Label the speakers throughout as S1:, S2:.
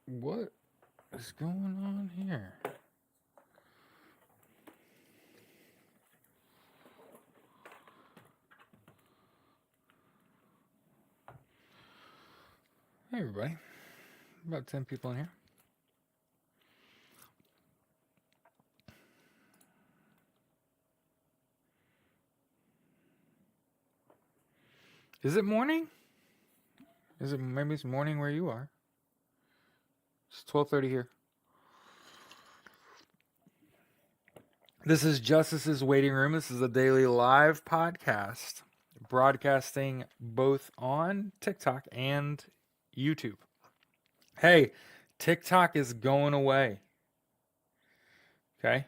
S1: What is going on here? Hey, everybody. About 10 people in here. Is it morning? Maybe it's morning where you are? It's 12:30 here. This is Justice's Waiting Room. This is a daily live podcast, broadcasting both on TikTok and YouTube. Hey, TikTok is going away. Okay?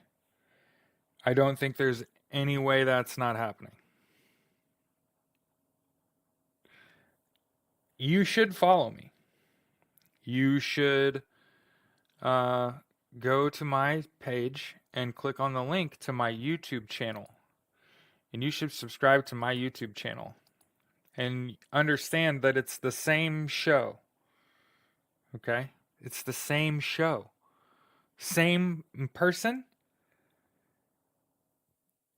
S1: I don't think there's any way that's not happening. You should follow me. You should go to my page and click on the link to my YouTube channel. And you should subscribe to my YouTube channel and understand that it's the same show. Okay? It's the same show. Same person.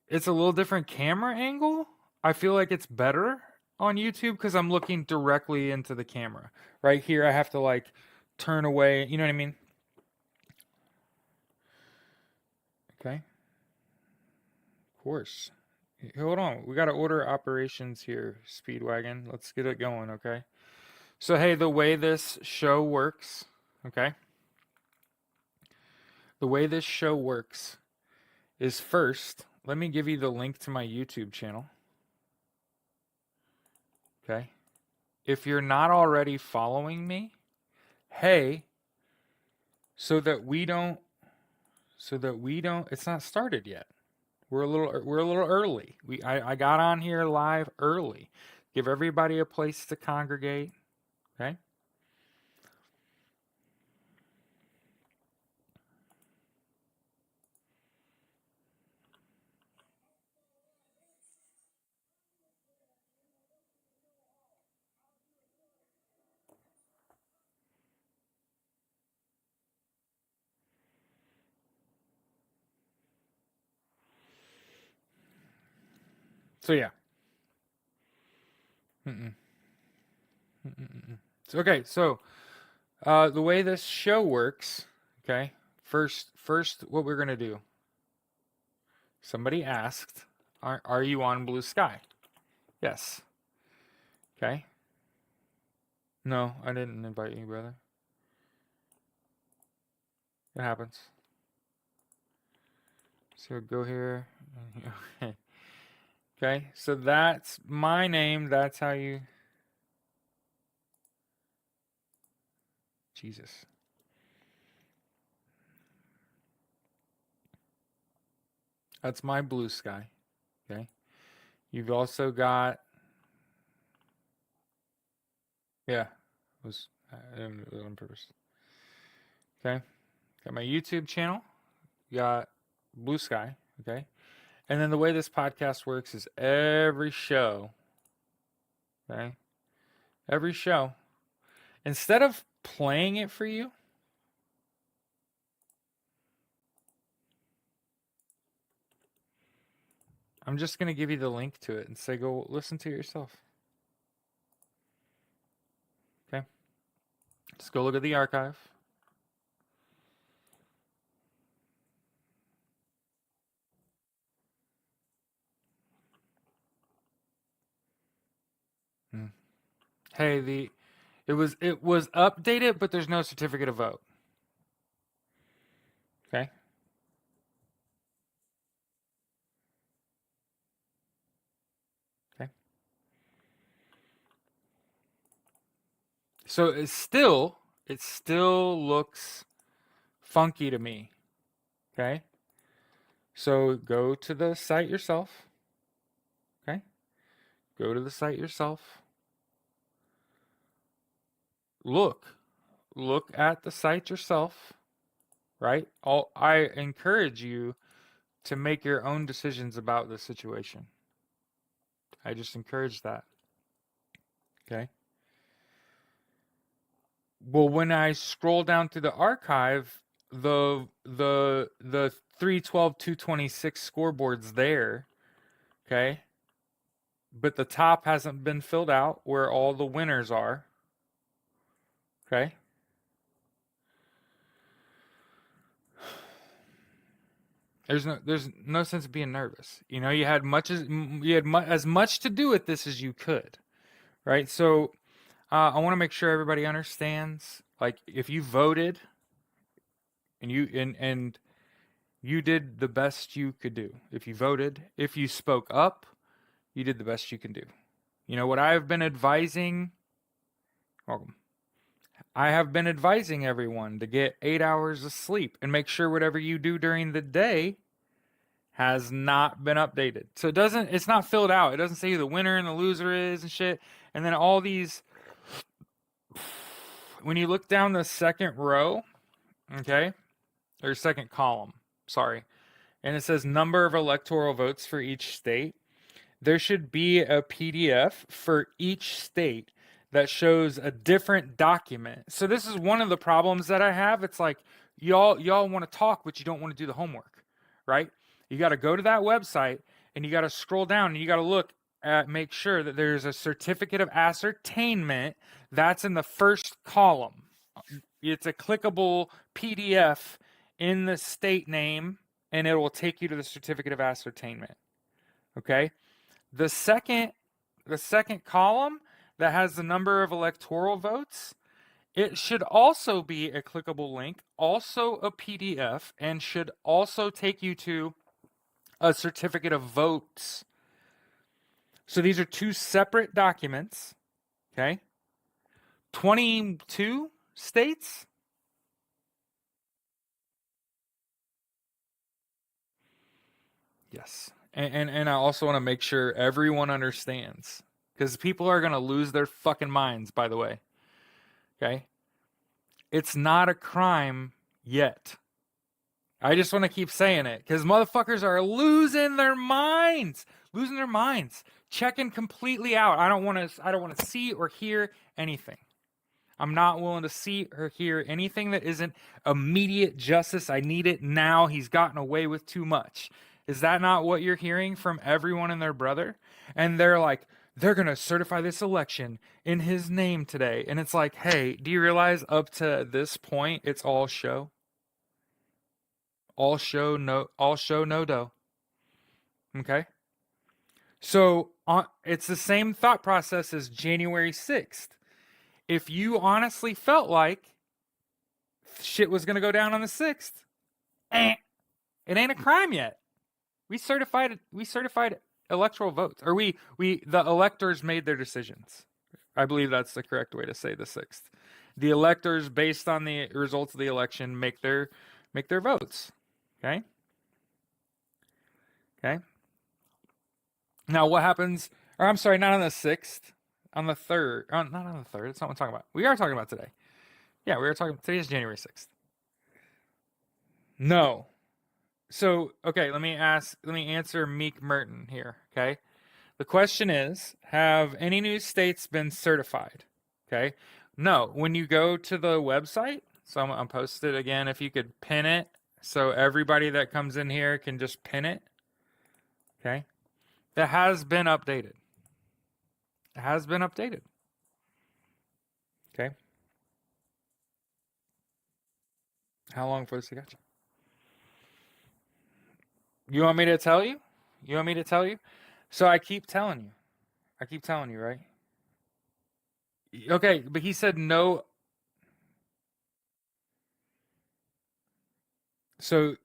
S1: It's a little different camera angle. I feel like it's better on YouTube because I'm looking directly into the camera. Right here, I have to like turn away. You know what I mean? Okay. Of course. Hold on. We got to order operations here, Speedwagon. Let's get it going, okay? So, hey, the way this show works, okay? The way this show works is first, let me give you the link to my YouTube channel, okay? If you're not already following me, hey, so that we don't, it's not started yet. We're a little early. I got on here live early. Give everybody a place to congregate, okay? So yeah. Mm-mm. Mm-mm. Okay, so the way this show works, okay. First, what we're gonna do? Somebody asked, "Are you on Blue Sky?" Yes. Okay. No, I didn't invite you, brother. It happens. So go here. Okay. Okay. So that's my name. That's how you. Jesus. That's my Blue Sky. Okay. You've also got. Yeah. It was. I didn't do it on purpose. Okay. Got my YouTube channel. Got Blue Sky. Okay. And then the way this podcast works is every show, okay? Every show, instead of playing it for you, I'm just going to give you the link to it and say, go listen to it yourself. Okay? Just go look at the archive. Hey, it was updated, but there's no certificate of vote. Okay? Okay. So it still looks funky to me. Okay? So go to the site yourself. Okay? Go to the site yourself. Look at the site yourself, right? I encourage you to make your own decisions about the situation. I just encourage that. Okay? Well, when I scroll down through the archive, the 312 226 scoreboard's there, okay? But the top hasn't been filled out where all the winners are. Okay? There's no sense of being nervous. You know, you had as much to do with this as you could, right? So, I want to make sure everybody understands. Like, if you voted and you did the best you could do. If you voted, if you spoke up, you did the best you can do. You know what I've been advising? Welcome. I have been advising everyone to get 8 hours of sleep and make sure whatever you do during the day has not been updated. So it's not filled out. It doesn't say who the winner and the loser is and shit. And then all these, when you look down the second row, okay, or second column, sorry, and it says number of electoral votes for each state, there should be a PDF for each state that shows a different document. So this is one of the problems that I have. It's like y'all want to talk, but you don't want to do the homework, right? You got to go to that website and you got to scroll down and you got to look at, make sure that there's a certificate of ascertainment that's in the first column. It's a clickable PDF in the state name and it will take you to the certificate of ascertainment. Okay? The second column that has the number of electoral votes, it should also be a clickable link, also a PDF, and should also take you to a certificate of votes. So these are two separate documents, okay? 22 states? Yes. And I also want to make sure everyone understands. Because people are going to lose their fucking minds, by the way. Okay? It's not a crime yet. I just want to keep saying it. Because motherfuckers are losing their minds. Losing their minds. Checking completely out. I don't want to see or hear anything. I'm not willing to see or hear anything that isn't immediate justice. I need it now. He's gotten away with too much. Is that not what you're hearing from everyone and their brother? And they're like, they're going to certify this election in his name today. And it's like, hey, do you realize up to this point, it's all show? All show, no dough. Okay? So it's the same thought process as January 6th. If you honestly felt like shit was going to go down on the 6th, it ain't a crime yet. We certified electoral votes, or the electors made their decisions. I believe that's the correct way to say the 6th. The electors, based on the results of the election, make their votes. Okay. Okay. Now what happens? Or I'm sorry, not on the 6th, on the 3rd. Not on the 3rd. That's not what I'm talking about. We are talking about today. Yeah, we are talking. Today is January 6th. No. So, okay, let me answer Meek Merton here, okay? The question is, have any new states been certified? Okay? No. When you go to the website, so I'm post it again if you could pin it so everybody that comes in here can just pin it. Okay? That has been updated. It has been updated. Okay? How long for this to got you? You want me to tell you? You want me to tell you? So I keep telling you. I keep telling you, right? Okay, but he said no. So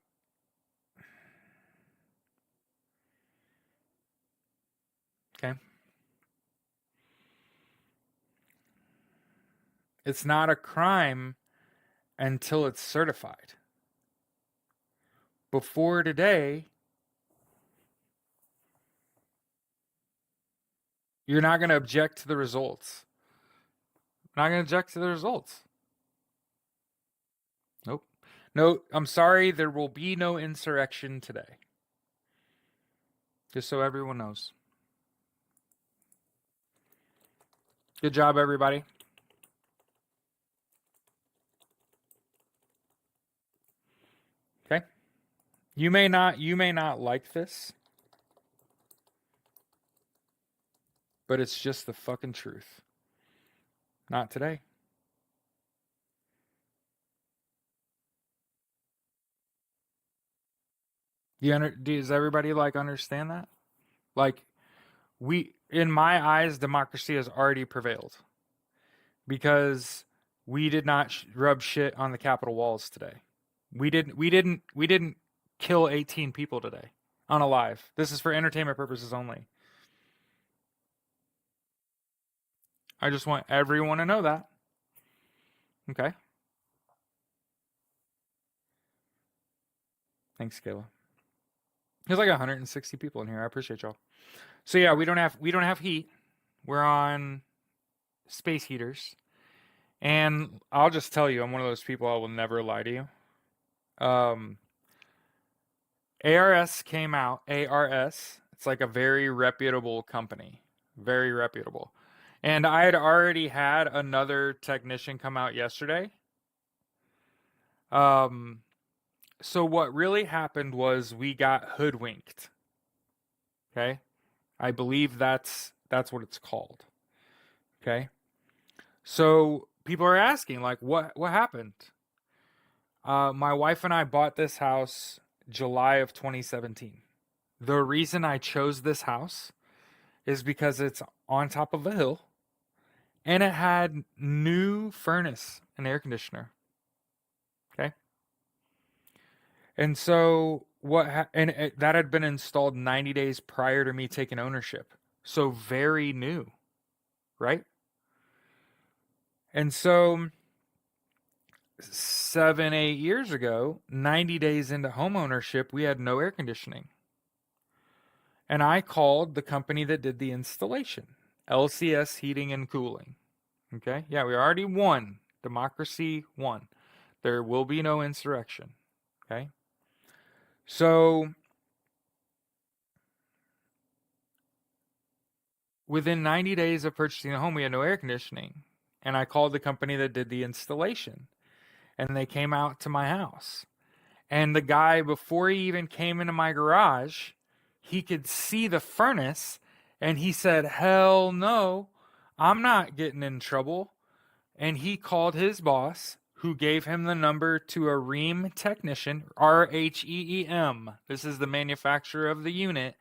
S1: okay. It's not a crime until it's certified. Before today, you're not going to object to the results. Not going to object to the results. Nope. No, I'm sorry, there will be no insurrection today. Just so everyone knows. Good job, everybody. You may not like this, but it's just the fucking truth. Not today. Does everybody like understand that? Like, in my eyes, democracy has already prevailed because we did not rub shit on the Capitol walls today. We didn't kill 18 people today unalive. This is for entertainment purposes only. I just want everyone to know that. Okay. Thanks, Kayla. There's like 160 people in here. I appreciate y'all. So yeah, we don't have heat. We're on space heaters. And I'll just tell you, I'm one of those people I will never lie to you. ARS came out. ARS. It's like a very reputable company. Very reputable. And I had already had another technician come out yesterday. So what really happened was we got hoodwinked. Okay? I believe that's what it's called. Okay? So people are asking, like, what happened? My wife and I bought this house July of 2017. The reason I chose this house is because it's on top of a hill and it had new furnace and air conditioner. Okay. And so that had been installed 90 days prior to me taking ownership. So very new, right? And so 7, 8 years ago, 90 days into home ownership, we had no air conditioning. And I called the company that did the installation, LCS Heating and Cooling. Okay? Yeah, we already won. Democracy won. There will be no insurrection. Okay? So, within 90 days of purchasing the home, we had no air conditioning. And I called the company that did the installation. And they came out to my house. And the guy, before he even came into my garage, he could see the furnace. And he said, "Hell no, I'm not getting in trouble." And he called his boss, who gave him the number to a Rheem technician, RHEEM. This is the manufacturer of the unit,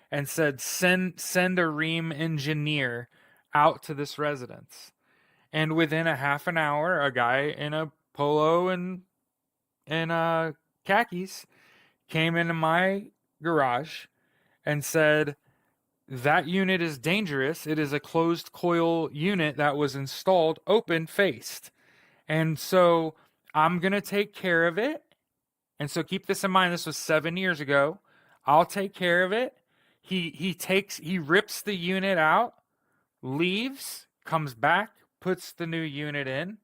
S1: and said, send a Rheem engineer out to this residence. And within a half an hour, a guy in a polo and khakis came into my garage and said, "That unit is dangerous. It is a closed coil unit that was installed open faced. And so I'm going to take care of it." And so keep this in mind. This was 7 years ago. I'll take care of it. He rips the unit out, leaves, comes back, puts the new unit in.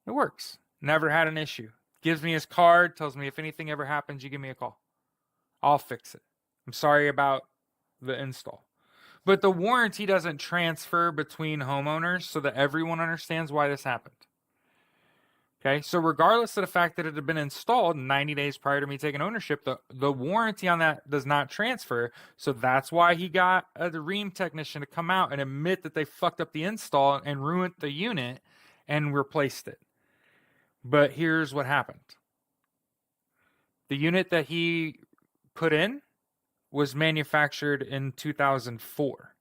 S1: It works. Never had an issue. Gives me his card, tells me if anything ever happens, you give me a call. I'll fix it. I'm sorry about the install. But the warranty doesn't transfer between homeowners so that everyone understands why this happened. Okay, so regardless of the fact that it had been installed 90 days prior to me taking ownership, the warranty on that does not transfer. So that's why he got the Rheem technician to come out and admit that they fucked up the install and ruined the unit and replaced it. But here's what happened. The unit that he put in was manufactured in 2004.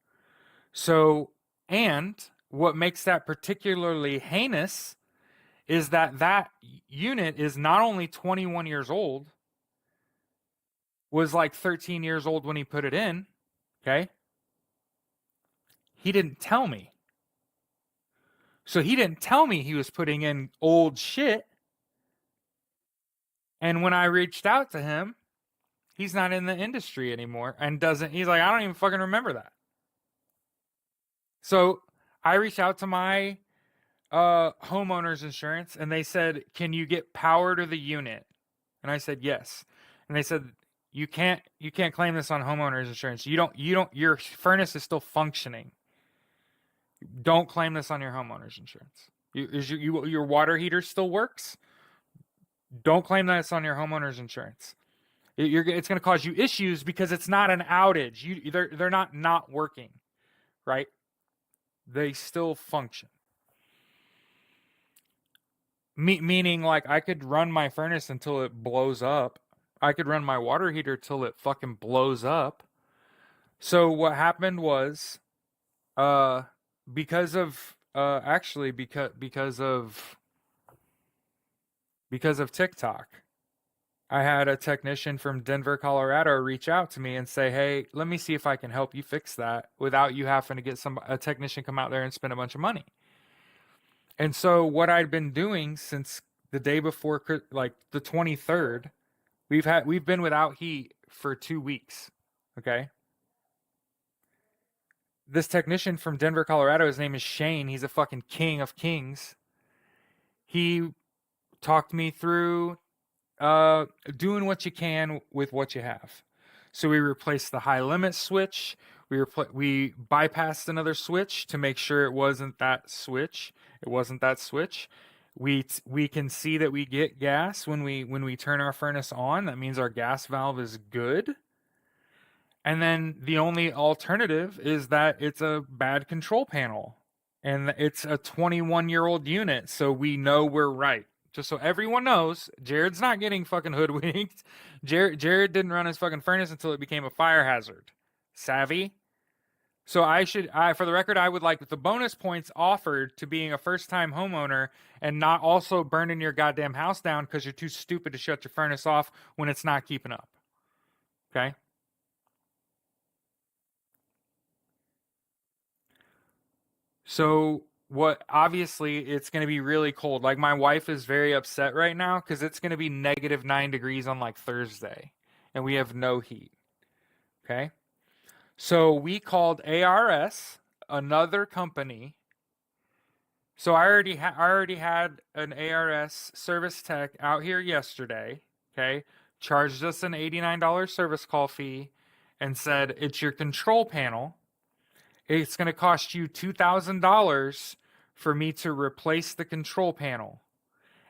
S1: So, and what makes that particularly heinous is that unit is not only 21 years old, was like 13 years old when he put it in, okay? He didn't tell me. So he didn't tell me he was putting in old shit. And when I reached out to him, he's not in the industry anymore and he's like, "I don't even fucking remember that." So I reached out to my homeowner's insurance and they said, "Can you get power to the unit?" And I said, "Yes." And they said, you can't claim this on homeowner's insurance. Your furnace is still functioning. Don't claim this on your homeowner's insurance. Your water heater still works? Don't claim that it's on your homeowner's insurance." It's going to cause you issues because it's not an outage. They're not working, right? They still function. Meaning, like, I could run my furnace until it blows up. I could run my water heater till it fucking blows up. So what happened was, uh, because of actually because of TikTok, I had a technician from Denver, Colorado reach out to me and say, "Hey, let me see if I can help you fix that without you having to get a technician come out there and spend a bunch of money." And so what I'd been doing since the day before, like the 23rd, we've been without heat for 2 weeks. Okay? This technician from Denver, Colorado, his name is Shane. He's a fucking king of kings. He talked me through doing what you can with what you have. So we replaced the high limit switch. We bypassed another switch to make sure it wasn't that switch. It wasn't that switch. We can see that we get gas when we turn our furnace on. That means our gas valve is good. And then the only alternative is that it's a bad control panel. And it's a 21-year-old unit, so we know we're right. Just so everyone knows, Jared's not getting fucking hoodwinked. Jared didn't run his fucking furnace until it became a fire hazard. Savvy? So for the record, I would like the bonus points offered to being a first-time homeowner and not also burning your goddamn house down because you're too stupid to shut your furnace off when it's not keeping up. Okay? So obviously it's going to be really cold. Like, my wife is very upset right now because it's going to be -9 degrees on like Thursday and we have no heat. Okay. So we called ARS, another company. So I already had an ARS service tech out here yesterday. Okay. Charged us an $89 service call fee and said, it's your control panel. It's going to cost you $2,000 for me to replace the control panel,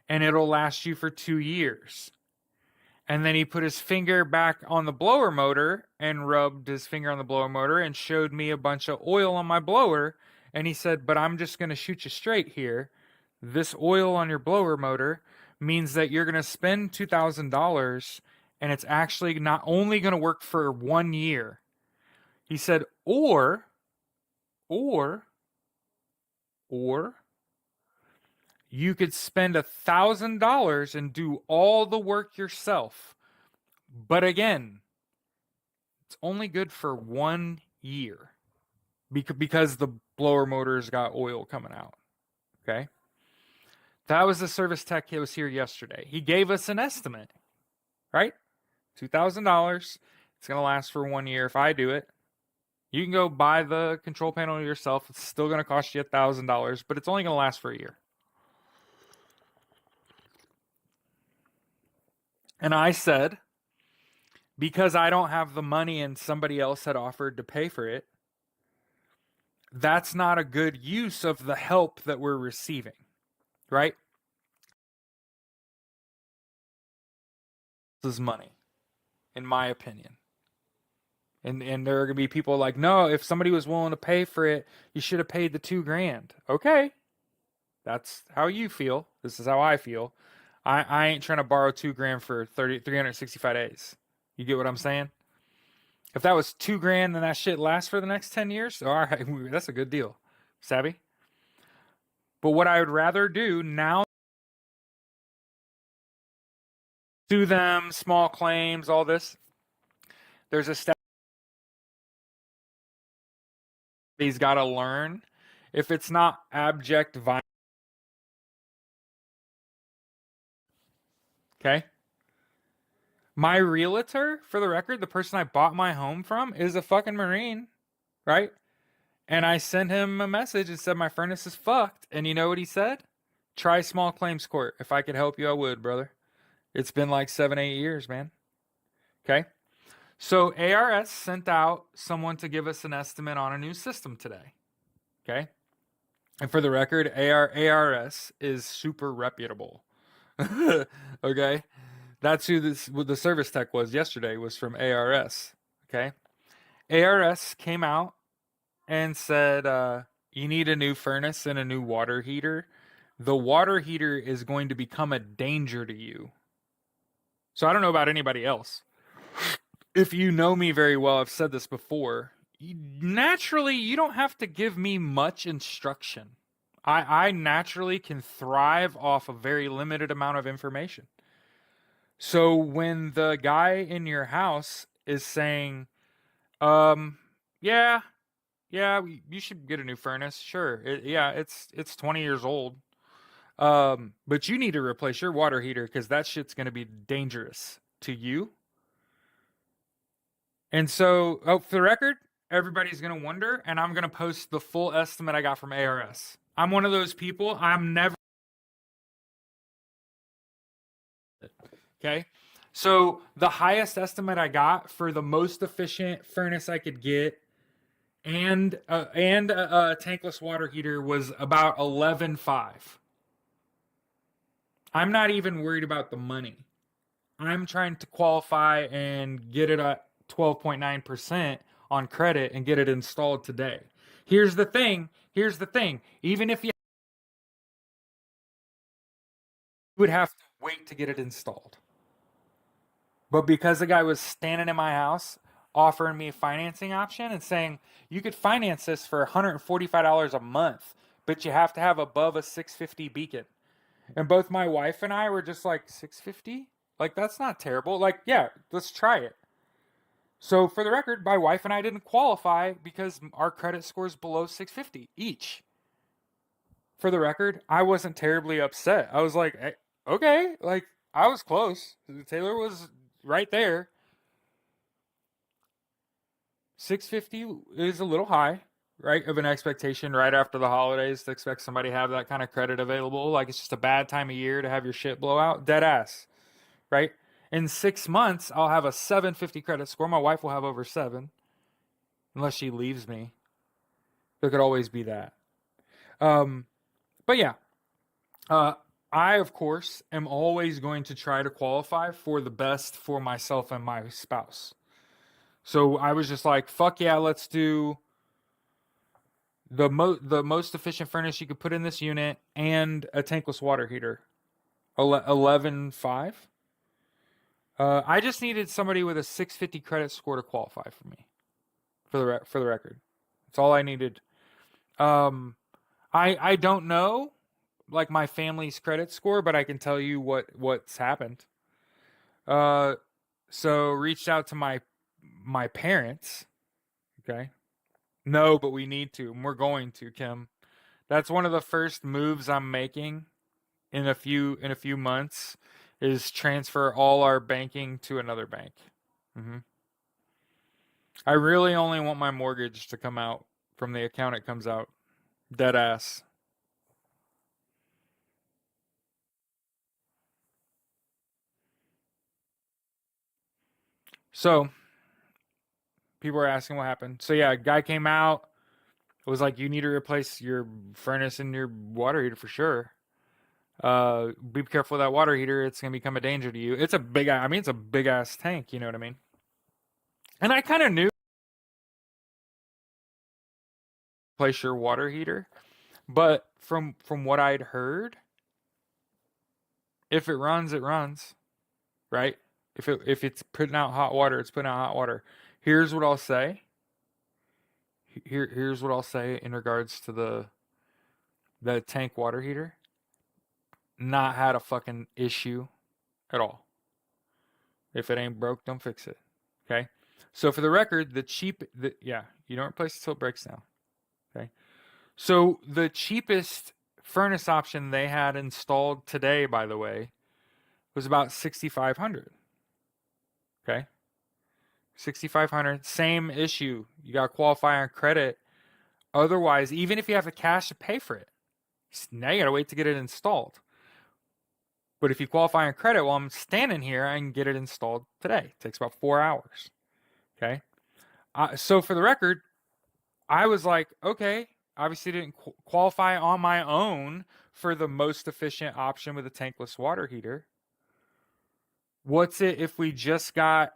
S1: and it'll last you for 2 years. And then he put his finger back on the blower motor and rubbed his finger on the blower motor and showed me a bunch of oil on my blower. And he said, but I'm just going to shoot you straight here. This oil on your blower motor means that you're going to spend $2,000 and it's actually not only going to work for 1 year. He said, or you could spend $1,000 and do all the work yourself. But again, it's only good for 1 year because the blower motor's got oil coming out. Okay. That was the service tech that was here yesterday. He gave us an estimate, right? $2,000. It's going to last for 1 year if I do it. You can go buy the control panel yourself. It's still going to cost you $1,000, but it's only going to last for a year. And I said, because I don't have the money and somebody else had offered to pay for it, that's not a good use of the help that we're receiving, right? This is money, in my opinion. And there are going to be people like, no, if somebody was willing to pay for it, you should have paid the $2,000. Okay. That's how you feel. This is how I feel. I ain't trying to borrow $2,000 for 365 days. You get what I'm saying? If that was $2,000, then that shit lasts for the next 10 years. All right, that's a good deal. Savvy? But what I would rather do now, sue them, small claims, all this. There's a step he's got to learn. If it's not abject violence. Okay? My realtor, for the record, the person I bought my home from, is a fucking Marine, right? And I sent him a message and said my furnace is fucked. And you know what he said? Try small claims court. If I could help you, I would, brother. It's been like 7-8 years, man. Okay? So ARS sent out someone to give us an estimate on a new system today. Okay? And for the record, ARS is super reputable. Okay? That's who the service tech was yesterday, was from ARS. Okay. ARS came out and said, you need a new furnace and a new water heater. The water heater is going to become a danger to you. So I don't know about anybody else. If you know me very well, I've said this before. Naturally, you don't have to give me much instruction. I naturally can thrive off a very limited amount of information. So when the guy in your house is saying, um, yeah, yeah, you should get a new furnace. Sure. Yeah, it's 20 years old. But you need to replace your water heater because that shit's going to be dangerous to you. And so, for the record, everybody's going to wonder, and I'm going to post the full estimate I got from ARS. I'm one of those people. I'm never. Okay. So the highest estimate I got for the most efficient furnace I could get and a tankless water heater was about 11.5. I'm not even worried about the money. I'm trying to qualify and get it at 12.9% on credit and get it installed today. Here's the thing. Even if you would have to wait to get it installed. But because the guy was standing in my house offering me a financing option and saying, you could finance this for $145 a month, but you have to have above a 650 beacon. And both my wife and I were just like, 650? Like, that's not terrible. Like, yeah, let's try it. So, for the record, my wife and I didn't qualify because our credit score is below 650 each. For the record, I wasn't terribly upset. I was like, hey, okay, like, I was close. Taylor was right there. 650 is a little high, right? Of an expectation right after the holidays to expect somebody to have that kind of credit available. Like, it's just a bad time of year to have your shit blow out. Dead ass, right? In 6 months, I'll have a 750 credit score. My wife will have over 7, unless she leaves me. There could always be that. But yeah, I, of course, am always going to try to qualify for the best for myself and my spouse. So I was just like, fuck yeah, let's do the most efficient furnace you could put in this unit and a tankless water heater. 11.5. I just needed somebody with a 650 credit score to qualify for me. For the record, that's all I needed. I don't know like my family's credit score, but I can tell you what's happened. So reached out to my parents. Okay. No, but we need to. And we're going to, Kim. That's one of the first moves I'm making in a few months is transfer all our banking to another bank. hmm I really only want my mortgage to come out from the account it comes out. Dead ass. So people are asking what happened. So yeah, a guy came out. It was like you need to replace your furnace and your water heater for sure. Be careful with that water heater. It's gonna become a danger to you. It's a big. I mean, it's a big ass tank. You know what I mean? And I kind of knew replace your water heater, but from what I'd heard, if it runs, it runs, right? If it's putting out hot water, it's putting out hot water. Here's what I'll say. Here's what I'll say in regards to the tank water heater. Not had a fucking issue at all. If it ain't broke, don't fix it. Okay. So for the record, yeah, you don't replace it till it breaks down. Okay. So the cheapest furnace option they had installed today, by the way, was about 6,500. Okay. 6,500. Same issue. You got to qualify on credit. Otherwise, even if you have the cash to pay for it, now you got to wait to get it installed. But if you qualify on credit while I'm standing here, I can get it installed today. It takes about 4 hours. Okay. So for the record, I was like, okay, obviously didn't qualify on my own for the most efficient option with a tankless water heater. What's it if we just got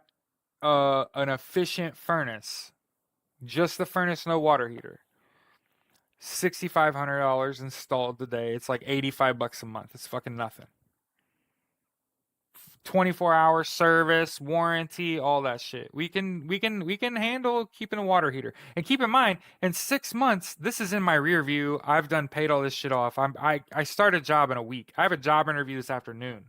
S1: an efficient furnace? Just the furnace, no water heater. $6,500 installed today. It's like $85 a month. It's fucking nothing. 24-hour service, warranty, all that shit. We can handle keeping a water heater. And keep in mind, in 6 months, this is in my rear view. I've done paid all this shit off. I start a job in a week. I have a job interview this afternoon.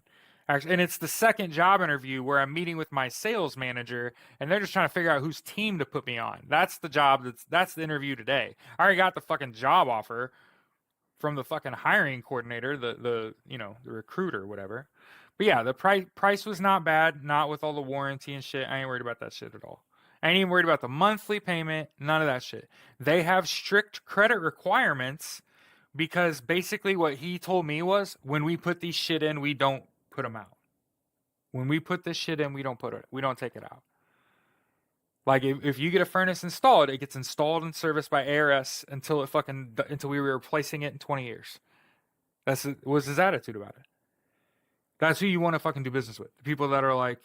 S1: Actually, and it's the second job interview where I'm meeting with my sales manager and they're just trying to figure out whose team to put me on. That's the job that's the interview today. I already got the fucking job offer from the fucking hiring coordinator, the recruiter, whatever. But yeah, the price was not bad, not with all the warranty and shit. I ain't worried about that shit at all. I ain't even worried about the monthly payment, none of that shit. They have strict credit requirements because basically what he told me was when we put these shit in, we don't put them out. When we put this shit in, we don't take it out. Like if you get a furnace installed, it gets installed and serviced by ARS until we were replacing it in 20 years. Was his attitude about it. That's who you want to fucking do business with. The people that are like,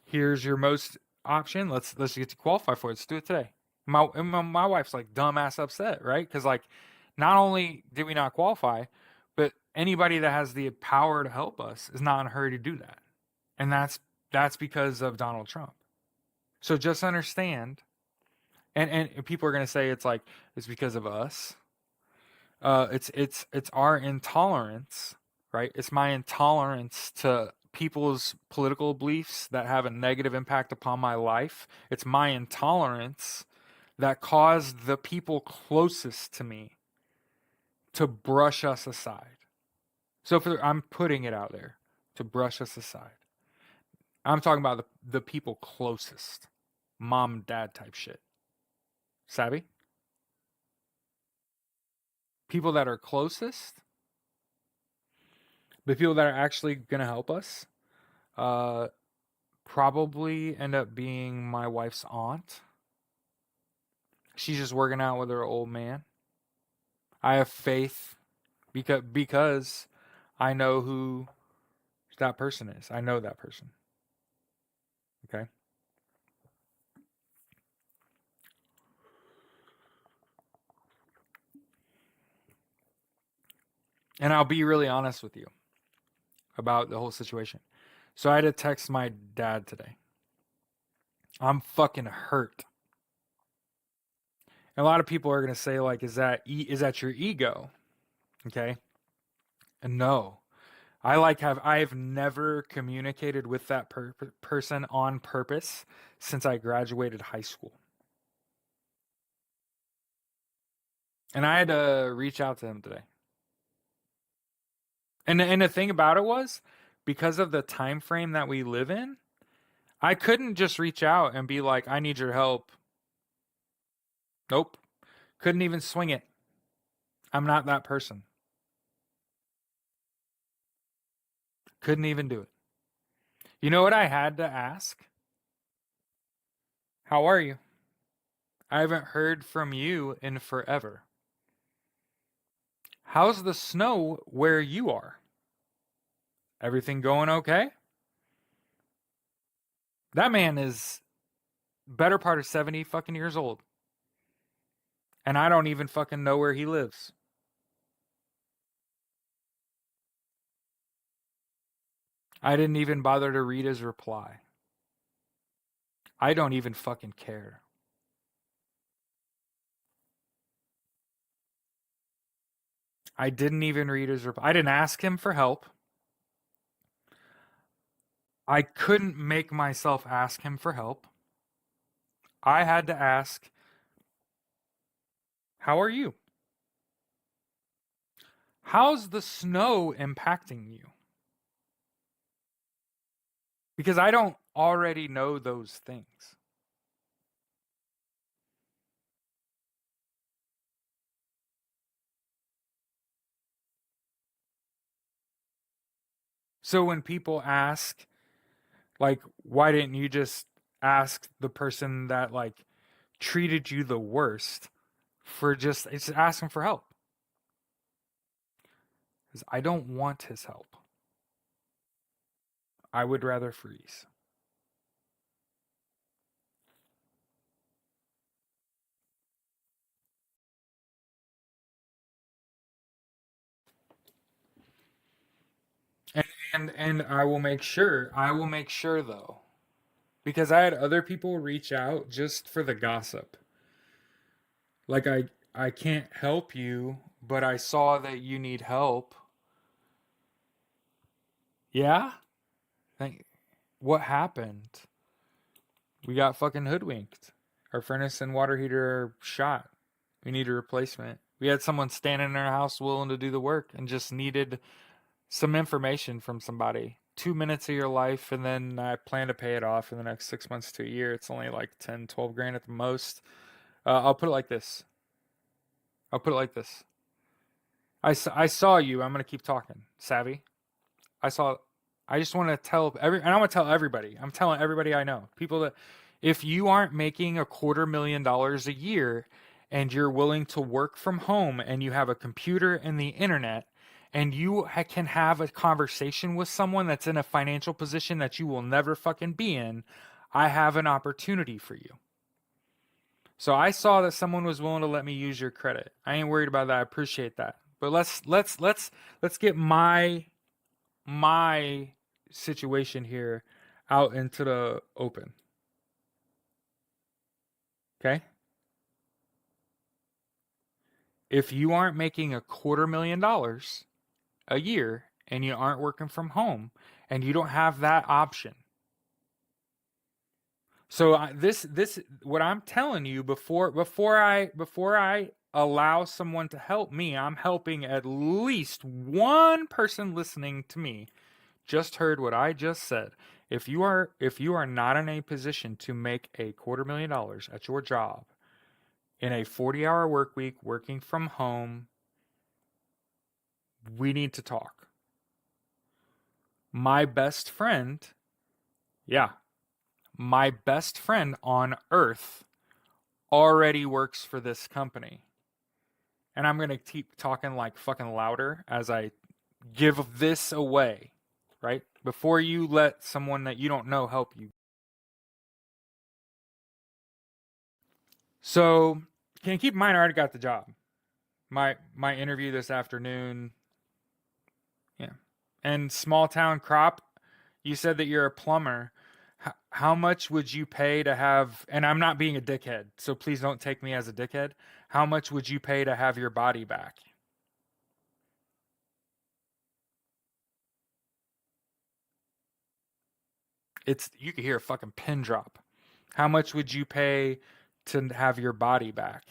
S1: here's your most option. Let's get to qualify for it. Let's do it today. My wife's like dumbass upset, right? Because like, not only did we not qualify, but anybody that has the power to help us is not in a hurry to do that, and that's because of Donald Trump. So just understand, and people are gonna say it's because of us. It's our intolerance, right? It's my intolerance to people's political beliefs that have a negative impact upon my life. It's my intolerance that caused the people closest to me to brush us aside. So I'm putting it out there to brush us aside. I'm talking about the people closest, mom, dad type shit. Savvy? People that are closest, the people that are actually going to help us, probably end up being my wife's aunt. She's just working out with her old man. I have faith because I know who that person is. I know that person. Okay? And I'll be really honest with you about the whole situation. So I had to text my dad today. I'm fucking hurt. And a lot of people are going to say like, is that your ego? Okay? And no. I've never communicated with that person on purpose since I graduated high school. And I had to reach out to him today. And the thing about it was, because of the time frame that we live in, I couldn't just reach out and be like, I need your help. Nope. Couldn't even swing it. I'm not that person. Couldn't even do it. You know what I had to ask? How are you? I haven't heard from you in forever. How's the snow where you are? Everything going okay? That man is better part of 70 fucking years old. And I don't even fucking know where he lives. I didn't even bother to read his reply. I don't even fucking care. I didn't even read his reply. I didn't ask him for help. I couldn't make myself ask him for help. I had to ask, how are you? How's the snow impacting you? Because I don't already know those things. So when people ask, like, why didn't you just ask the person that, like, treated you the worst for just asking for help? Because I don't want his help. I would rather freeze. And, and I will make sure though, because I had other people reach out just for the gossip. Like I can't help you, but I saw that you need help. Yeah? Thank, what happened? We got fucking hoodwinked. Our furnace and water heater are shot. We need a replacement. We had someone standing in our house willing to do the work and just needed some information from somebody. 2 minutes of your life, and then I plan to pay it off in the next 6 months to a year. It's only like 10, 12 grand at the most. I'll put it like this. I'll put it like this. I saw you. I'm going to keep talking. Savvy. I saw. I just want to tell and I want to tell everybody. I'm telling everybody I know. People that, if you aren't making $250,000 a year and you're willing to work from home and you have a computer and the internet and you can have a conversation with someone that's in a financial position that you will never fucking be in, I have an opportunity for you. So I saw that someone was willing to let me use your credit. I ain't worried about that. I appreciate that. But let's get my situation here out into the open. Okay? If you aren't making $250,000 a year and you aren't working from home and you don't have that option. So this what I'm telling you before I allow someone to help me, I'm helping at least one person listening to me just heard what I just said. If you are not in a position to make $250,000 at your job in a 40-hour work week working from home, we need to talk. My best friend, yeah, my best friend on earth already works for this company. And I'm going to keep talking like fucking louder as I give this away, right? Before you let someone that you don't know help you. So, can you keep in mind I already got the job. My interview this afternoon. Yeah. And small town crop, you said that you're a plumber. How much would you pay to have, and I'm not being a dickhead, so please don't take me as a dickhead. How much would you pay to have your body back? It's, you could hear a fucking pin drop. How much would you pay to have your body back?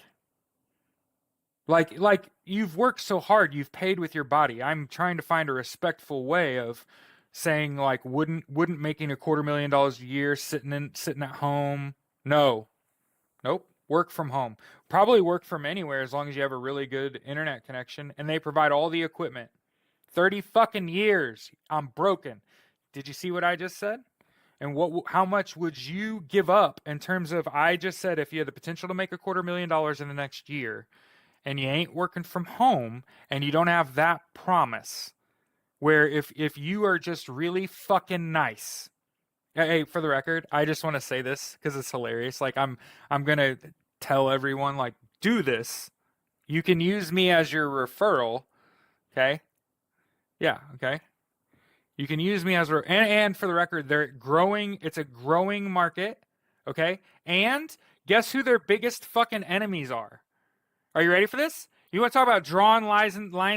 S1: Like you've worked so hard, you've paid with your body. I'm trying to find a respectful way of saying like wouldn't making $250,000 a year sitting at home. No. Nope. Work from home. Probably work from anywhere as long as you have a really good internet connection and they provide all the equipment. 30 fucking years. I'm broken. Did you see what I just said? And how much would you give up in terms of, I just said if you had the potential to make $250,000 in the next year and you ain't working from home and you don't have that promise where if you are just really fucking nice. Hey, for the record, I just want to say this because it's hilarious. Like I'm gonna tell everyone like do this. You can use me as your referral. Okay. Yeah. Okay. You can use me as and for the record, they're growing. It's a growing market. Okay. And guess who their biggest fucking enemies are? Are you ready for this? You want to talk about drawing lines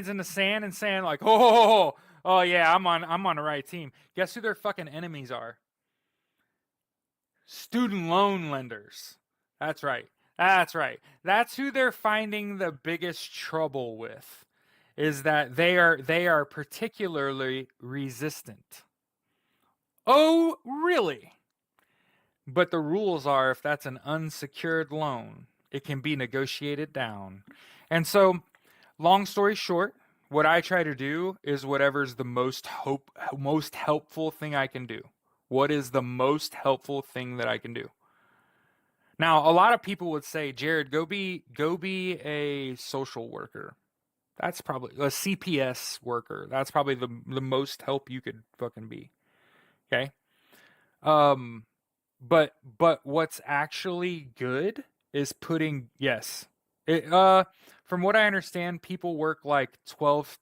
S1: in the sand and saying like, oh yeah, I'm on the right team. Guess who their fucking enemies are? Student loan lenders. That's right. That's right. That's who they're finding the biggest trouble with. Is that they are particularly resistant. Oh, really? But the rules are if that's an unsecured loan, it can be negotiated down. And so, long story short, what I try to do is whatever's the most helpful thing I can do. What is the most helpful thing that I can do? Now, a lot of people would say, Jared, go be a social worker. That's probably a CPS worker. That's probably the most help you could fucking be. Okay. Um, but what's actually good is putting yes. It from what I understand, people work like 12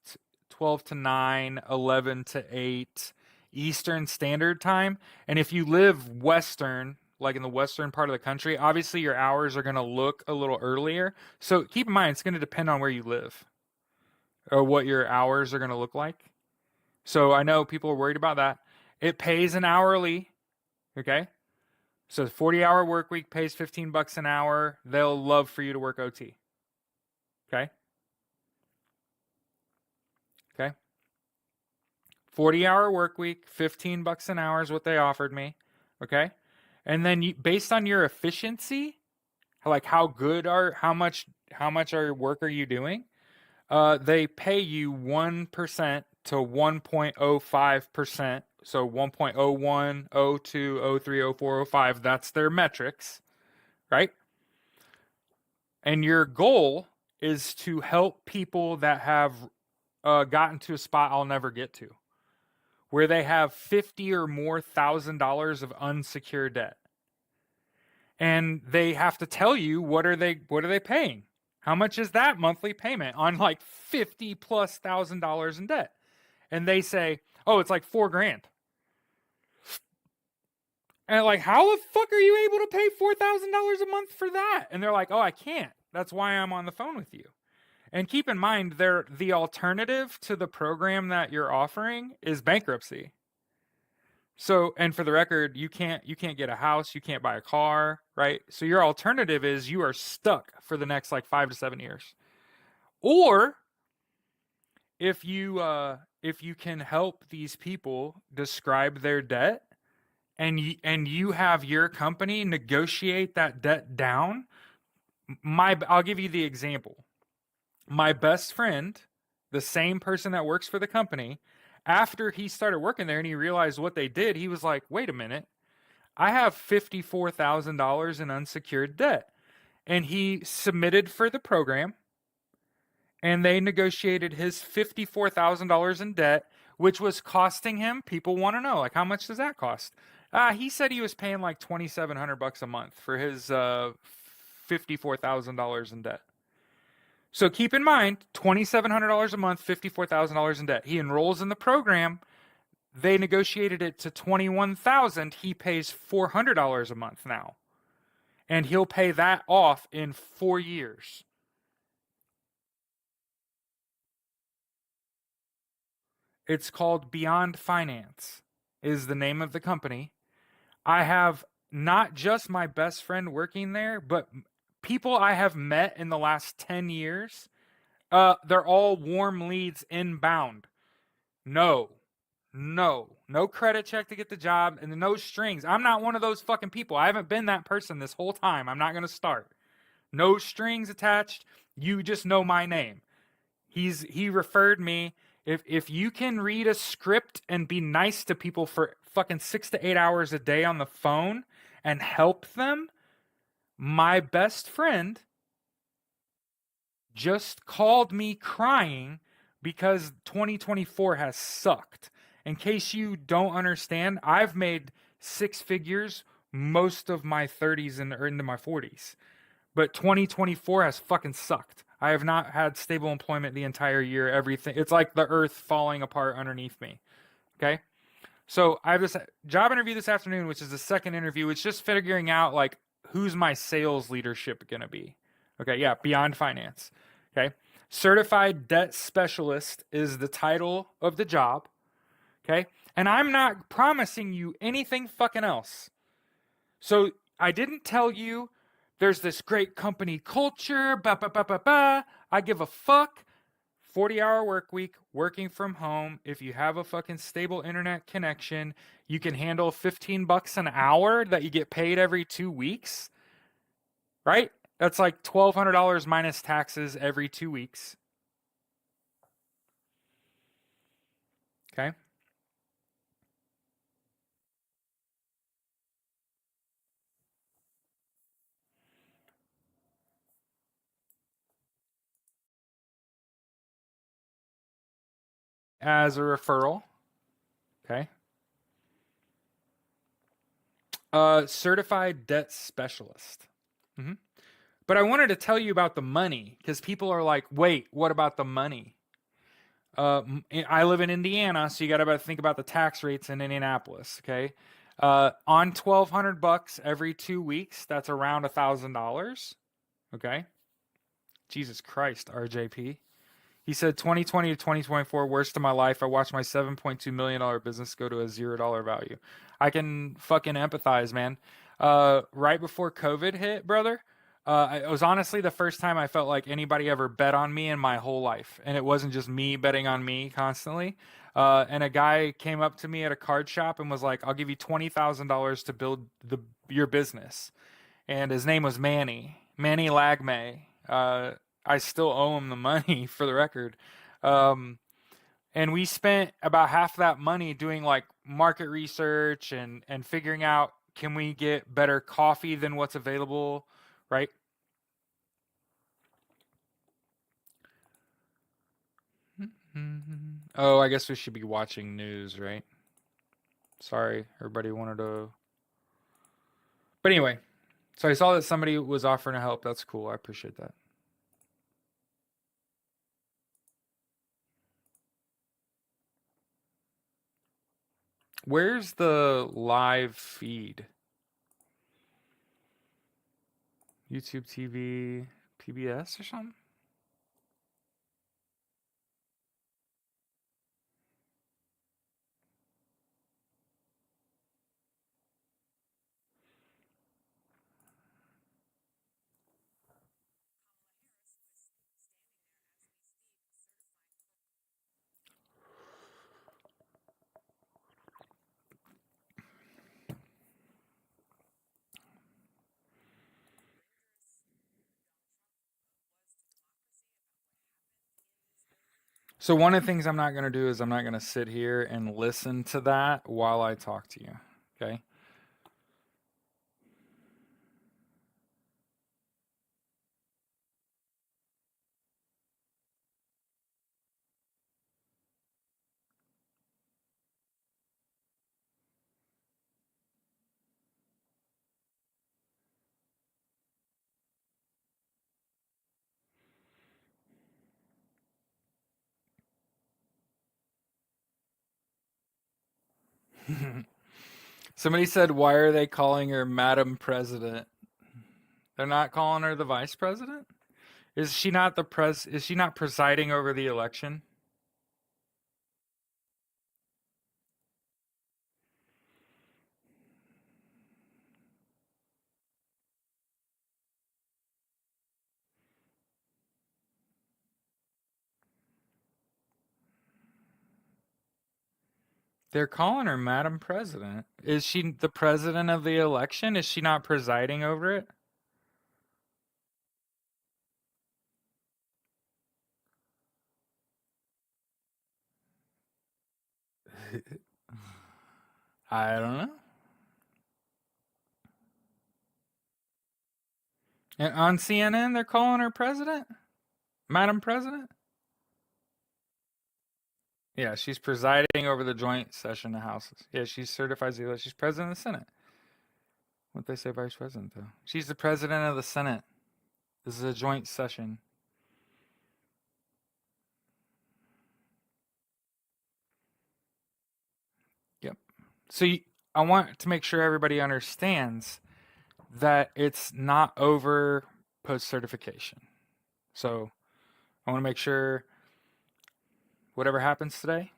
S1: to 9, 11 to 8 Eastern Standard Time, and if you live western, like in the western part of the country, obviously your hours are going to look a little earlier. So keep in mind it's going to depend on where you live or what your hours are going to look like. So I know people are worried about that. It pays an hourly, okay? So 40-hour work week pays $15 an hour. They'll love for you to work OT. Okay? Okay? 40-hour work week, $15 an hour is what they offered me. Okay? And then based on your efficiency, like how much work are you doing? They pay you 1% to 1.05%. So 1.01, 02, 03, 04, 05, that's their metrics, right? And your goal is to help people that have gotten to a spot I'll never get to, where they have 50 or more $1,000 of unsecured debt. And they have to tell you what are they paying? How much is that monthly payment on like 50 plus $1,000 in debt? And they say, "Oh, it's like 4 grand." And like, how the fuck are you able to pay $4,000 a month for that? And they're like, "Oh, I can't. That's why I'm on the phone with you." And keep in mind, the alternative to the program that you're offering is bankruptcy. So, and for the record, you can't get a house, you can't buy a car, right? So your alternative is you are stuck for the next like 5 to 7 years. Or if you can help these people describe their debt and you have your company negotiate that debt down, I'll give you the example. My best friend, the same person that works for the company, after he started working there and he realized what they did, he was like, wait a minute, I have $54,000 in unsecured debt. And he submitted for the program and they negotiated his $54,000 in debt, which was costing him, people want to know, like, how much does that cost? He said he was paying like $2,700 a month for his $54,000 in debt. So keep in mind, $2,700 a month, $54,000 in debt. He enrolls in the program. They negotiated it to $21,000. He pays $400 a month now, and he'll pay that off in 4 years. It's called Beyond Finance, is the name of the company. I have not just my best friend working there, but people I have met in the last 10 years. They're all warm leads inbound. No, no credit check to get the job and no strings. I'm not one of those fucking people. I haven't been that person this whole time. I'm not going to start. No strings attached. You just know my name. He referred me. If you can read a script and be nice to people for fucking 6 to 8 hours a day on the phone and help them, my best friend just called me crying because 2024 has sucked. In case you don't understand, I've made 6 figures most of my 30s and into my 40s. But 2024 has fucking sucked. I have not had stable employment the entire year. Everything, it's like the earth falling apart underneath me. Okay? So I have this job interview this afternoon, which is the second interview. It's just figuring out like who's my sales leadership going to be. Okay, yeah, Beyond Finance. Okay. Certified Debt Specialist is the title of the job. Okay. And I'm not promising you anything fucking else. So I didn't tell you there's this great company culture. I give a fuck. 40-hour work week, working from home. If you have a fucking stable internet connection, you can handle $15 an hour that you get paid every 2 weeks, right? That's like $1,200 minus taxes every 2 weeks. Okay. As a referral. Okay. Certified debt specialist. hmm But I wanted to tell you about the money because people are like, wait, what about the money? I live in Indiana, so you got to think about the tax rates in Indianapolis. Okay, on $1,200 every 2 weeks, that's around $1,000. Okay, Jesus Christ, RJP. He said 2020 to 2024, worst of my life. I watched my $7.2 million business go to a $0 value. I can fucking empathize, man. Right before COVID hit, brother, it was honestly the first time I felt like anybody ever bet on me in my whole life. And it wasn't just me betting on me constantly. And a guy came up to me at a card shop and was like, I'll give you $20,000 to build your business. And his name was Manny Lagme. I still owe him the money for the record. Um, and we spent about half that money doing like market research and figuring out, can we get better coffee than what's available, right? Oh, I guess we should be watching news, right? Sorry, everybody wanted to. But anyway, so I saw that somebody was offering to help. That's cool. I appreciate that. Where's the live feed? YouTube TV, PBS or something? So one of the things I'm not going to do is I'm not going to sit here and listen to that while I talk to you. Okay? Somebody said, "Why are they calling her Madam President?" They're not calling her the Vice President? Is she not the is she not presiding over the election? They're calling her Madam President. Is she the president of the election? Is she not presiding over it? I don't know. And on CNN, they're calling her president? Madam President? Yeah, she's presiding over the joint session of houses. Yeah, she certifies the election. She's president of the Senate. What they say, vice president though? She's the president of the Senate. This is a joint session. Yep. So I want to make sure everybody understands that it's not over post certification. So I want to make sure whatever happens today.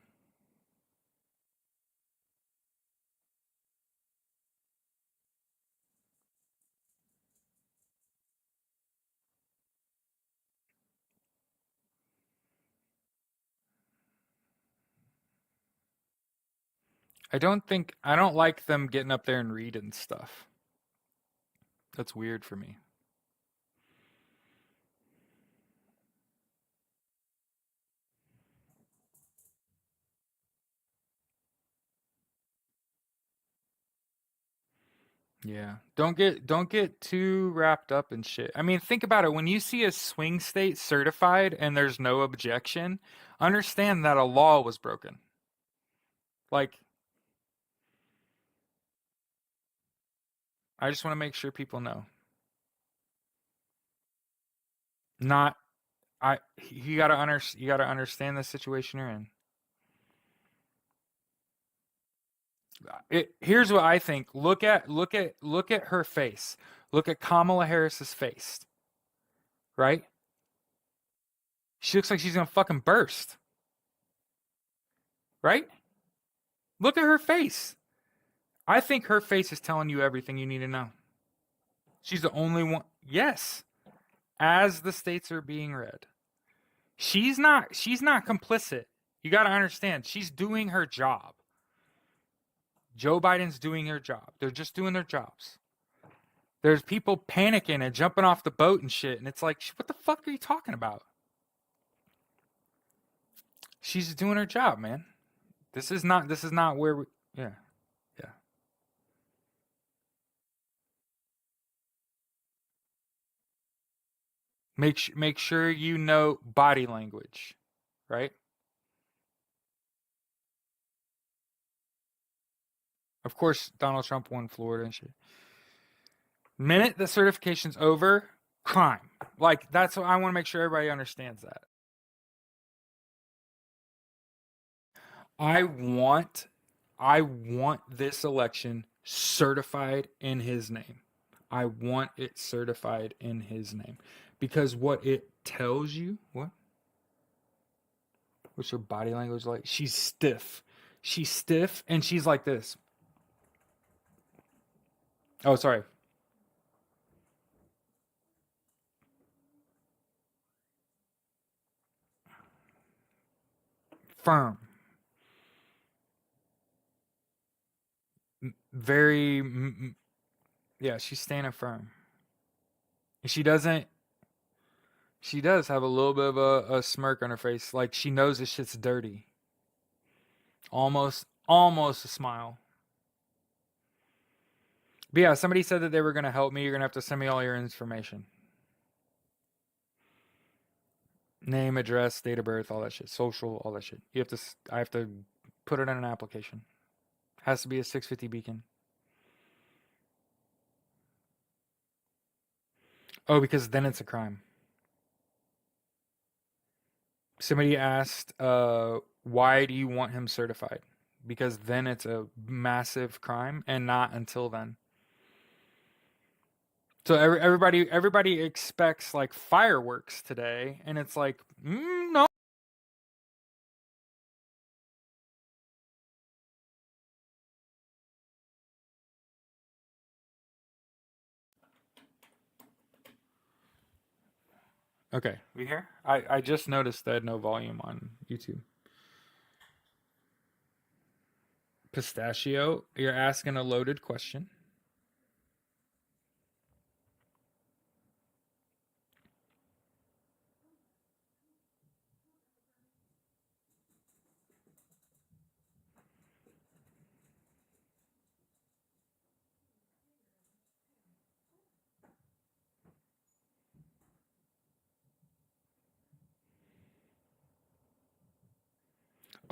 S1: I don't like them getting up there and reading stuff. That's weird for me. Yeah. Don't get too wrapped up in shit. I mean, think about it. When you see a swing state certified and there's no objection, understand that a law was broken. Like I just want to make sure people know. Not you got to understand the situation you're in. Here's what I think. Look at her face. Look at Kamala Harris's face. Right? She looks like she's going to fucking burst. Right? Look at her face. I think her face is telling you everything you need to know. She's the only one. Yes. As the states are being read. She's not complicit. You got to understand. She's doing her job. Joe Biden's doing her job. They're just doing their jobs. There's people panicking and jumping off the boat and shit. And it's like, what the fuck are you talking about? She's doing her job, man. This is not where we, yeah. Yeah. Make sure you know body language, right? Of course, Donald Trump won Florida and shit. Minute the certification's over, crime. Like, that's what I want to make sure everybody understands that. I want this election certified in his name. I want it certified in his name. Because what it tells you, what? What's her body language like? She's stiff. She's stiff and she's like this. Oh, sorry. Firm. Very, yeah, she's standing firm. She does have a little bit of a smirk on her face. Like she knows this shit's dirty. Almost a smile. But yeah, somebody said that they were going to help me. You're going to have to send me all your information. Name, address, date of birth, all that shit. Social, all that shit. I have to put it in an application. Has to be a 650 beacon. Oh, because then it's a crime. Somebody asked, why do you want him certified? Because then it's a massive crime and not until then. So everybody expects like fireworks today, and it's like, no. Okay, we here? I just noticed that no volume on YouTube. Pistachio, you're asking a loaded question.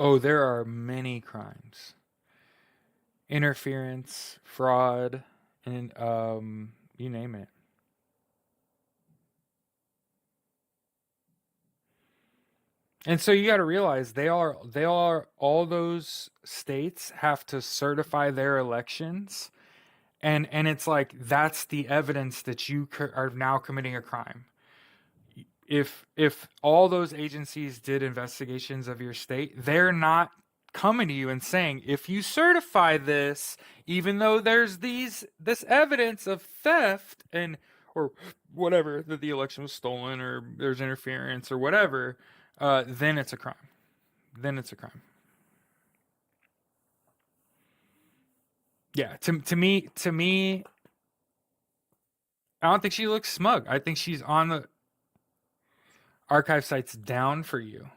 S1: Oh, there are many crimes. Interference, fraud, and you name it. And so you got to realize all those states have to certify their elections, and it's like that's the evidence that you are now committing a crime. If all those agencies did investigations of your state, they're not coming to you and saying, if you certify this, even though there's this evidence of theft and or whatever, that the election was stolen or there's interference or whatever, then it's a crime. Then it's a crime. Yeah, to me, I don't think she looks smug. I think she's on the archive site's down for you.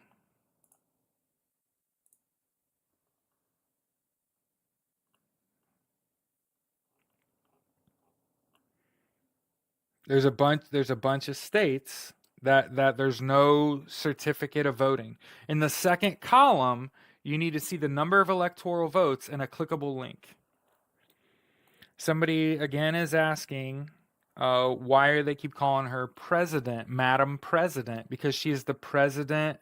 S1: There's a bunch of states that there's no certificate of voting. In the second column, you need to see the number of electoral votes and a clickable link. Somebody again is asking, why do they keep calling her president, Madam President? Because she is the president.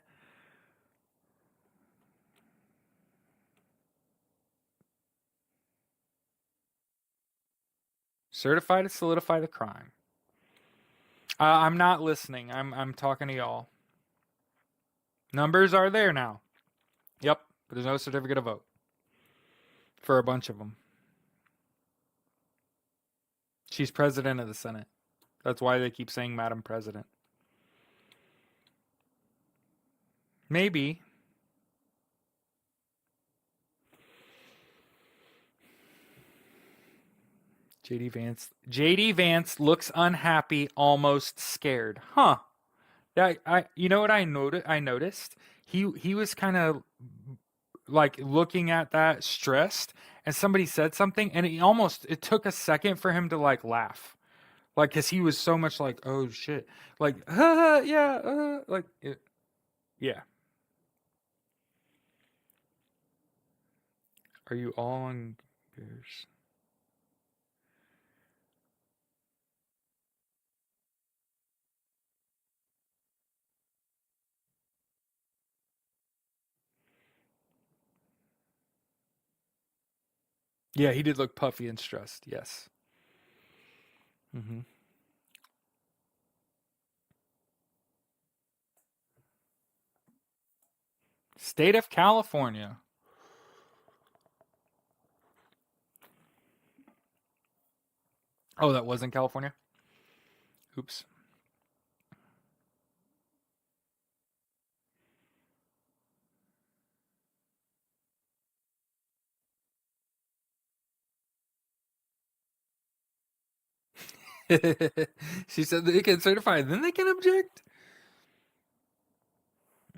S1: Certified to solidify the crime. I'm not listening. I'm talking to y'all. Numbers are there now. Yep, but there's no certificate of vote for a bunch of them. She's president of the Senate. That's why they keep saying Madam President. Maybe. JD Vance looks unhappy, almost scared. Huh. You know what I noticed? He was kind of like looking at that stressed, and somebody said something, and it took a second for him to like laugh. Like, cause he was so much like, oh shit. Like, yeah, like yeah. Are you all on Bears? Yeah, he did look puffy and stressed. Yes. State of California. Oh, that wasn't California? Oops. She said they can certify, then they can object.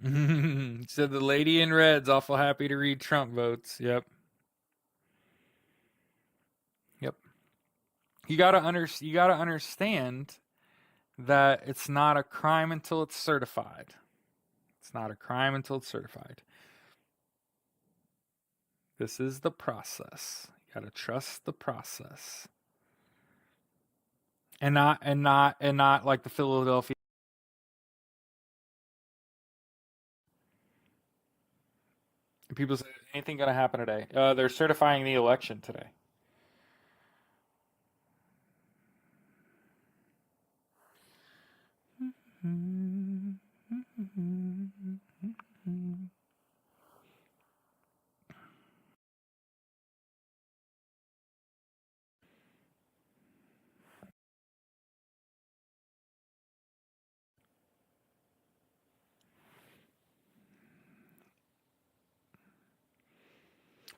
S1: She said the lady in red's awful happy to read Trump votes. Yep. Yep. You gotta understand that it's not a crime until it's certified. It's not a crime until it's certified. This is the process. You gotta trust the process. And not like the Philadelphia. People say anything gonna happen today. They're certifying the election today.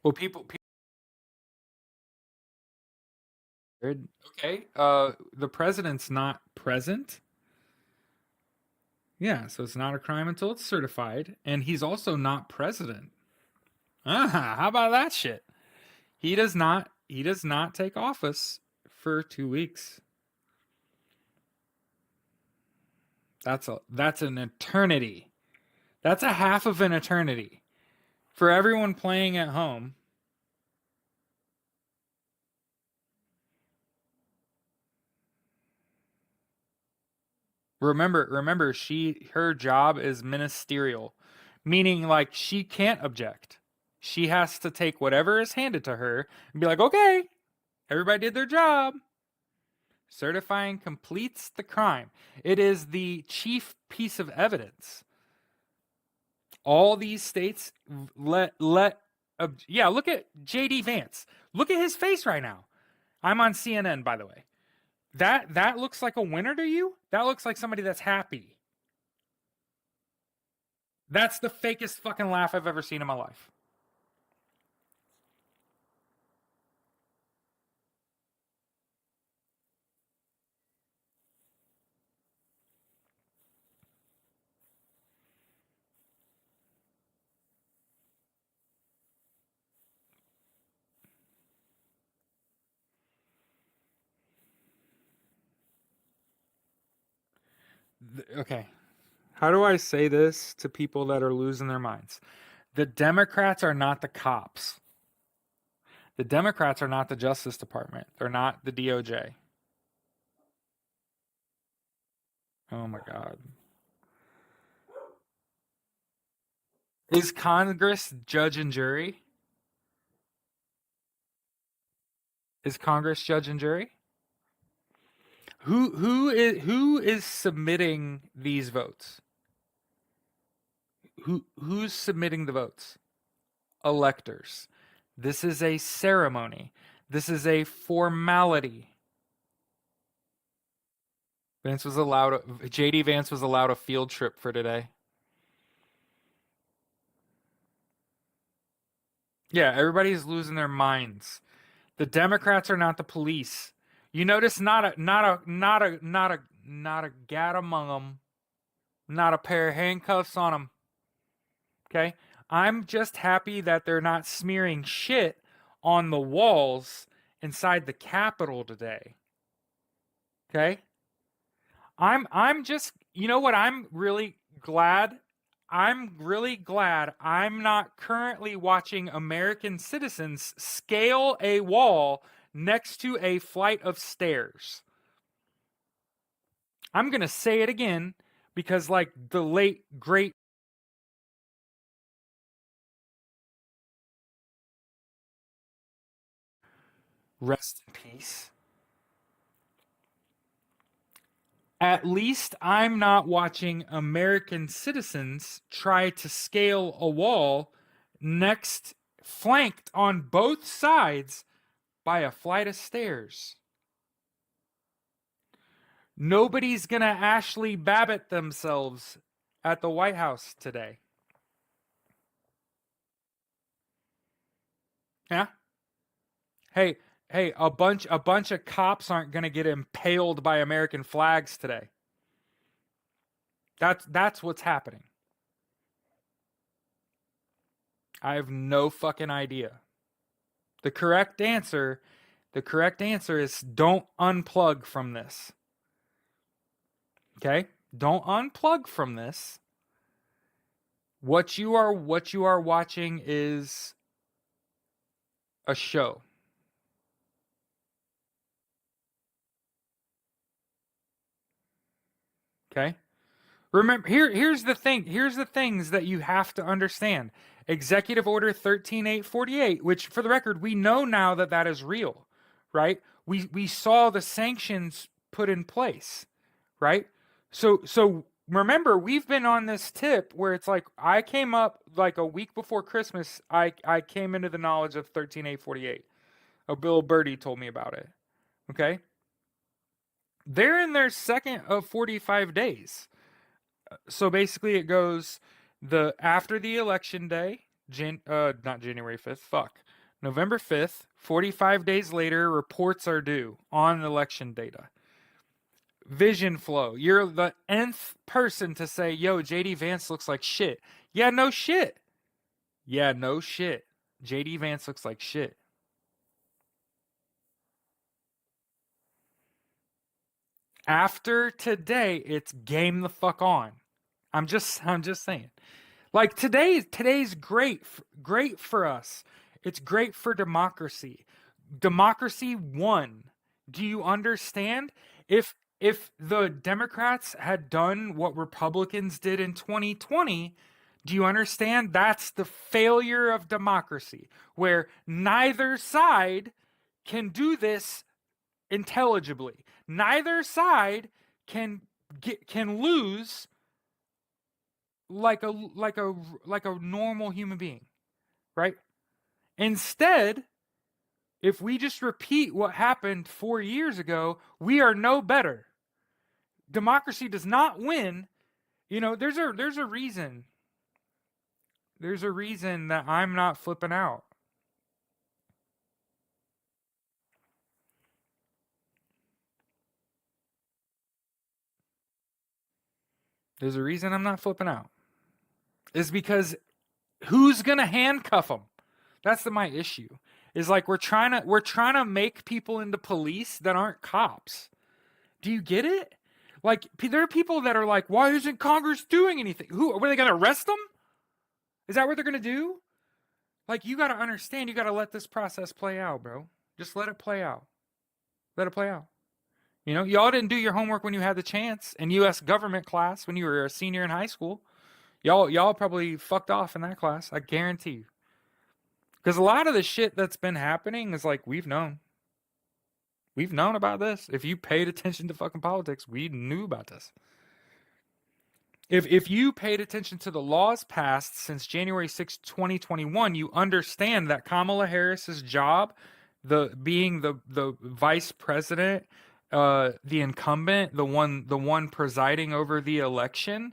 S1: Well, okay. The president's not present. Yeah, so it's not a crime until it's certified, and he's also not president. Ah, how about that shit? He does not. He does not take office for 2 weeks. That's an eternity. That's a half of an eternity for everyone playing at home. Remember, her job is ministerial, meaning like she can't object. She has to take whatever is handed to her and be like, okay, everybody did their job. Certifying completes the crime. It is the chief piece of evidence. All these states yeah, look at JD Vance. Look at his face right now. I'm on CNN, by the way. That looks like a winner to you? That looks like somebody that's happy. That's the fakest fucking laugh I've ever seen in my life. Okay. How do I say this to people that are losing their minds? The Democrats are not the cops. The Democrats are not the Justice Department. They're not the DOJ. Oh my God. Is Congress judge and jury? Is Congress judge and jury? Who is submitting these votes? Who's submitting the votes? Electors. This is a ceremony. This is a formality. JD Vance was allowed a field trip for today. Yeah, everybody's losing their minds. The Democrats are not the police. You notice not a gat among them, not a pair of handcuffs on them. Okay? I'm just happy that they're not smearing shit on the walls inside the Capitol today. Okay? I'm just, you know what, I'm really glad I'm not currently watching American citizens scale a wall next to a flight of stairs. I'm going to say it again because, like the late, great rest in peace. At least I'm not watching American citizens try to scale a wall flanked on both sides by a flight of stairs. Nobody's gonna Ashley Babbitt themselves at the White House today. Yeah? Hey, a bunch of cops aren't gonna get impaled by American flags today. That's what's happening. I have no fucking idea. The correct answer is don't unplug from this. Okay? Don't unplug from this. What you are watching is a show. Okay? Remember, here's the thing. Here's the things that you have to understand. Executive Order 13848, which for the record, we know now that is real, right? We saw the sanctions put in place, right? So remember, we've been on this tip where it's like I came up like a week before Christmas, I came into the knowledge of 13848. Bill Birdie told me about it. Okay? They're in their second of 45 days. So basically it goes after the election day, not January 5th, November 5th, 45 days later, reports are due on election data. Vision flow. You're the nth person to say, yo, JD Vance looks like shit. Yeah, no shit. JD Vance looks like shit. After today, it's game the fuck on. I'm just saying. Like today's great for us. It's great for democracy. Democracy won. Do you understand? If the Democrats had done what Republicans did in 2020, do you understand? That's the failure of democracy, where neither side can do this intelligibly. Neither side can lose like a normal human being, right? Instead, if we just repeat what happened 4 years ago, we are no better. Democracy does not win. You know, there's a reason. There's a reason that I'm not flipping out. There's a reason I'm not flipping out. Is because who's gonna handcuff them? That's my issue. Is like we're trying to make people into police that aren't cops. Do you get it? Like there are people that are like, why isn't Congress doing anything? Were they gonna arrest them? Is that what they're gonna do? Like, you got to understand, you got to let this process play out, bro. Just let it play out. Let it play out. You know, y'all didn't do your homework when you had the chance in U.S. government class when you were a senior in high school. Y'all probably fucked off in that class. I guarantee you. Because a lot of the shit that's been happening is like we've known. We've known about this. If you paid attention to fucking politics, we knew about this. If you paid attention to the laws passed since January 6, 2021, you understand that Kamala Harris's job, the vice president, the incumbent, the one presiding over the election,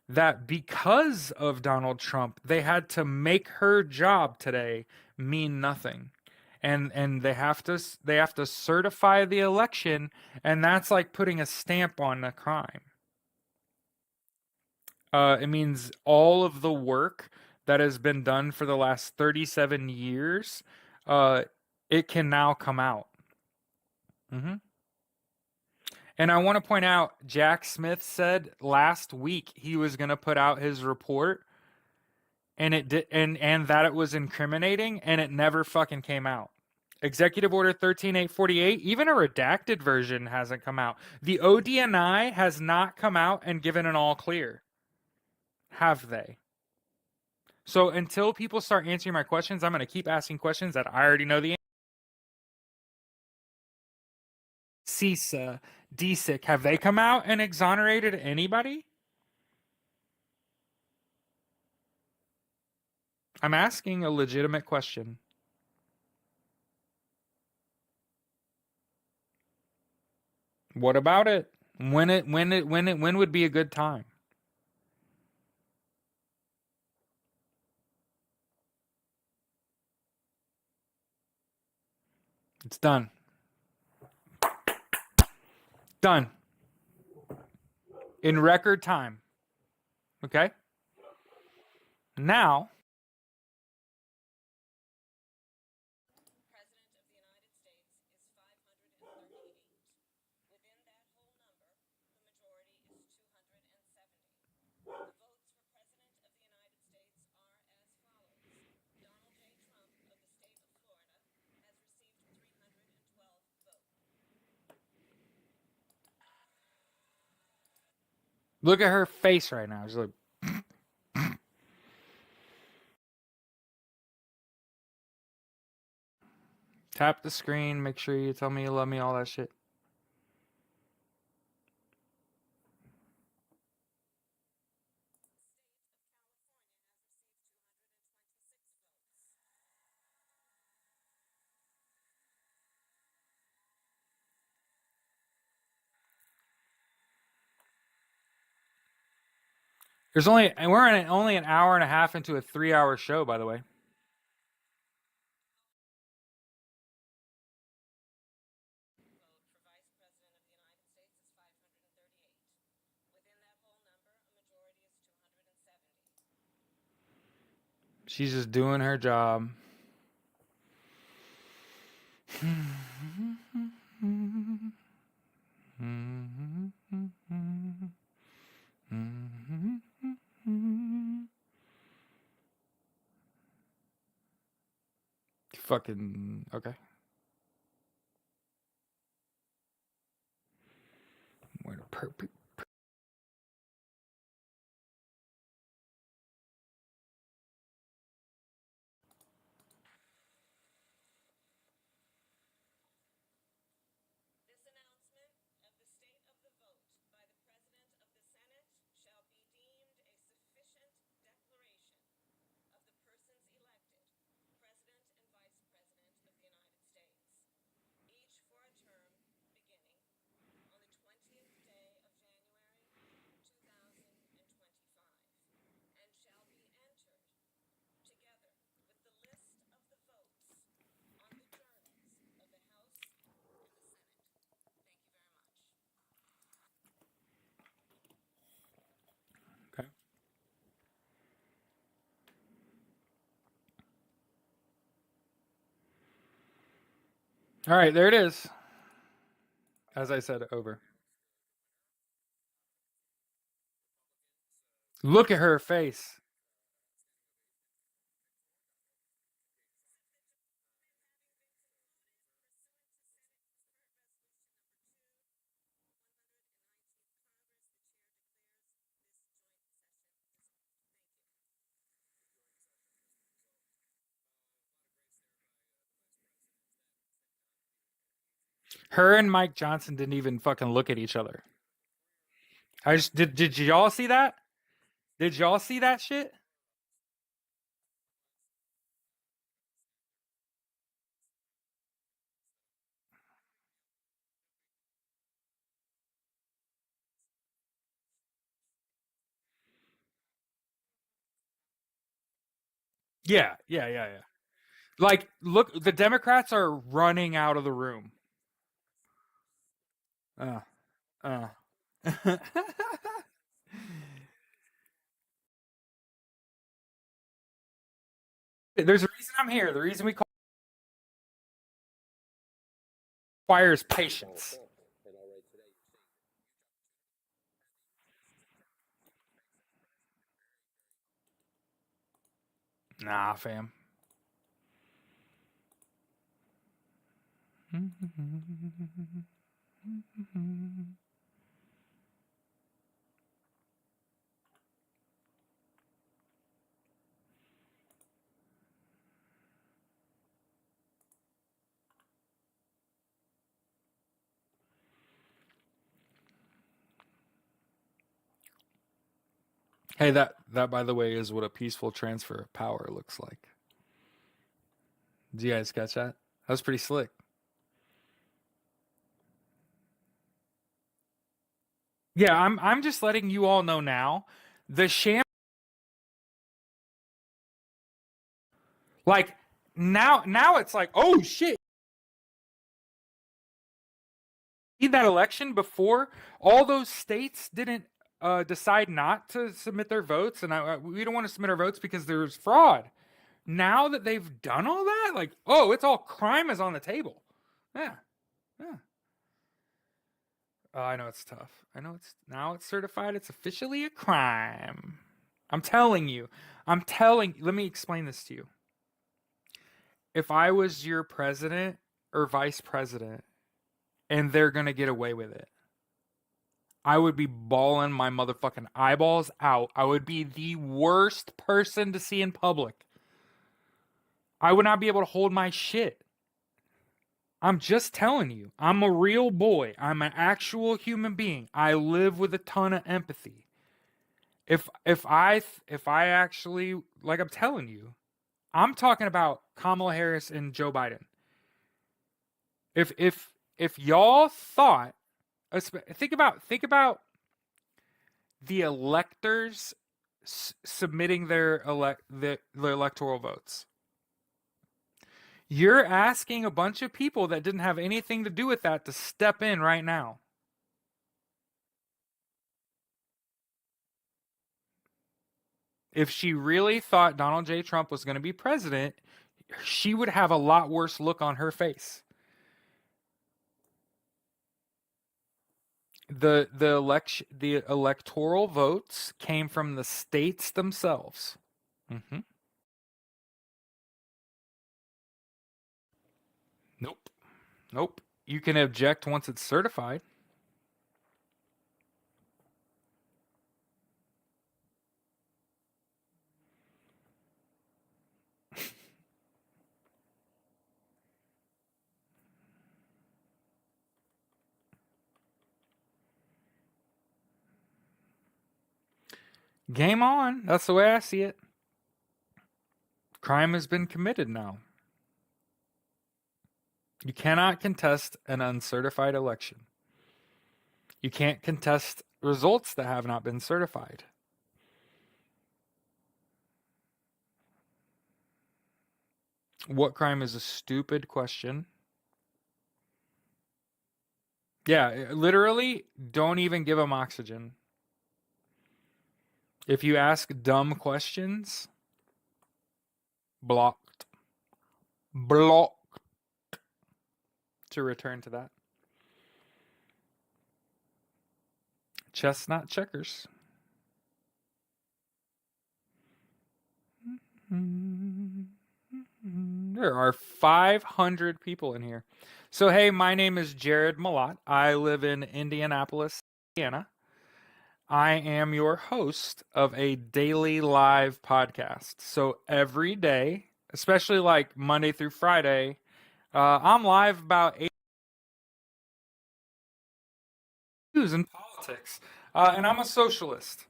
S1: that because of Donald Trump, they had to make her job today mean nothing. And they have to certify the election, and that's like putting a stamp on a crime. It means all of the work that has been done for the last 37 years, uh, it can now come out. hmm And I want to point out, Jack Smith said last week he was going to put out his report, and it did, and that it was incriminating, and it never fucking came out. Executive Order 13848, even a redacted version hasn't come out. The ODNI has not come out and given an all clear. Have they? So until people start answering my questions, I'm going to keep asking questions that I already know the answer. CISA, DSIC, have they come out and exonerated anybody? I'm asking a legitimate question. What about it? When would be a good time? It's done. Done. In record time. Okay? Now, look at her face right now. She's like, tap the screen, make sure you tell me you love me, all that shit. We're only an hour and a half into a 3-hour show, by the way. She's just doing her job. Fucking okay. Where the perfect. Okay. All right, there it is. As I said, over. Look at her face. Her and Mike Johnson didn't even fucking look at each other. I just did y'all see that? Did y'all see that shit? Yeah, yeah, yeah, yeah. Like, look, the Democrats are running out of the room. Uh, uh. There's a reason I'm here. The reason we call requires patience. Nah, fam. Hey, that by the way is what a peaceful transfer of power looks like. Did you guys catch that? That was pretty slick. Yeah, I'm just letting you all know now. The sham, like, now it's like, oh shit. That election before, all those states didn't decide not to submit their votes, and we don't want to submit our votes because there's fraud. Now that they've done all that, like, oh, it's all crime is on the table. Yeah, yeah. I know it's tough. I know it's now it's certified. It's officially a crime. I'm telling you. I'm telling. Let me explain this to you. If I was your president or vice president, and they're gonna get away with it, I would be bawling my motherfucking eyeballs out. I would be the worst person to see in public. I would not be able to hold my shit. I'm just telling you. I'm a real boy. I'm an actual human being. I live with a ton of empathy. If I actually, like, I'm telling you, I'm talking about Kamala Harris and Joe Biden. If y'all thought, think about the electors submitting the electoral votes. You're asking a bunch of people that didn't have anything to do with that to step in right now. If she really thought Donald J. Trump was going to be president, she would have a lot worse look on her face. The electoral votes came from the states themselves. Mm-hmm. Nope. Nope. You can object once it's certified. Game on. That's the way I see it. Crime has been committed now. You cannot contest an uncertified election. You can't contest results that have not been certified. What crime is a stupid question? Yeah, literally, don't even give them oxygen. If you ask dumb questions, blocked. Blocked. To return to that. Chestnut checkers. There are 500 people in here. So, hey, my name is Jared Malott. I live in Indianapolis, Indiana. I am your host of a daily live podcast. So, every day, especially like Monday through Friday, I'm live about 8 views in politics. And I'm a socialist.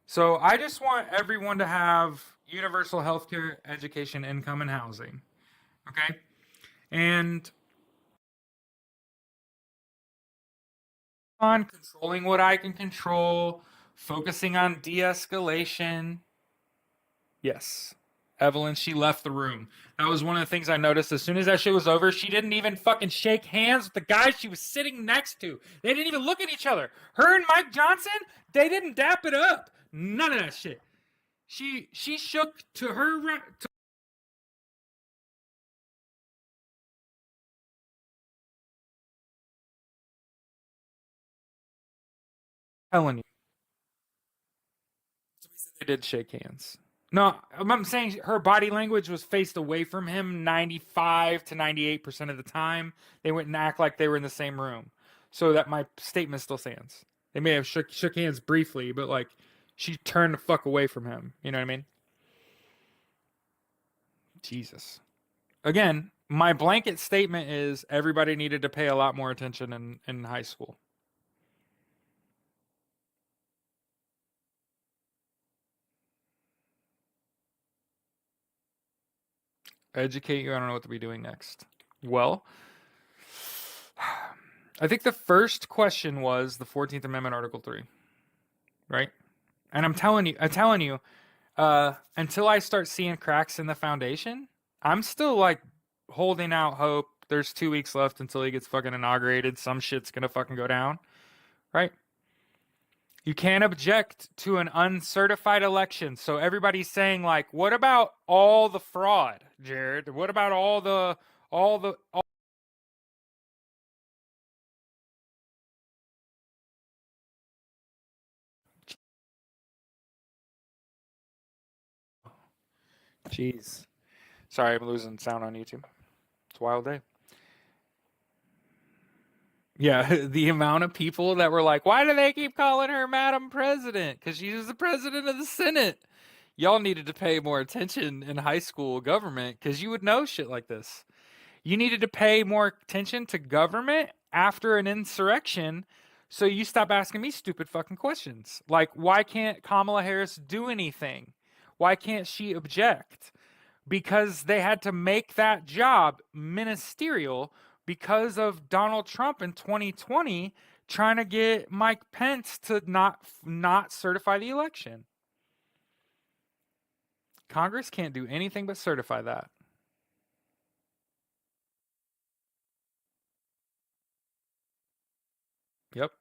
S1: So I just want everyone to have universal health care, education, income, and housing. Okay? And on controlling what I can control, focusing on de escalation. Yes. Evelyn, she left the room. That was one of the things I noticed. As soon as that shit was over, she didn't even fucking shake hands with the guy she was sitting next to. They didn't even look at each other. Her and Mike Johnson, they didn't dap it up. None of that shit. She shook to her to telling you. They did shake hands. No, I'm saying her body language was faced away from him 95 to 98% of the time. They wouldn't act like they were in the same room. So that my statement still stands. They may have shook hands briefly, but like she turned the fuck away from him. You know what I mean? Jesus. Again, my blanket statement is everybody needed to pay a lot more attention in high school. Educate you. I don't know what to be doing next. Well, I think the first question was the 14th Amendment, Article 3, right? And I'm telling you, until I start seeing cracks in the foundation, I'm still like holding out hope. There's 2 weeks left until he gets fucking inaugurated. Some shit's gonna fucking go down, right? You can't object to an uncertified election. So everybody's saying like, what about all the fraud, Jared? What about all Jeez. Sorry, I'm losing sound on YouTube. It's a wild day. Yeah, the amount of people that were like, why do they keep calling her Madam President? Because she was the president of the Senate. Y'all needed to pay more attention in high school government because you would know shit like this. You needed to pay more attention to government after an insurrection so you stop asking me stupid fucking questions. Like, why can't Kamala Harris do anything? Why can't she object? Because they had to make that job ministerial because of Donald Trump in 2020 trying to get Mike Pence to not certify the election. Congress can't do anything but certify that. Yep.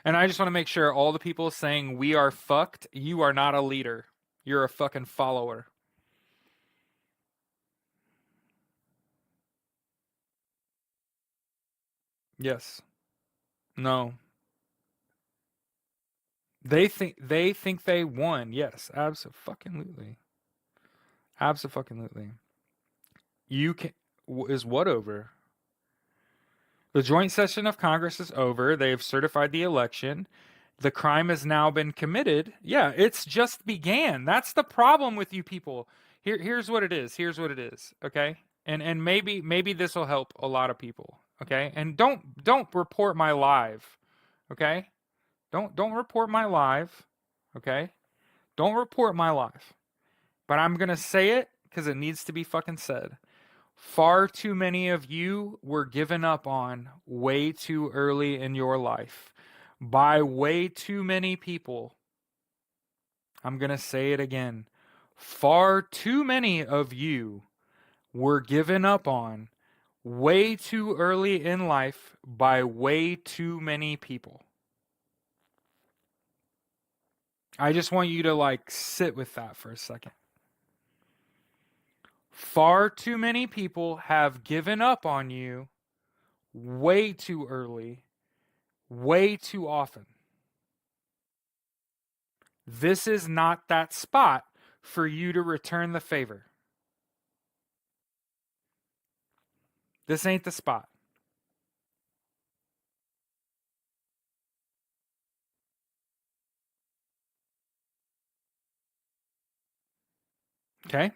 S1: And I just want to make sure all the people saying we are fucked, you are not a leader. You're a fucking follower. Yes. No. They think they won. Yes, absolutely. Absolutely. You can is what over? The joint session of Congress is over. They have certified the election. The crime has now been committed. Yeah, it's just began. That's the problem with you people. Here's what it is. Here's what it is. Okay? And maybe this will help a lot of people. Okay? And don't report my live. Okay? Don't report my live. Okay? Don't report my live. But I'm gonna say it because it needs to be fucking said. Far too many of you were given up on way too early in your life by way too many people. I'm going to say it again. Far too many of you were given up on way too early in life by way too many people. I just want you to like sit with that for a second. Far too many people have given up on you way too early, way too often. This is not that spot for you to return the favor. This ain't the spot. Okay?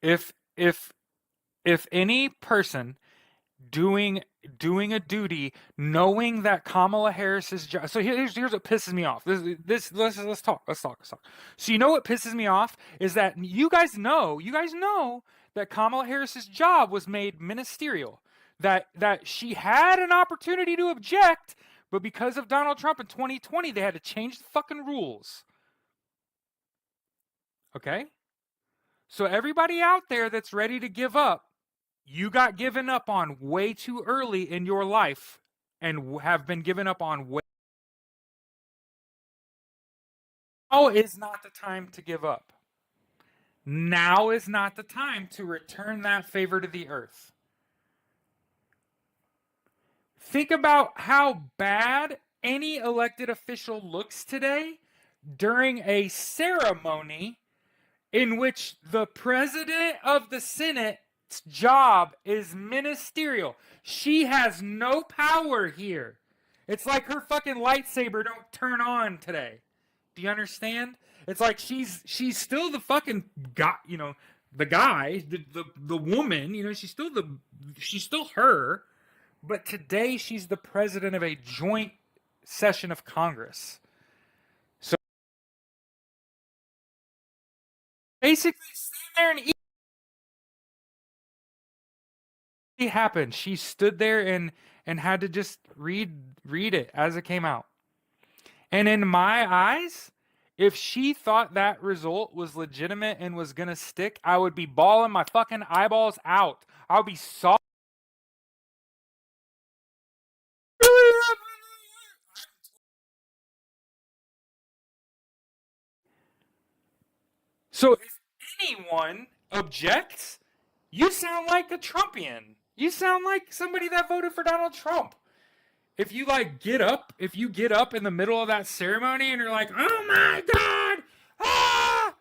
S1: If if any person doing a duty, knowing that Kamala Harris's job. So here's what pisses me off. Let's talk. So you know what pisses me off is that you guys know that Kamala Harris's job was made ministerial. That she had an opportunity to object, but because of Donald Trump in 2020, they had to change the fucking rules. Okay? So everybody out there that's ready to give up, you got given up on way too early in your life and have been given up on way. Now is not the time to give up. Now is not the time to return that favor to the earth. Think about how bad any elected official looks today during a ceremony in which the president of the Senate's job is ministerial. She has no power here. It's like her fucking lightsaber don't turn on today. Do you understand? It's like she's still the fucking guy, the guy, the woman, she's still her, but today she's the president of a joint session of Congress. So basically stand there and eat. It happened. She stood there and had to just read it as it came out. And in my eyes, if she thought that result was legitimate and was gonna stick, I would be bawling my fucking eyeballs out. I would be sobbing. So if anyone objects, you sound like a Trumpian. You sound like somebody that voted for Donald Trump. If you get up in the middle of that ceremony and you're like, oh my God, ah,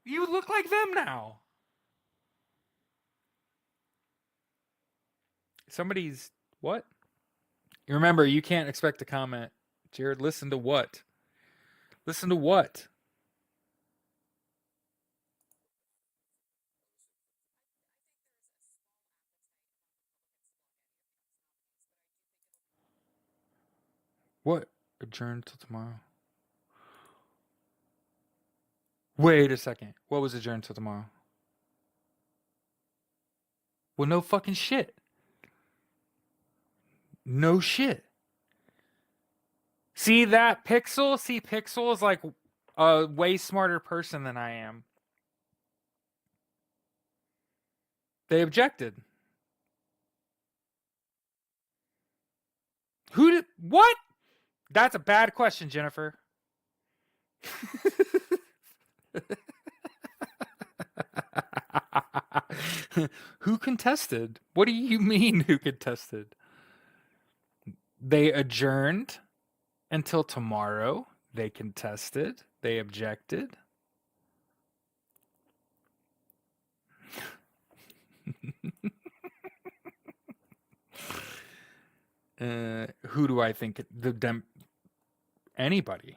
S1: you look like them now. Somebody's what? Remember, you can't expect to comment. Jared, listen to what? Listen to what? What? Adjourned till tomorrow. Wait a second. What was adjourned till tomorrow? Well, no fucking shit. No shit. See that Pixel? See, Pixel is like a way smarter person than I am. They objected. Who did what? That's a bad question, Jennifer. Who contested? What do you mean who contested? They adjourned until tomorrow. They contested. They objected. Who do I think? Anybody.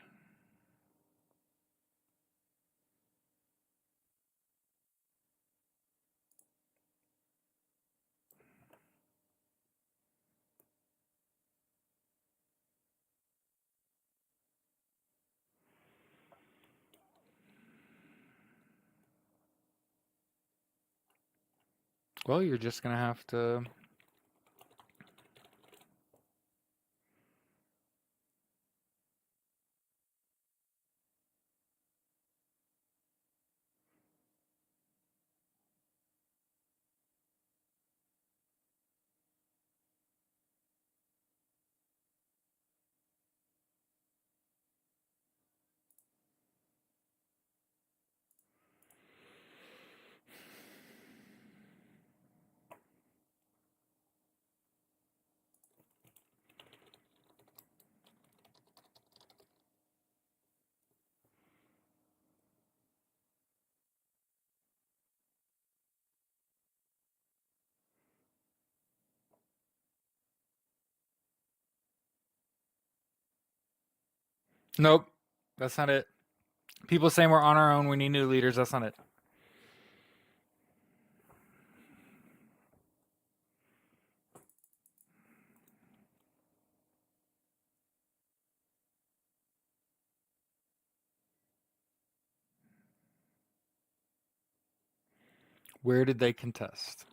S1: Well, you're just gonna have to. Nope, that's not it. People saying we're on our own, we need new leaders. That's not it. Where did they contest?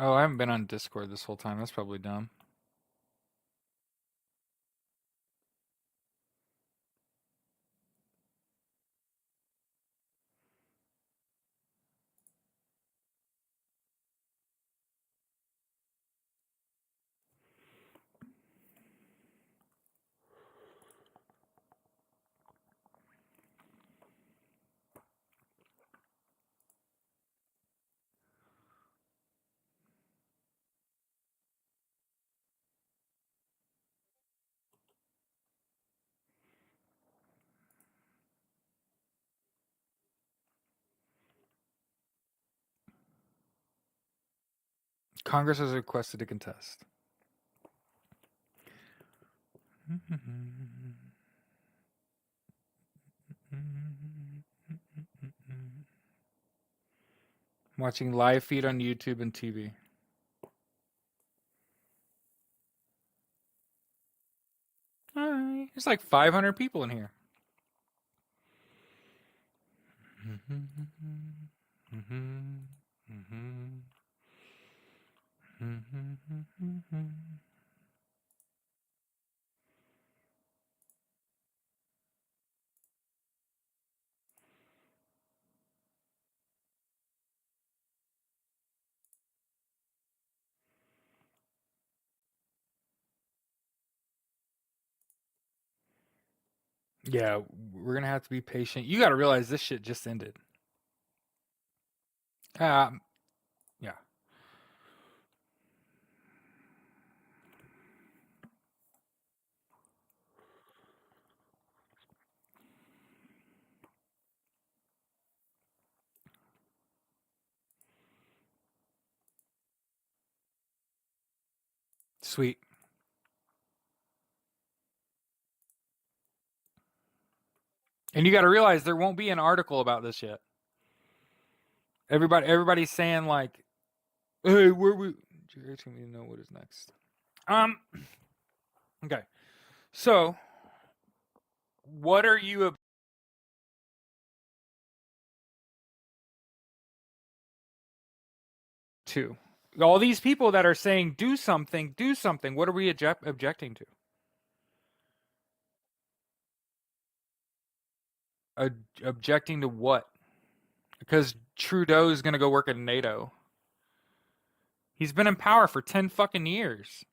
S1: Oh, I haven't been on Discord this whole time. That's probably dumb. Congress has requested to contest. Watching live feed on YouTube and TV. There's like 500 people in here. Yeah, we're gonna have to be patient. You gotta realize this shit just ended. Yeah. Sweet. And you gotta realize there won't be an article about this yet. Everybody's saying like, hey, where we Jerry's gonna know what is next. Okay. So what are you to? All these people that are saying do something, what are we objecting to? Objecting to what? Because Trudeau is going to go work at NATO. He's been in power for 10 fucking years.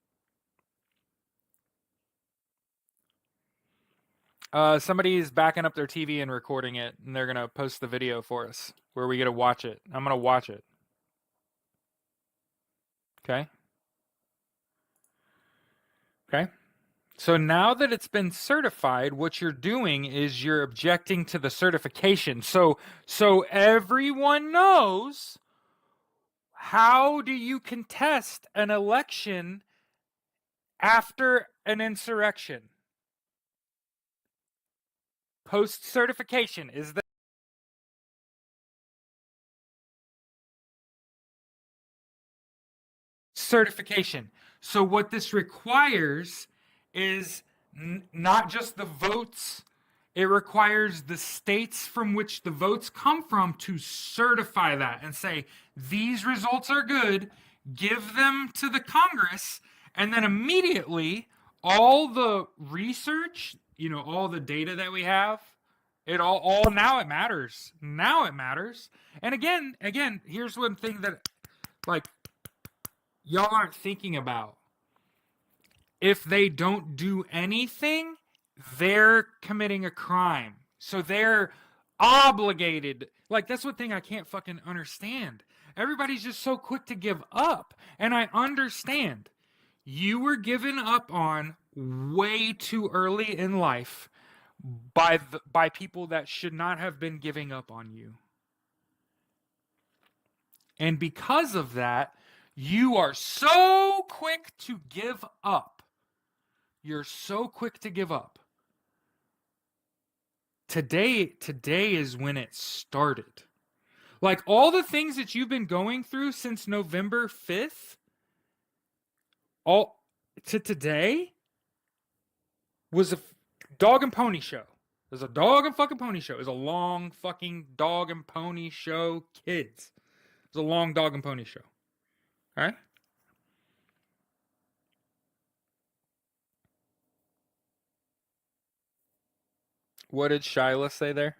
S1: Somebody is backing up their TV and recording it, and they're going to post the video for us where we get to watch it. I'm going to watch it. Okay? Okay? So now that it's been certified, what you're doing is you're objecting to the certification. So everyone knows, how do you contest an election after an insurrection? Post certification is the certification. So what this requires is not just the votes, it requires the states from which the votes come from to certify that and say, these results are good, give them to the Congress, and then immediately all the research, all the data that we have, it all now it matters. Now it matters. And again, here's one thing that like y'all aren't thinking about. If they don't do anything, they're committing a crime. So they're obligated. Like, that's one thing I can't fucking understand. Everybody's just so quick to give up. And I understand. You were given up on way too early in life by people that should not have been giving up on you. And because of that, you are so quick to give up. You're so quick to give up. Today is when it started. Like all the things that you've been going through since November 5th, all to today was a dog and pony show. It was a dog and fucking pony show. It was a long fucking dog and pony show, kids. It was a long dog and pony show. All right? What did Shyla say there?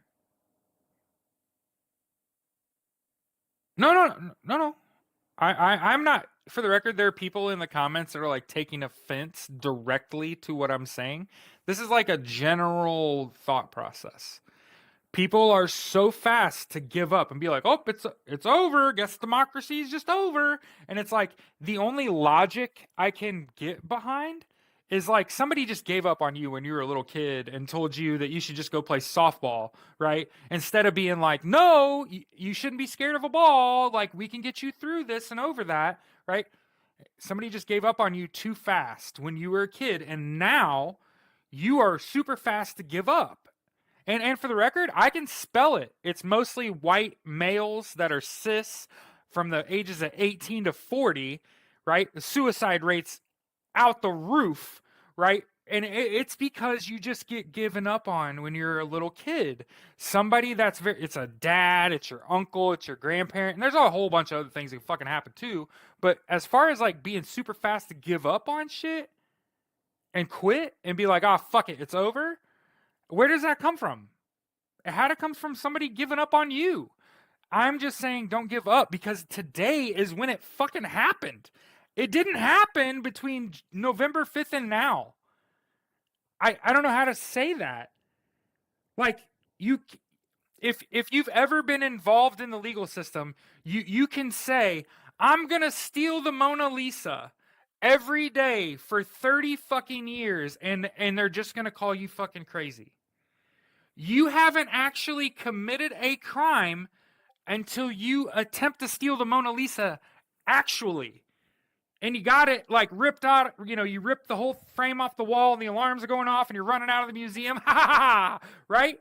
S1: No. I'm not. For the record, there are people in the comments that are like taking offense directly to what I'm saying. This is like a general thought process. People are so fast to give up and be like, "Oh, it's over. Guess democracy is just over." And it's like the only logic I can get behind is like somebody just gave up on you when you were a little kid and told you that you should just go play softball, right? Instead of being like, "No, you shouldn't be scared of a ball. Like we can get you through this and over that," right? Somebody just gave up on you too fast when you were a kid, and now you are super fast to give up. And for the record, I can spell it. It's mostly white males that are cis from the ages of 18 to 40, right? The suicide rates out the roof, right? And it's because you just get given up on when you're a little kid. Somebody that's it's a dad, it's your uncle, it's your grandparent, and there's a whole bunch of other things that fucking happen too. But as far as like being super fast to give up on shit and quit and be like, ah, fuck it, it's over, where does that come from? It had to come from somebody giving up on you. I'm just saying don't give up because today is when it fucking happened. It didn't happen between November 5th and now. I don't know how to say that. Like you if you've ever been involved in the legal system, you can say, "I'm going to steal the Mona Lisa every day for 30 fucking years," and they're just going to call you fucking crazy. You haven't actually committed a crime until you attempt to steal the Mona Lisa actually. And you got it like ripped out, you ripped the whole frame off the wall and the alarms are going off and you're running out of the museum. Ha ha ha! Right?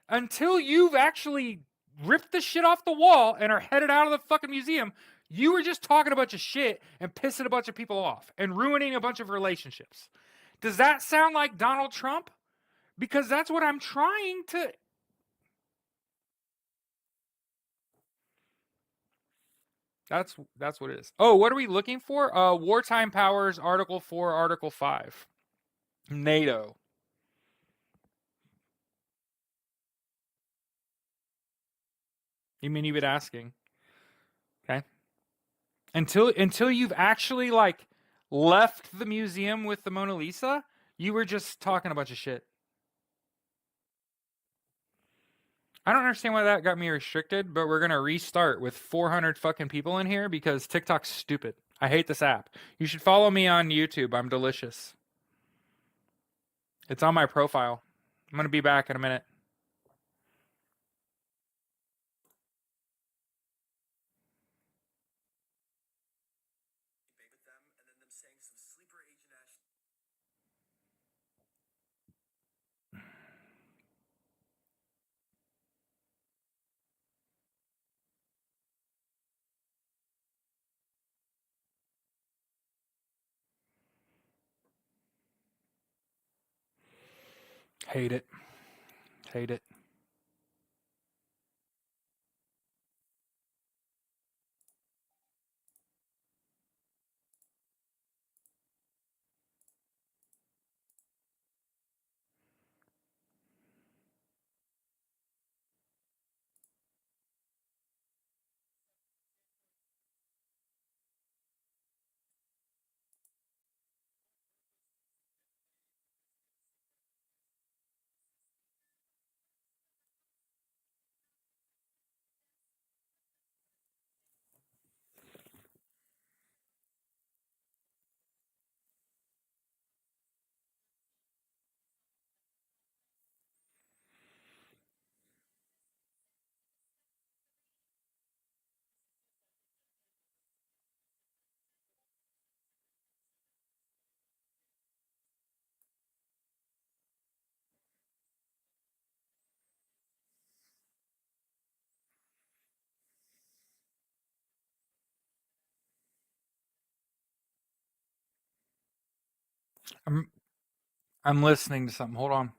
S1: Until you've actually ripped the shit off the wall and are headed out of the fucking museum, you were just talking a bunch of shit and pissing a bunch of people off and ruining a bunch of relationships. Does that sound like Donald Trump? Because that's what I'm trying to. That's what it is. Oh, what are we looking for? Wartime powers, Article 4, Article 5. NATO. You mean you've been asking? Okay. Until you've actually like left the museum with the Mona Lisa, you were just talking a bunch of shit. I don't understand why that got me restricted, but we're gonna restart with 400 fucking people in here because TikTok's stupid. I hate this app. You should follow me on YouTube. I'm delicious. It's on my profile. I'm gonna be back in a minute. Hate it. Hate it. I'm listening to something. Hold on.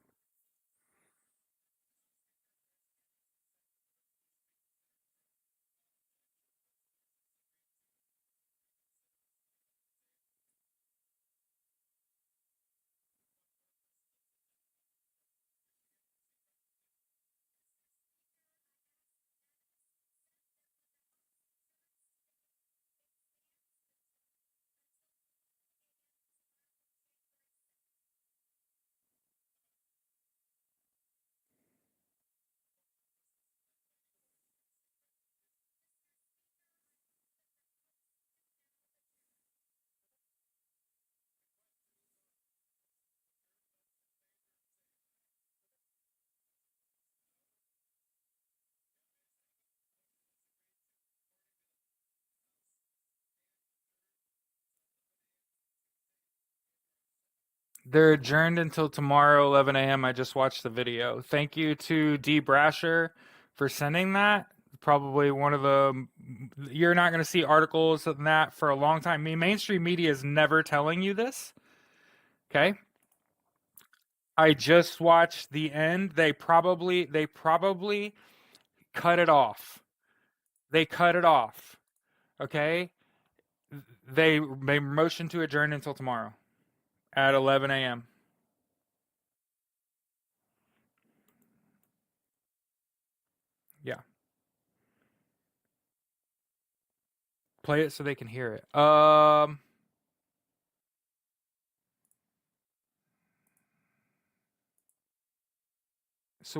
S1: They're adjourned until tomorrow, 11 a.m. I just watched the video. Thank you to D. Brasher for sending that. Probably one of the. You're not going to see articles on that for a long time. I mean, mainstream media is never telling you this. Okay. I just watched the end. They probably cut it off. They cut it off. Okay. They motion to adjourn until tomorrow at 11 a.m. Yeah. Play it so they can hear it. So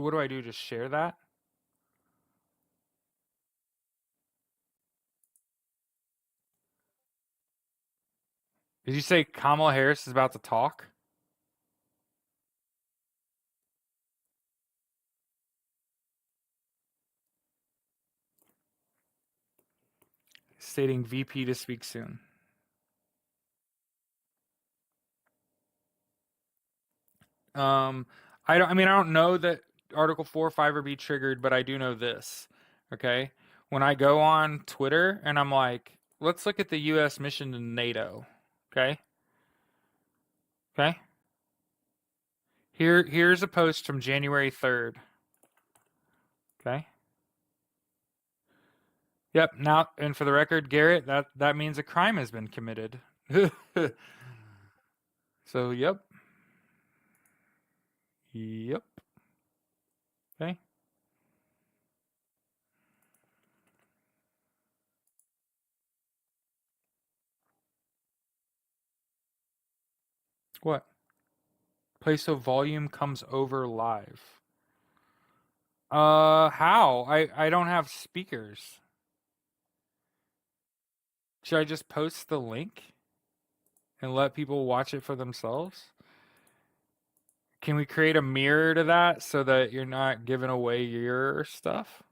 S1: what do I do? Just share that? Did you say Kamala Harris is about to talk? Stating VP to speak soon. Um, I don't know that Article 4 or 5 are be triggered, but I do know this. Okay? When I go on Twitter and I'm like, let's look at the US mission to NATO. Okay? Okay? Here's a post from January 3rd. Okay? Yep, now and for the record, Garrett, that means a crime has been committed. So, yep. Yep. Okay. What? Play so volume comes over live. How? I don't have speakers. Should I just post the link and let people watch it for themselves? Can we create a mirror to that so that you're not giving away your stuff?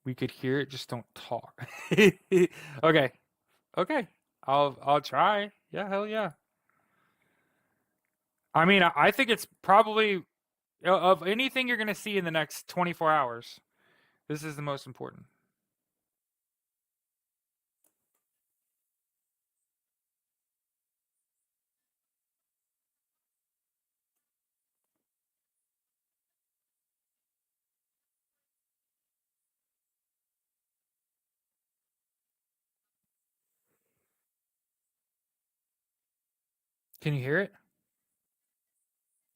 S1: We could hear it, just don't talk. Okay. Okay. I'll try. Yeah, hell yeah. I mean, I think it's probably of anything you're going to see in the next 24 hours. This is the most important. Can you hear it?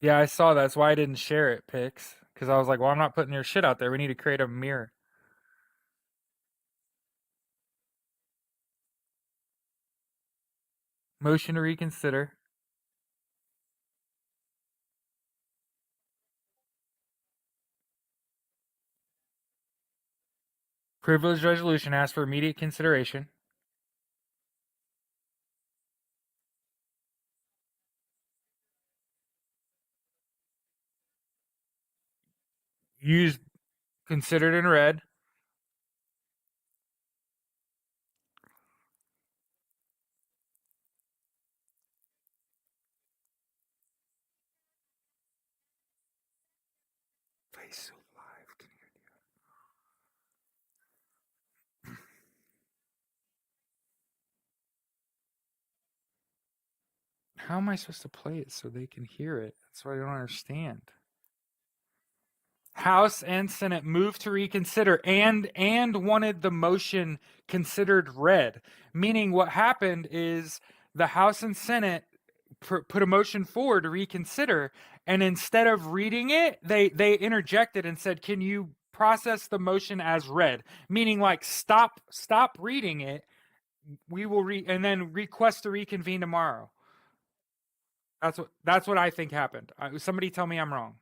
S1: Yeah, I saw that. That's why I didn't share it, Pix. Because I was like, well, I'm not putting your shit out there. We need to create a mirror. Motion to reconsider. Privileged resolution asks for immediate consideration. Used, considered in red. Face so live. Can you How am I supposed to play it so they can hear it? That's what I don't understand. House and Senate moved to reconsider and wanted the motion considered read. Meaning what happened is the House and Senate put a motion forward to reconsider, and instead of reading it, they interjected and said, "Can you process the motion as read?" Meaning like stop reading it. We will and then request to reconvene tomorrow. That's what I think happened. Somebody tell me I'm wrong.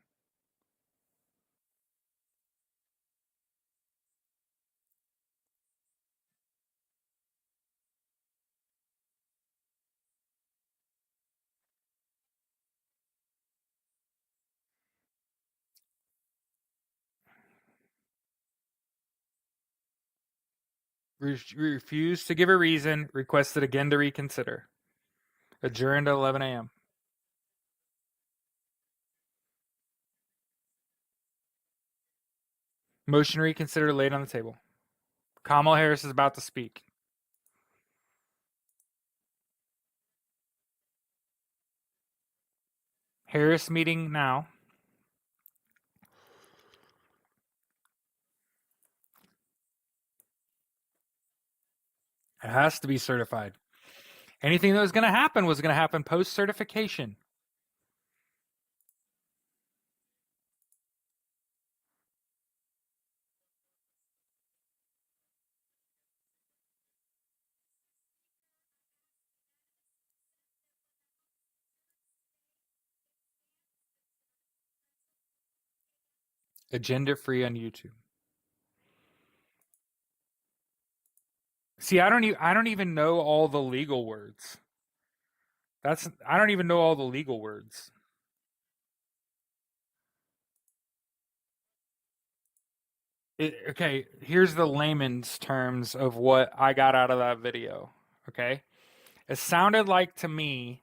S1: Refused to give a reason, requested again to reconsider. Adjourned at 11 a.m. Motion to reconsider laid on the table. Kamala Harris is about to speak. Harris meeting now. It has to be certified. Anything that was going to happen post certification. Agenda free on YouTube. See, I don't even know all the legal words. I don't even know all the legal words. Okay, here's the layman's terms of what I got out of that video. Okay, it sounded like to me,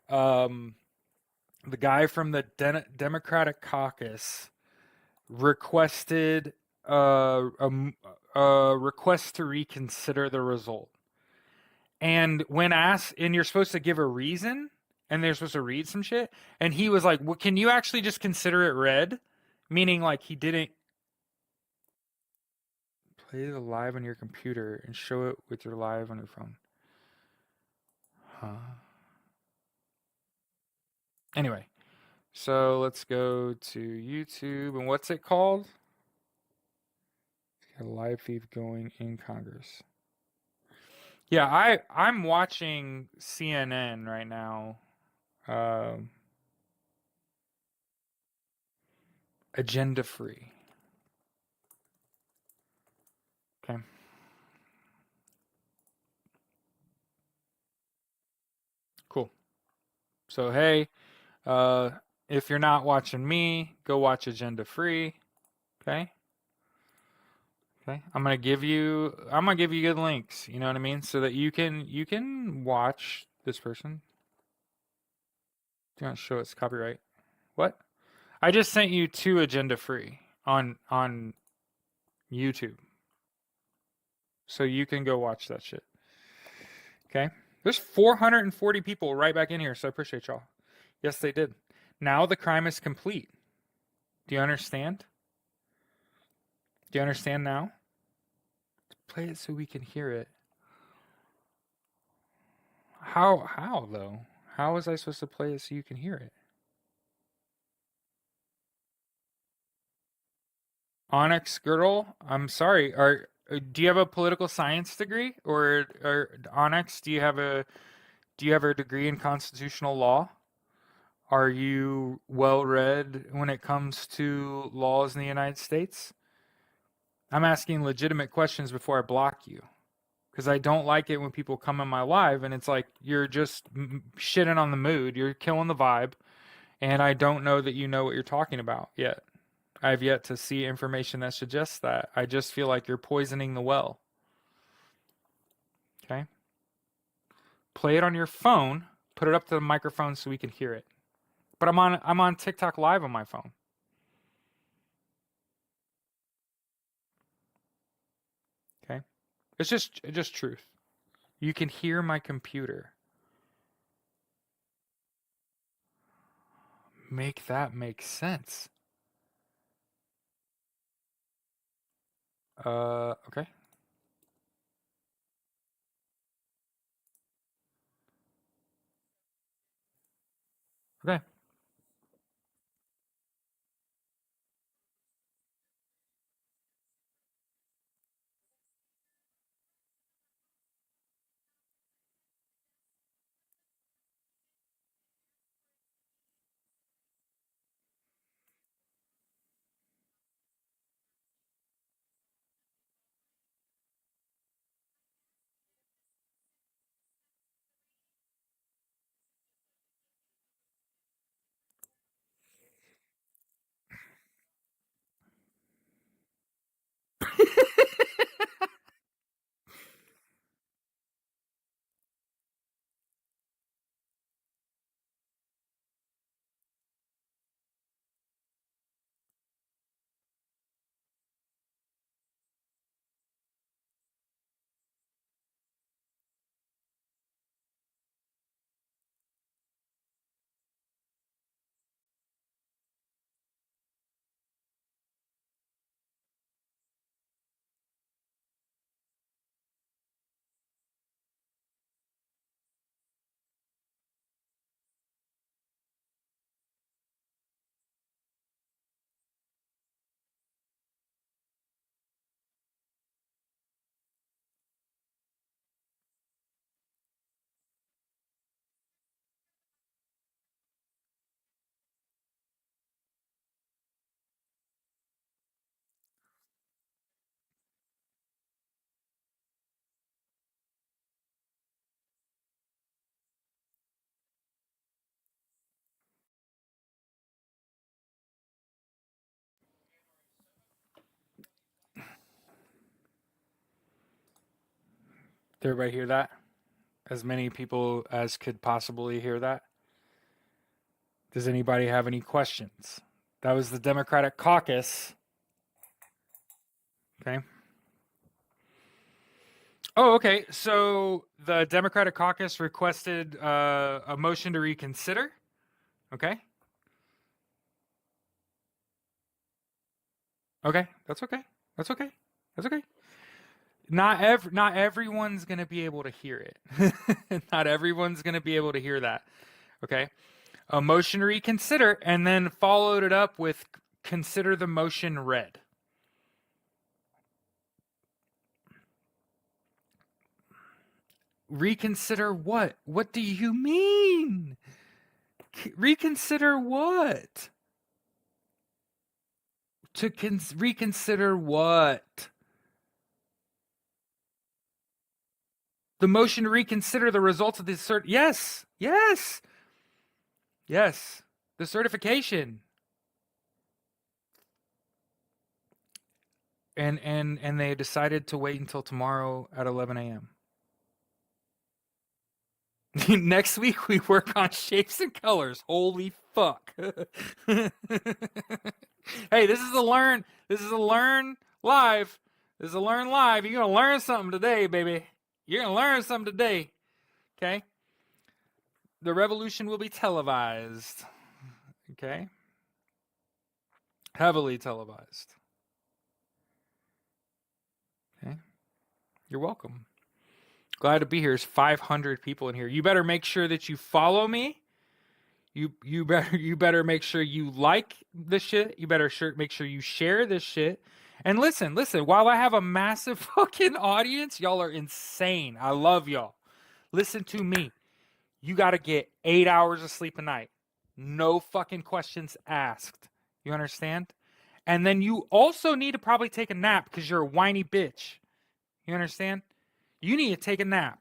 S1: the guy from the Democratic caucus requested a request to reconsider the result. And when asked, and you're supposed to give a reason, and they're supposed to read some shit, and he was like, "Well, can you actually just consider it read?" Meaning, like he didn't play the live on your computer and show it with your live on your phone. Huh. Anyway, so let's go to YouTube, and what's it called? Got a live feed going in Congress. Yeah, I'm watching CNN right now. Agenda free. Okay. Cool. So hey, if you're not watching me, go watch Agenda free. Okay. Okay. I'm gonna give you good links. You know what I mean, so that you can watch this person. Do not show it's copyright. What? I just sent you to Agenda free on YouTube. So you can go watch that shit. Okay? There's 440 people right back in here, so I appreciate y'all. Yes, they did. Now the crime is complete. Do you understand? Do you understand now? Play it so we can hear it. How though? How was I supposed to play it so you can hear it? Onyx Girdle, I'm sorry. Do you have a political science degree, or Onyx? Do you have a degree in constitutional law? Are you well read when it comes to laws in the United States? I'm asking legitimate questions before I block you, because I don't like it when people come in my live and it's like you're just shitting on the mood, you're killing the vibe, and I don't know that you know what you're talking about yet. I've yet to see information that suggests that. I just feel like you're poisoning the well. Okay? Play it on your phone, put it up to the microphone so we can hear it. But I'm on TikTok live on my phone. Okay? It's just truth. You can hear my computer. make that make sense? Okay. Okay. Did everybody hear that? As many people as could possibly hear that? Does anybody have any questions? That was the Democratic caucus. Okay. Oh, okay. So the Democratic caucus requested a motion to reconsider. Okay. Okay. That's okay. That's okay. That's okay. Not everyone's gonna be able to hear it. Not everyone's gonna be able to hear that. Okay. A motion to reconsider, and then followed it up with consider the motion read. Reconsider what? What do you mean? Reconsider what? To reconsider what? The motion to reconsider the results of the Yes, yes, yes. The certification. And they decided to wait until tomorrow at 11 a.m. Next week we work on shapes and colors. Holy fuck. Hey, this is a learn live. This is a learn live. You're gonna learn something today, baby. You're gonna learn something today. Okay? The revolution will be televised. Okay? Heavily televised. Okay? You're welcome. Glad to be here. There's 500 people in here. You better make sure that you follow me. You better make sure you like this shit. You better make sure you share this shit. And listen, while I have a massive fucking audience, y'all are insane. I love y'all. Listen to me. You got to get 8 hours of sleep a night. No fucking questions asked. You understand? And then you also need to probably take a nap because you're a whiny bitch. You understand? You need to take a nap.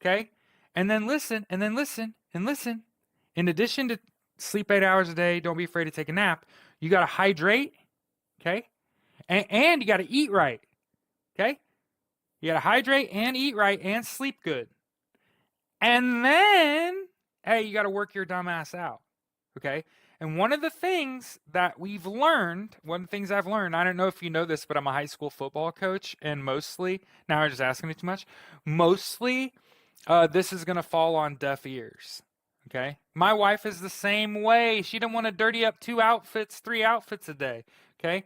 S1: Okay? And then listen, and then listen, and listen. In addition to sleep 8 hours a day, don't be afraid to take a nap. You got to hydrate. Okay? And you got to eat right. Okay? You got to hydrate and eat right and sleep good. And then, hey, you got to work your dumb ass out. Okay? And one of the things that we've learned, one of the things I've learned, I don't know if you know this, but I'm a high school football coach, and mostly, now I'm just asking me too much, mostly this is going to fall on deaf ears. Okay? My wife is the same way. She didn't want to dirty up 3 outfits a day. Okay?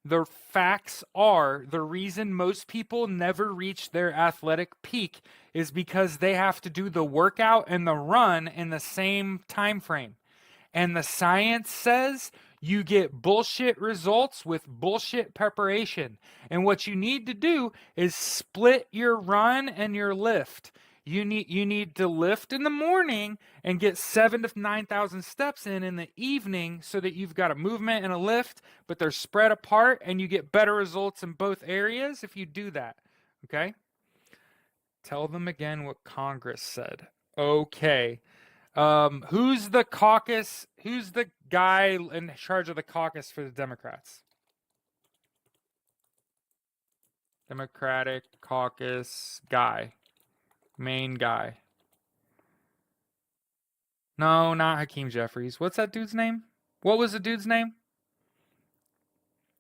S1: The facts are the reason most people never reach their athletic peak is because they have to do the workout and the run in the same time frame. And the science says you get bullshit results with bullshit preparation. And what you need to do is split your run and your lift. You need to lift in the morning and get 7 to 9,000 steps in the evening so that you've got a movement and a lift, but they're spread apart and you get better results in both areas if you do that. Okay? Tell them again what Congress said. Okay. Who's the caucus? Who's the guy in charge of the caucus for the Democrats? Democratic caucus guy. Main guy. No, not Hakeem Jeffries. What's that dude's name? What was the dude's name?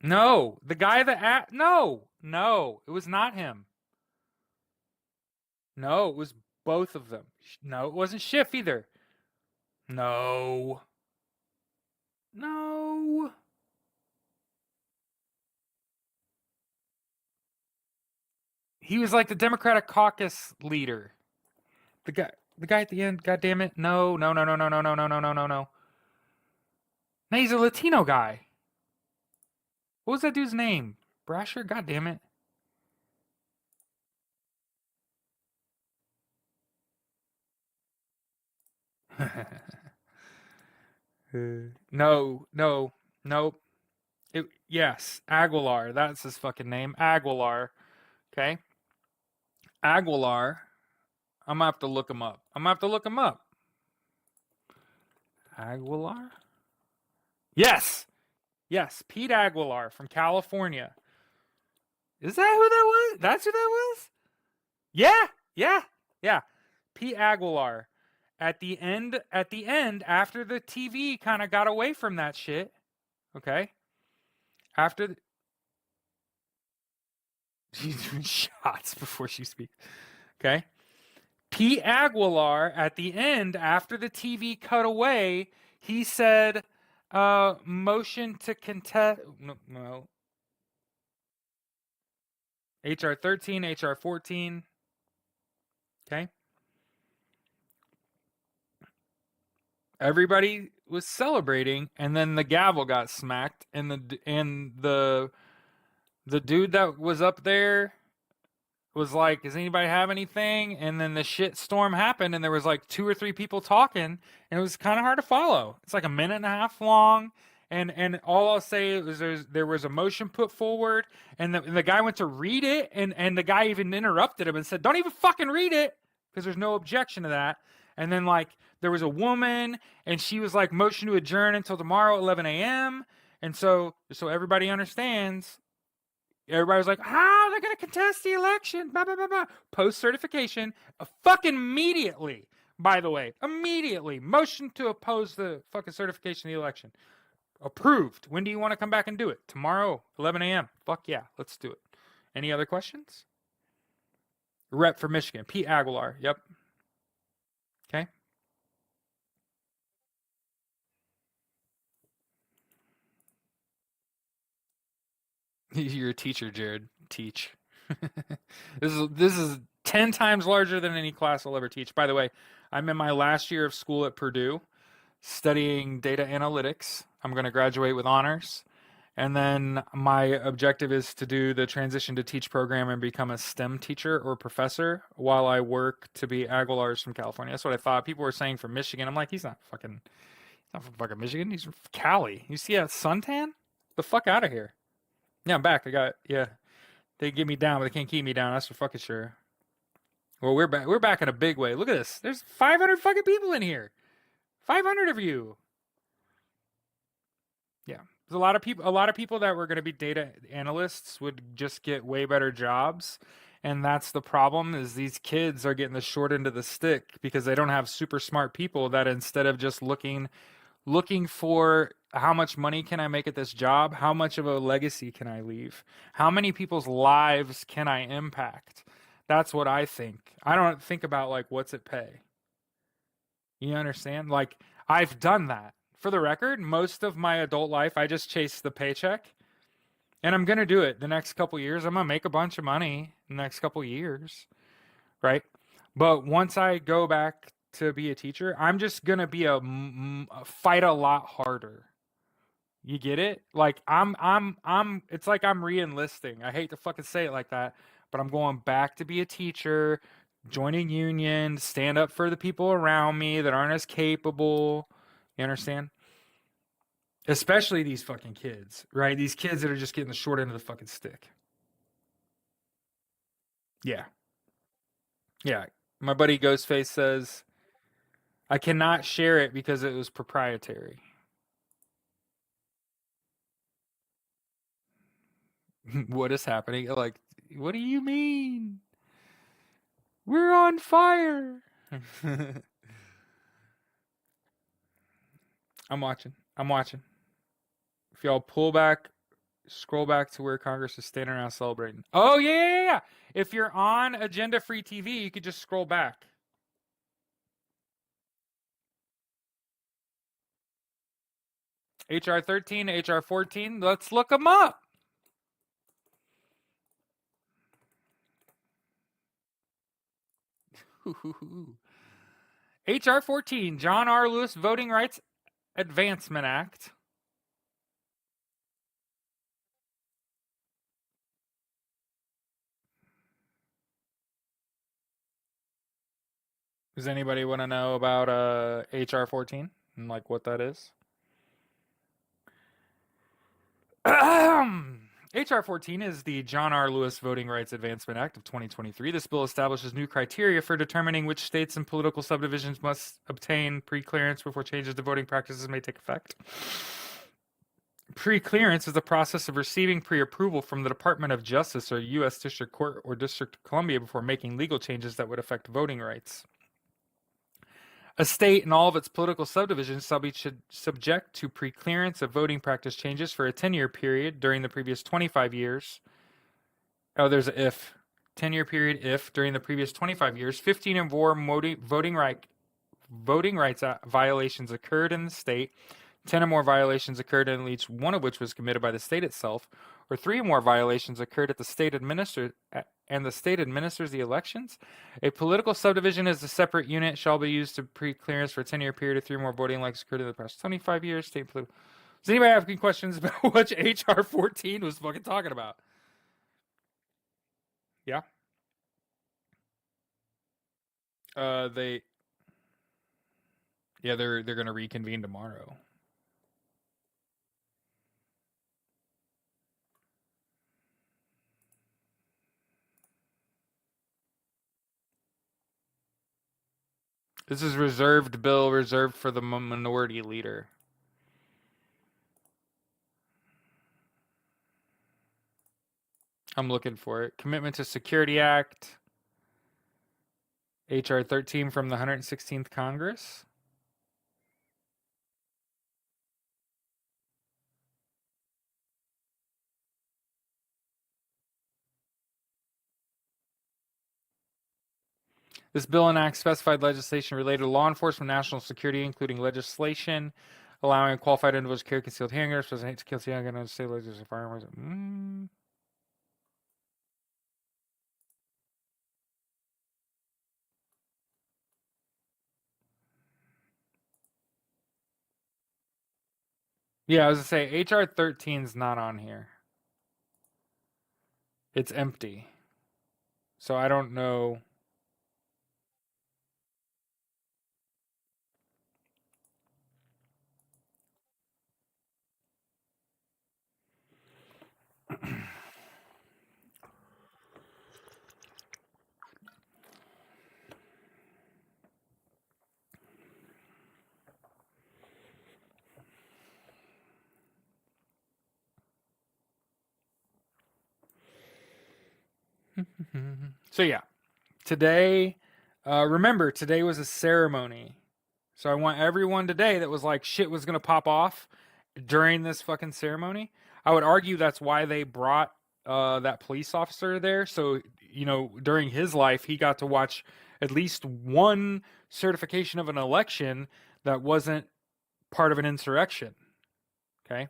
S1: No, the guy that no, it was not him. No, it was both of them. No, it wasn't Schiff either. No. No. He was like the Democratic caucus leader. The guy at the end, god damn it. No, no, no, no, no, no, no, no, no, no, no, no. No, he's a Latino guy. What was that dude's name? Brasher? God damn it. No, no, nope. Yes, Aguilar. That's his fucking name. Aguilar. Okay? Aguilar. I'm gonna have to look him up. Aguilar? Yes! Yes, Pete Aguilar from California. Is that who that was? That's who that was? Yeah, yeah, yeah. Pete Aguilar. At the end, after the TV kind of got away from that shit, okay? After she's doing shots before she speaks. Okay. Pete Aguilar at the end, after the TV cut away, he said, motion to contest no. HR 13, HR 14. Okay. Everybody was celebrating, and then the gavel got smacked, and the dude that was up there was like, does anybody have anything? And then the shit storm happened, and there was like 2 or 3 people talking, and it was kind of hard to follow. It's like a minute and a half long, and all I'll say is there was a motion put forward, and the guy went to read it, and the guy even interrupted him and said, don't even fucking read it, because there's no objection to that. And then like there was a woman, and she was like, motion to adjourn until tomorrow 11 a.m. And so everybody understands. Everybody was like, "How they're gonna contest the election?" Blah blah blah blah. Post certification, fucking immediately. By the way, immediately motion to oppose the fucking certification of the election. Approved. When do you want to come back and do it? Tomorrow, 11 a.m. Fuck yeah, let's do it. Any other questions? Rep for Michigan, Pete Aguilar. Yep. Okay. You're a teacher, Jared. Teach. This is 10 times larger than any class I'll ever teach. By the way, I'm in my last year of school at Purdue studying data analytics. I'm going to graduate with honors. And then my objective is to do the transition to teach program and become a STEM teacher or professor while I work to be Aguilar's from California. That's what I thought. People were saying from Michigan. I'm like, he's not from fucking Michigan. He's from Cali. You see that suntan? The fuck out of here. Yeah, I'm back. Yeah. They get me down, but they can't keep me down. That's for fucking sure. Well, we're back. We're back in a big way. Look at this. There's 500 fucking people in here. 500 of you. Yeah. There's a lot of people. A lot of people that were going to be data analysts would just get way better jobs, and that's the problem. Is these kids are getting the short end of the stick because they don't have super smart people that instead of just looking for how much money can I make at this job? How much of a legacy can I leave? How many people's lives can I impact? That's what I think. I don't think about like what's it pay. You understand? Like, I've done that. For the record, most of my adult life, I just chased the paycheck. And I'm going to do it the next couple years. I'm going to make a bunch of money the next couple years, right? But once I go back to be a teacher, I'm just going to be fight a lot harder. You get it? Like it's like I'm re-enlisting. I hate to fucking say it like that, but I'm going back to be a teacher, joining union, stand up for the people around me that aren't as capable. You understand? Especially these fucking kids, right? These kids that are just getting the short end of the fucking stick. Yeah. Yeah. My buddy Ghostface says, I cannot share it because it was proprietary. What is happening? Like, what do you mean? We're on fire. I'm watching. I'm watching. If y'all pull back, scroll back to where Congress is standing around celebrating. Oh, yeah. If you're on Agenda Free TV, you could just scroll back. HR 13, HR 14, let's look them up. HR 14, John R. Lewis Voting Rights Advancement Act. Does anybody want to know about HR 14 and like what that is? HR 14 is the John R. Lewis Voting Rights Advancement Act of 2023. This bill establishes new criteria for determining which states and political subdivisions must obtain pre-clearance before changes to voting practices may take effect. Pre-clearance is the process of receiving pre-approval from the Department of Justice or U.S. District Court or District of Columbia before making legal changes that would affect voting rights. A state and all of its political subdivisions shall be subject to pre-clearance of voting practice changes for a 10-year period during the previous 25 years. Oh, there's an if. 10-year period if during the previous 25 years, 15 or more voting rights violations occurred in the state, 10 or more violations occurred in each one of which was committed by the state itself, or 3 or more violations occurred at the state administers the elections. A political subdivision as a separate unit shall be used to pre-clearance for a 10-year period if 3 or more voting rights occurred in the past 25 years. State political. Does anybody have any questions about what HR 14 was fucking talking about? Yeah. They're gonna reconvene tomorrow. This is reserved bill reserved for the minority leader. I'm looking for it. Commitment to Security Act. HR 13 from the 116th Congress. This bill enacts specified legislation related to law enforcement, national security, including legislation allowing qualified individuals to carry concealed handguns, present concealed handguns, state legislation, firearms. Yeah, I was gonna say HR 13 is not on here. It's empty. So I don't know. So yeah, today, remember today was a ceremony. So I want everyone today that was like shit was gonna pop off during this fucking ceremony. I would argue that's why they brought that police officer there. So during his life, he got to watch at least one certification of an election that wasn't part of an insurrection. Okay?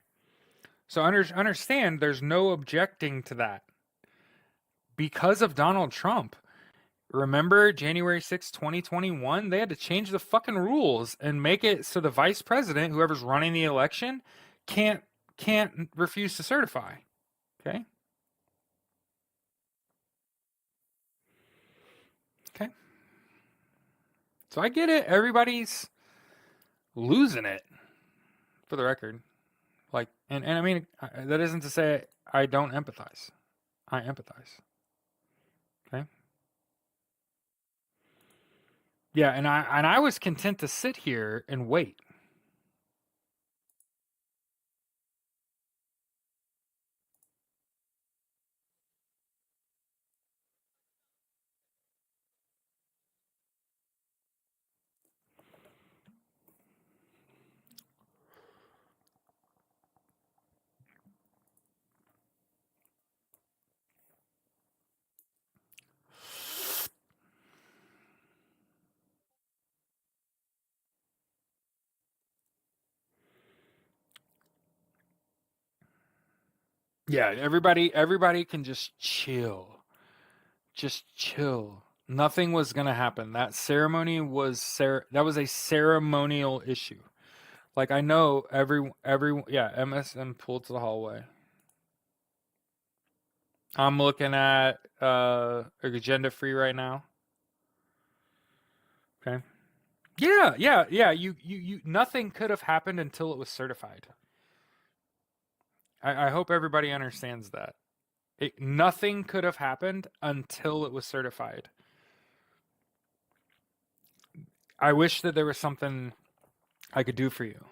S1: So understand there's no objecting to that. Because of Donald Trump, remember January 6, 2021? They had to change the fucking rules and make it so the vice president, whoever's running the election, can't refuse to certify. Okay? Okay. So I get it. Everybody's losing it, for the record. Like, and I mean, that isn't to say I don't empathize. I empathize. Okay? Yeah, and I was content to sit here and wait. Yeah, everybody can just chill. Just chill. Nothing was going to happen. That ceremony was that was a ceremonial issue. Like I know every yeah, MSM pulled to the hallway. I'm looking at agenda free right now. Okay. Yeah. You nothing could have happened until it was certified. I hope everybody understands that. Nothing could have happened until it was certified. I wish that there was something I could do for you,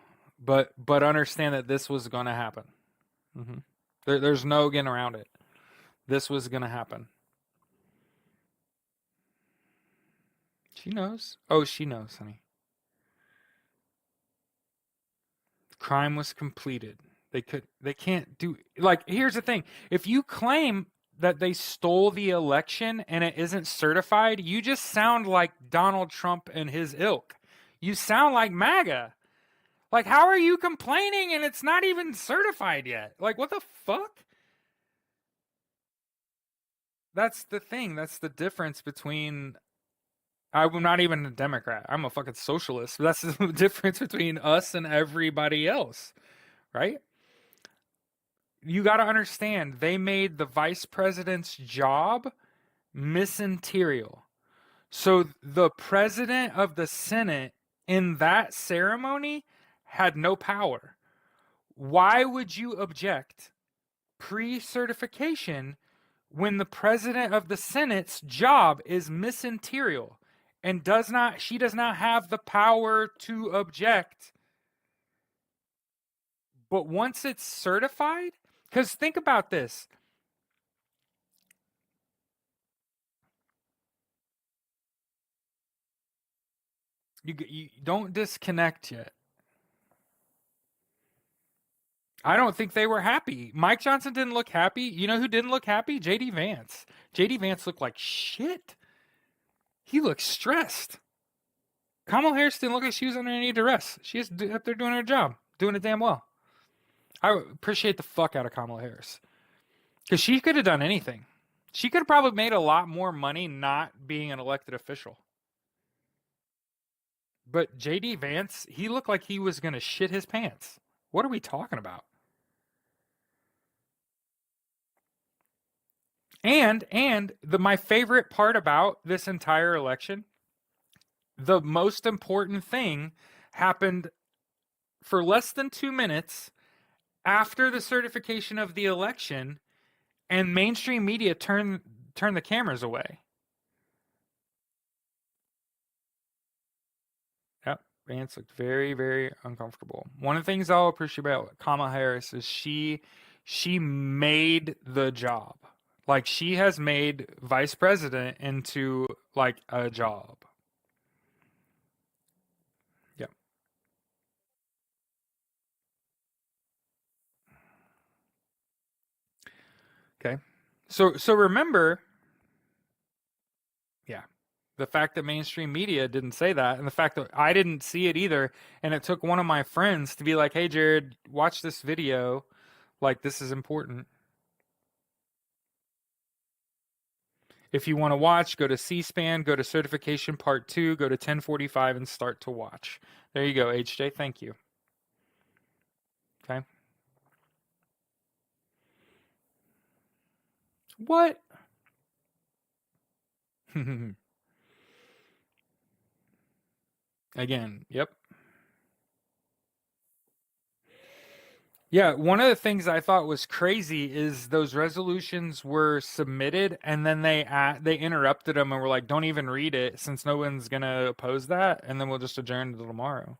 S1: but understand that this was going to happen. Mm-hmm. There's no getting around it. This was going to happen. She knows. Oh, she knows, honey. Crime was completed. They can't do, like, here's the thing. If you claim that they stole the election and it isn't certified, you just sound like Donald Trump and his ilk. You sound like MAGA. Like, how are you complaining and it's not even certified yet? Like, what the fuck? That's the thing. That's the difference between. I'm not even a Democrat. I'm a fucking socialist. That's the difference between us and everybody else, right? You got to understand, they made the vice president's job mismaterial. So the president of the Senate in that ceremony had no power. Why would you object pre-certification when the president of the Senate's job is mismaterial and she does not have the power to object? But once it's certified, because think about this. You don't disconnect yet. I don't think they were happy. Mike Johnson didn't look happy. You know who didn't look happy? JD Vance. JD Vance looked like shit. He looked stressed. Kamala Harris didn't look like she was under any duress. She's up there doing her job, doing it damn well. I appreciate the fuck out of Kamala Harris. Because she could have done anything. She could have probably made a lot more money not being an elected official. But JD Vance, he looked like he was going to shit his pants. What are we talking about? And my favorite part about this entire election, the most important thing happened for less than 2 minutes after the certification of the election, and mainstream media turned the cameras away. Yep, Vance looked very, very uncomfortable. One of the things I'll appreciate about Kamala Harris is she made the job. Like, she has made vice president into like a job. Yep. Okay. So remember, yeah. The fact that mainstream media didn't say that, and the fact that I didn't see it either, and it took one of my friends to be like, "Hey, Jared, watch this video. Like, this is important. If you want to watch, go to C-SPAN, go to certification part 2, go to 1045 and start to watch." There you go, HJ. Thank you. Okay. What? Again, yep. Yeah, one of the things I thought was crazy is those resolutions were submitted and then they interrupted them and were like, "Don't even read it since no one's gonna oppose that, and then we'll just adjourn to tomorrow."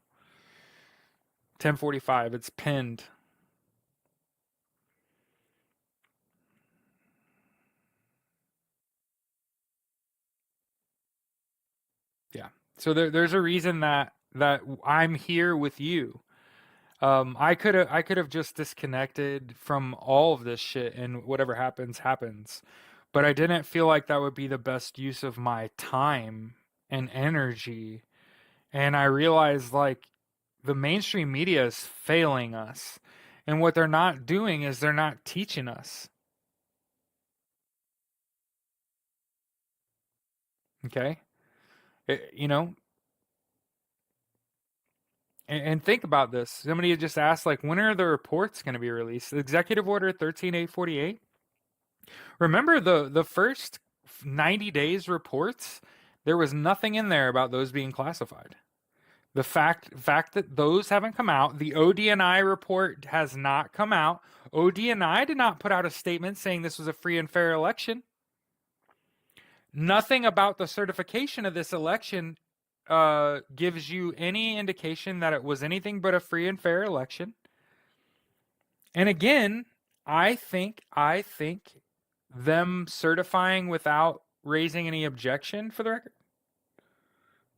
S1: 10:45. It's pinned. Yeah. So there's a reason that I'm here with you. I could have just disconnected from all of this shit and whatever happens happens. But I didn't feel like that would be the best use of my time and energy. And I realized like the mainstream media is failing us. And what they're not doing is they're not teaching us. Okay? You know, and think about this. Somebody had just asked, like, when are the reports going to be released? Executive Order 13848. Remember the first 90 days reports? There was nothing in there about those being classified. The fact that those haven't come out, the ODNI report has not come out. ODNI did not put out a statement saying this was a free and fair election. Nothing about the certification of this election gives you any indication that it was anything but a free and fair election. And again, I think them certifying without raising any objection for the record.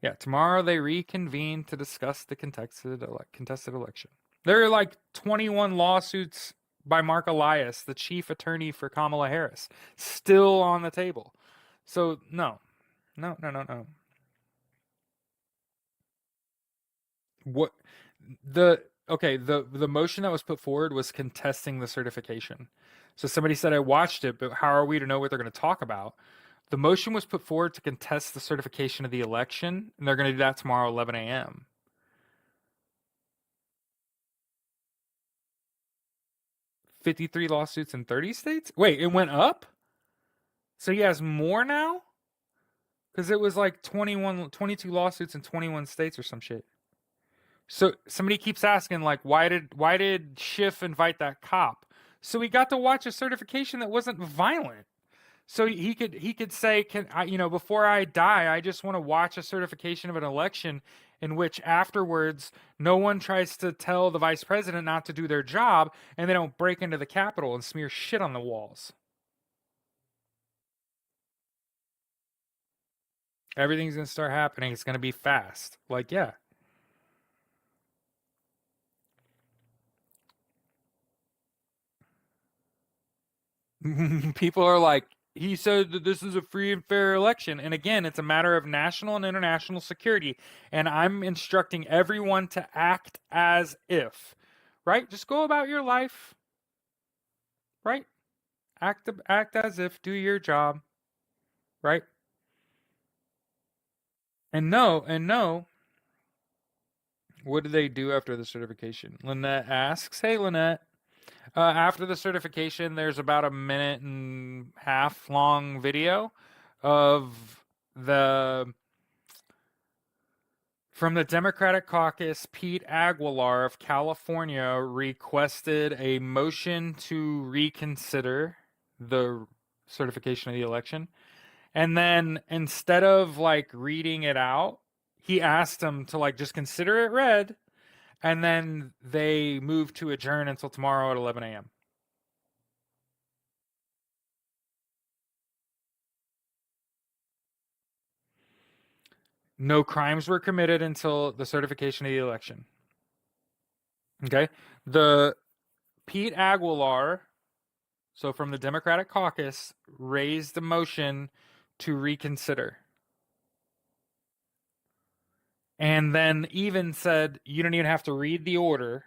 S1: Yeah, tomorrow they reconvene to discuss the contested election. There are like 21 lawsuits by Mark Elias, the chief attorney for Kamala Harris, still on the table. So no. What the motion that was put forward was contesting the certification. So somebody said I watched it, but how are we to know what they're going to talk about? The motion was put forward to contest the certification of the election, and they're going to do that tomorrow, 11 a.m. 53 lawsuits in 30 states? Wait, it went up? So he has more now? Because it was like 22 lawsuits in 21 states or some shit. So somebody keeps asking, like, why did Schiff invite that cop? So he got to watch a certification that wasn't violent. So he could say, can I, before I die, I just want to watch a certification of an election in which afterwards no one tries to tell the vice president not to do their job and they don't break into the Capitol and smear shit on the walls. Everything's gonna start happening. It's gonna be fast. Like, yeah. People are like, he said that this is a free and fair election. And again, it's a matter of national and international security. And I'm instructing everyone to act as if, right? Just go about your life, right? Act as if, do your job, right? And no, what do they do after the certification? Lynette asks, hey, Lynette. After the certification, there's about a minute and a half long video of the from the Democratic caucus. Pete Aguilar of California requested a motion to reconsider the certification of the election. And then instead of like reading it out, he asked them to like just consider it read. And then they moved to adjourn until tomorrow at 11 a.m. No crimes were committed until the certification of the election. Okay. The Pete Aguilar, so from the Democratic caucus, raised a motion to reconsider. And then even said, you don't even have to read the order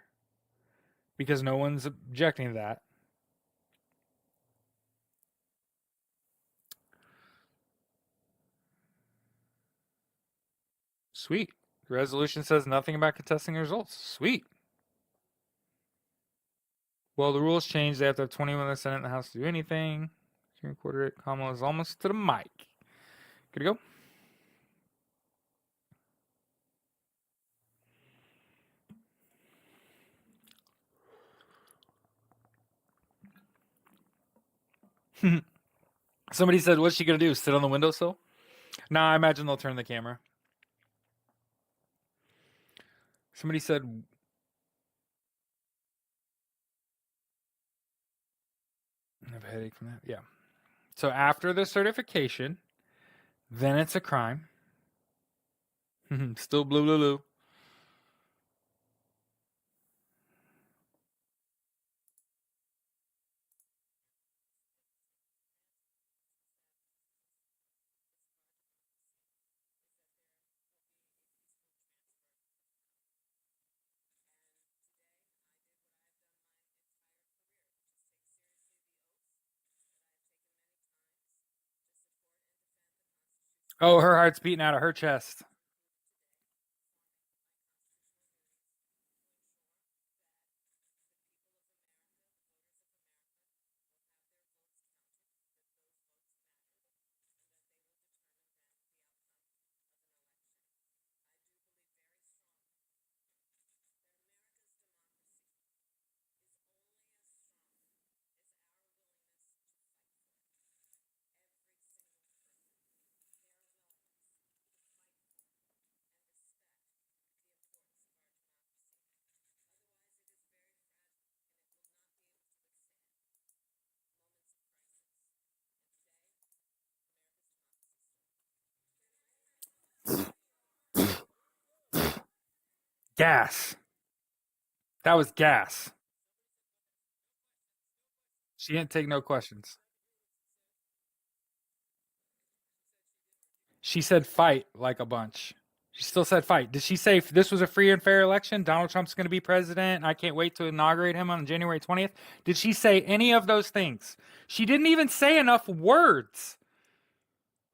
S1: because no one's objecting to that. Sweet. The resolution says nothing about contesting the results. Sweet. Well, the rules change. They have to have 21 in the Senate and the House to do anything. Three-quarter Kamala is almost to the mic. Good to go. Somebody said, what's she going to do? Sit on the windowsill? Nah, I imagine they'll turn the camera. Somebody said, I have a headache from that. Yeah. So after the certification, then it's a crime. Still blue, blue, blue. Oh, her heart's beating out of her chest. Gas. That was gas. She didn't take no questions. She said fight like a bunch. She still said fight. Did she say if this was a free and fair election, Donald Trump's going to be president, and I can't wait to inaugurate him on January 20th? Did she say any of those things? She didn't even say enough words.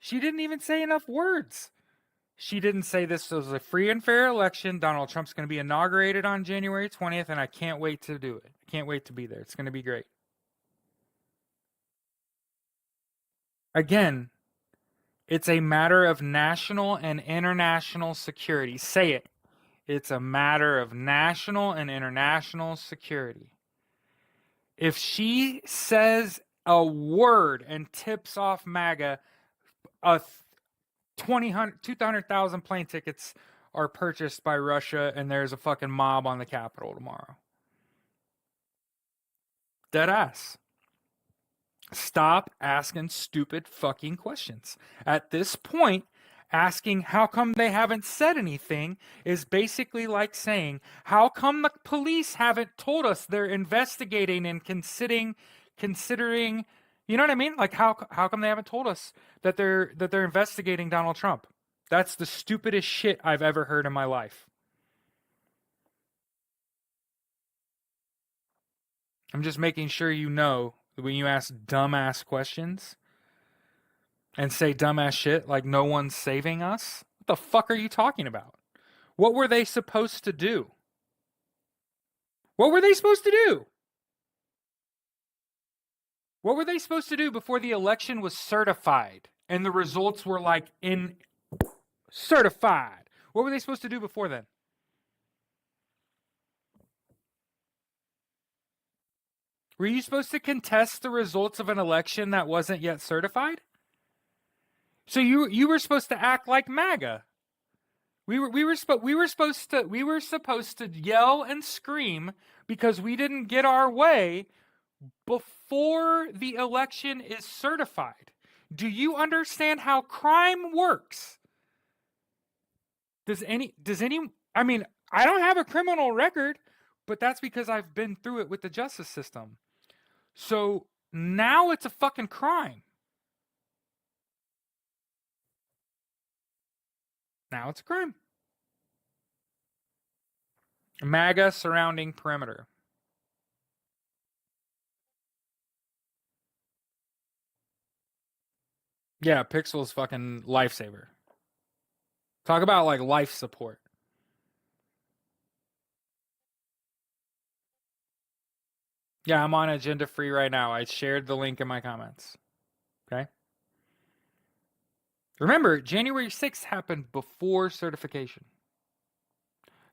S1: She didn't even say enough words. She didn't say this was a free and fair election. Donald Trump's going to be inaugurated on January 20th, and I can't wait to do it. I can't wait to be there. It's going to be great. Again, it's a matter of national and international security. Say it. It's a matter of national and international security. If she says a word and tips off MAGA, 200,000 plane tickets are purchased by Russia and there's a fucking mob on the Capitol tomorrow. Dead ass. Stop asking stupid fucking questions. At this point, asking how come they haven't said anything is basically like saying, how come the police haven't told us they're investigating and considering, you know what I mean? Like how come they haven't told us that they're investigating Donald Trump? That's the stupidest shit I've ever heard in my life. I'm just making sure you know that when you ask dumbass questions and say dumbass shit like no one's saving us, what the fuck are you talking about? What were they supposed to do? What were they supposed to do? What were they supposed to do before the election was certified and the results were like in certified? What were they supposed to do before then? Were you supposed to contest the results of an election that wasn't yet certified? So you were supposed to act like MAGA. We were supposed to yell and scream because we didn't get our way before the election is certified. Do you understand how crime works? Does any I mean, I don't have a criminal record, but that's because I've been through it with the justice system. So now it's a fucking crime. Now it's a crime. MAGA surrounding perimeter. Yeah, Pixel's fucking lifesaver. Talk about like life support. Yeah, I'm on agenda free right now. I shared the link in my comments. Okay. Remember, January 6th happened before certification.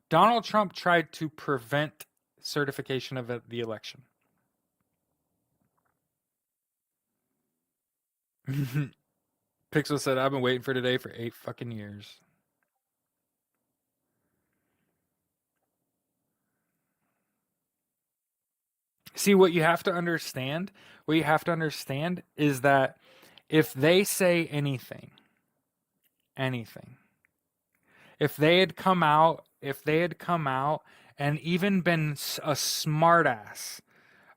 S1: Donald Trump tried to prevent certification of the election. Pixel said, I've been waiting for today for 8 fucking years. See, what you have to understand, is that if they say anything, if they had come out, and even been a smartass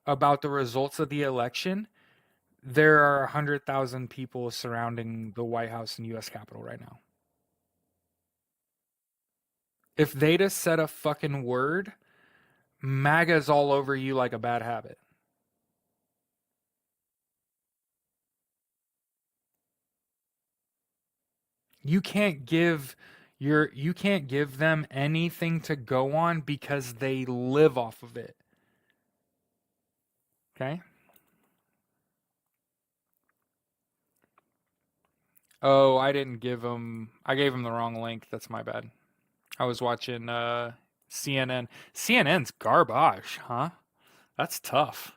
S1: about the results of the election, there are 100,000 people surrounding the White House and U.S. Capitol right now. If they'd have said a fucking word, MAGA's all over you like a bad habit. You can't give them anything to go on because they live off of it. Okay? Oh, I didn't give them. I gave them the wrong link. That's my bad. I was watching CNN. CNN's garbage, huh? That's tough.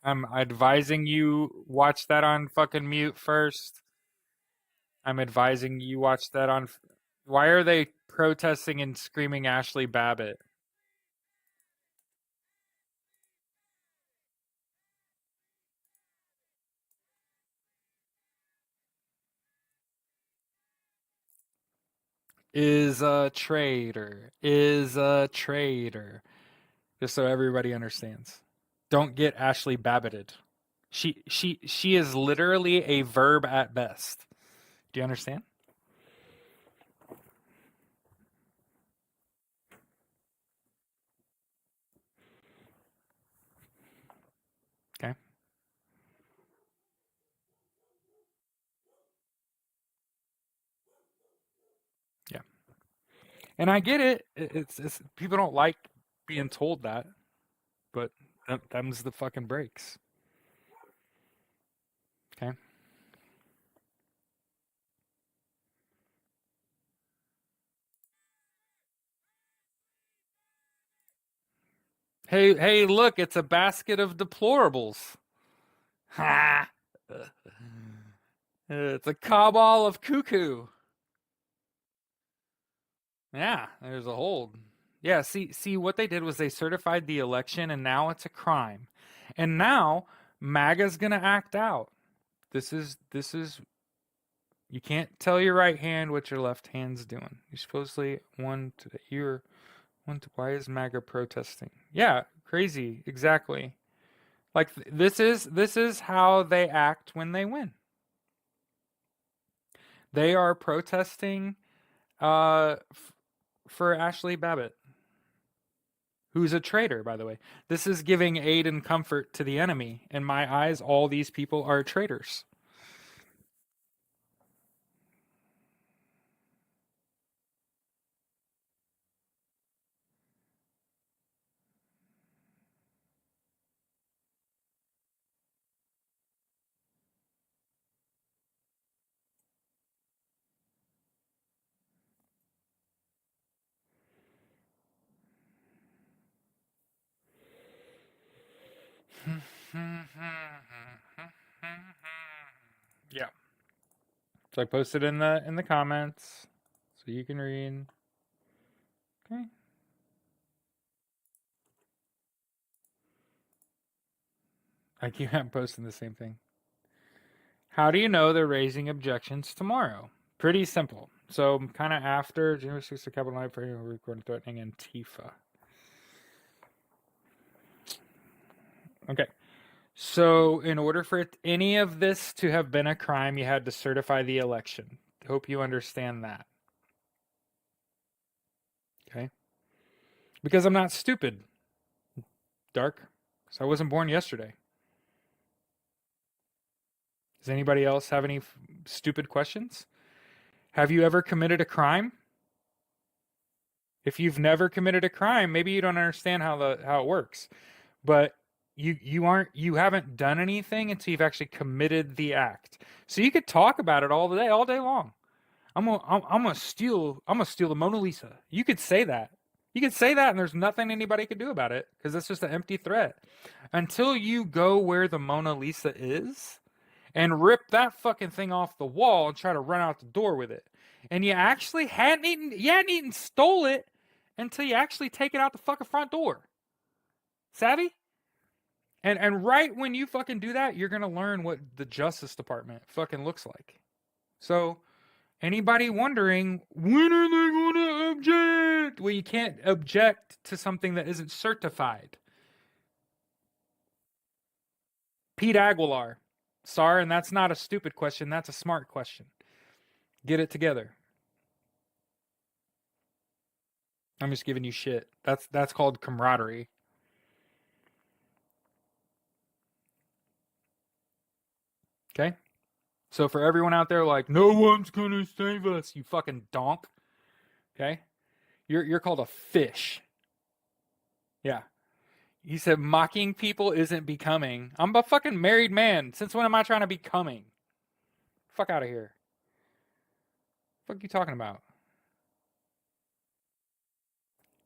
S1: I'm advising you watch that on fucking mute first. I'm advising you watch that on. Why are they protesting and screaming Ashley Babbitt? Is a traitor. Is a traitor. Just so everybody understands. Don't get Ashley Babbitted. She is literally a verb at best. Do you understand? Okay. Yeah. And I get it. It's people don't like being told that, but them's the fucking breaks. Okay. Hey, look, it's a basket of deplorables. Ha! It's a cabal of cuckoo. Yeah, there's a hold. Yeah, see what they did was they certified the election and now it's a crime. And now MAGA's going to act out. This is you can't tell your right hand what your left hand's doing. You supposedly why is MAGA protesting? Yeah, crazy, exactly. Like this is how they act when they win. They are protesting for Ashley Babbitt, who's a traitor, by the way. This is giving aid and comfort to the enemy. In my eyes, all these people are traitors. Yeah. So I posted in the comments so you can read. Okay. I keep posting the same thing. How do you know they're raising objections tomorrow? Pretty simple. So kind of after January 6th, the Capitol Night, for recording threatening Antifa. Okay. So, in order for any of this to have been a crime, you had to certify the election. Hope you understand that. Okay? Because I'm not stupid, Dark. So I wasn't born yesterday. Does anybody else have any stupid questions? Have you ever committed a crime? If you've never committed a crime, maybe you don't understand how it works. But you haven't done anything until you've actually committed the act. So you could talk about it all day long. I'm gonna steal the Mona Lisa. You could say that. You could say that, and there's nothing anybody could do about it because it's just an empty threat. Until you go where the Mona Lisa is and rip that fucking thing off the wall and try to run out the door with it. And you actually hadn't even stole it until you actually take it out the fucking front door. Savvy? And right when you fucking do that, you're gonna learn what the Justice Department fucking looks like. So anybody wondering when are they gonna object? Well, you can't object to something that isn't certified. Pete Aguilar. Sorry, and that's not a stupid question, that's a smart question. Get it together. I'm just giving you shit. That's called camaraderie. Okay? So for everyone out there like, no one's gonna save us, you fucking donk. Okay? You're called a fish. Yeah. He said mocking people isn't becoming. I'm a fucking married man. Since when am I trying to be coming? Fuck out of here. Fuck you talking about?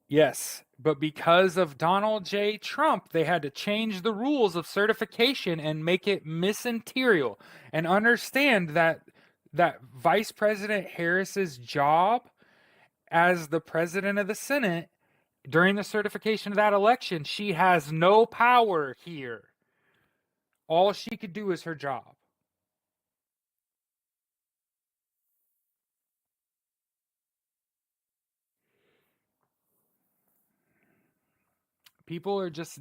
S1: Yes, but because of Donald J. Trump, they had to change the rules of certification and make it mismaterial. And understand that Vice President Harris's job as the president of the Senate during the certification of that election, she has no power here. All she could do is her job. People are just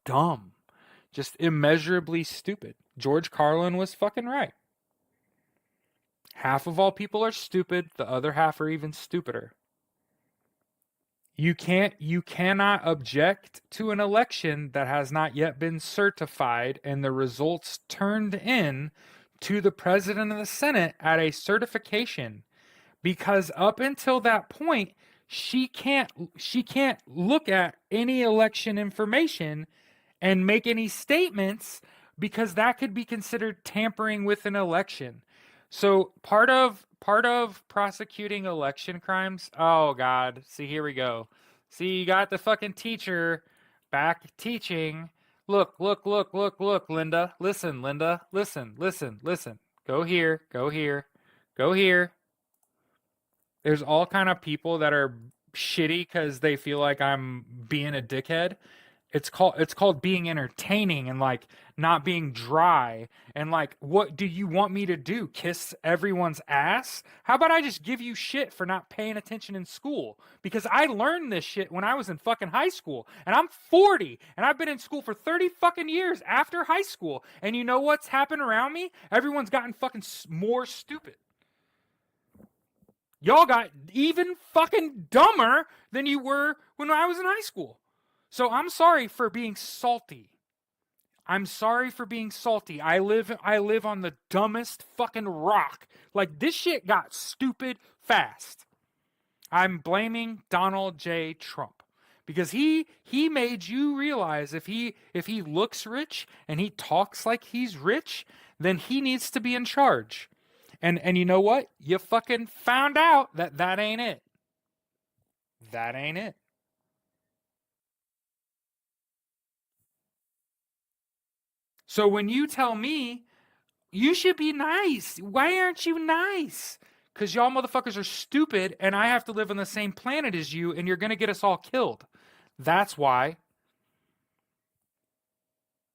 S1: dumb, just immeasurably stupid. George Carlin was fucking right. Half of all people are stupid, the other half are even stupider. You cannot object to an election that has not yet been certified and the results turned in to the president of the Senate at a certification, because up until that point she can't look at any election information and make any statements, because that could be considered tampering with an election. So part of prosecuting election crimes. Oh God, see, here we go. See, you got the fucking teacher back teaching. Look, Linda. Listen, Linda. Listen. Go here, go here, go here. There's all kind of people that are shitty because they feel like I'm being a dickhead. It's called being entertaining and like not being dry, and like, what do you want me to do, kiss everyone's ass? How about I just give you shit for not paying attention in school, because I learned this shit when I was in fucking high school, and I'm 40 and I've been in school for 30 fucking years after high school, and you know what's happened around me? Everyone's gotten fucking more stupid. Y'all got even fucking dumber than you were when I was in high school. So I'm sorry for being salty. I'm sorry for being salty. I live on the dumbest fucking rock. Like, this shit got stupid fast. I'm blaming Donald J. Trump because he made you realize if he looks rich and he talks like he's rich, then he needs to be in charge. And you know what? You fucking found out that ain't it. That ain't it. So when you tell me you should be nice, why aren't you nice? Because y'all motherfuckers are stupid and I have to live on the same planet as you and you're going to get us all killed. That's why.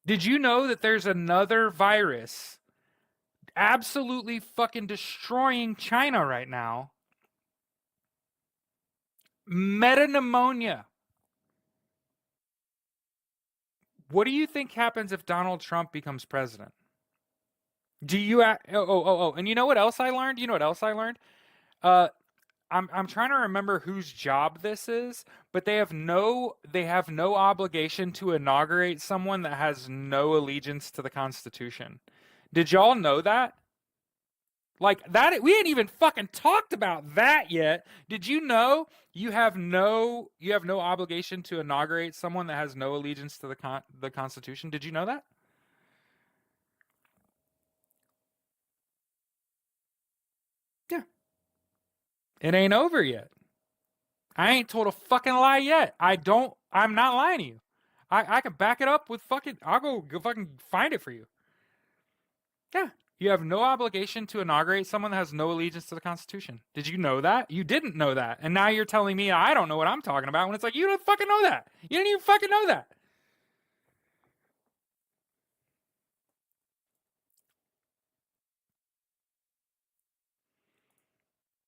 S1: Did you know that there's another virus absolutely fucking destroying China right now? Metapneumonia. What do you think happens if Donald Trump becomes president? Do you and you know what else I learned? You know what else I learned? Uh I'm trying to remember whose job this is, but they have no obligation to inaugurate someone that has no allegiance to the Constitution. Did y'all know that? Like that we ain't even fucking talked about that yet. Did you know you have no obligation to inaugurate someone that has no allegiance to the Constitution? Did you know that? Yeah. It ain't over yet. I ain't told a fucking lie yet. I'm not lying to you. I can back it up with fucking I'll go fucking find it for you. Yeah. You have no obligation to inaugurate someone that has no allegiance to the Constitution. Did you know that? You didn't know that. And now you're telling me I don't know what I'm talking about when it's like you don't fucking know that. You didn't even fucking know that.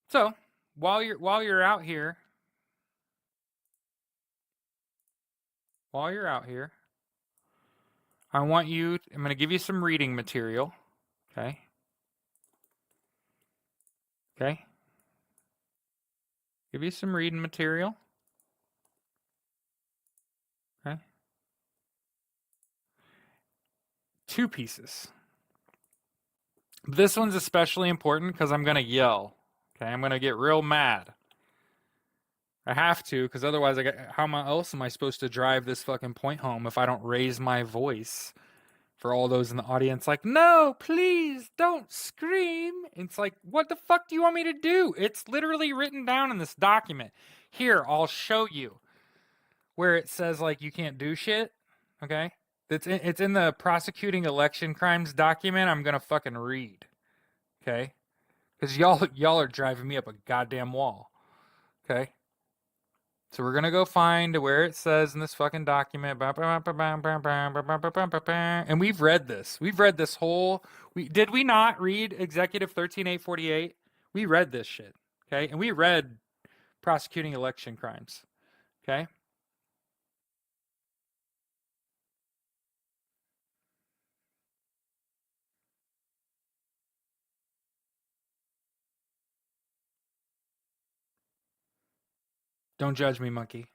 S1: So, while you're out here, while you're out here, I'm going to give you some reading material, okay? Okay? Give you some reading material, okay? Two pieces. This one's especially important because I'm going to yell. Okay, I'm going to get real mad. I have to because otherwise, how else am I supposed to drive this fucking point home if I don't raise my voice for all those in the audience? Like, no, please don't scream. It's like, what the fuck do you want me to do? It's literally written down in this document. Here, I'll show you where it says like you can't do shit. Okay, it's in the prosecuting election crimes document. I'm gonna fucking read. Okay, because y'all are driving me up a goddamn wall. Okay, so we're gonna go find where it says in this fucking document. And we've read this. We've read this whole. Did we not read Executive 13848? We read this shit. Okay, and we read prosecuting election crimes. Okay. Don't judge me, monkey.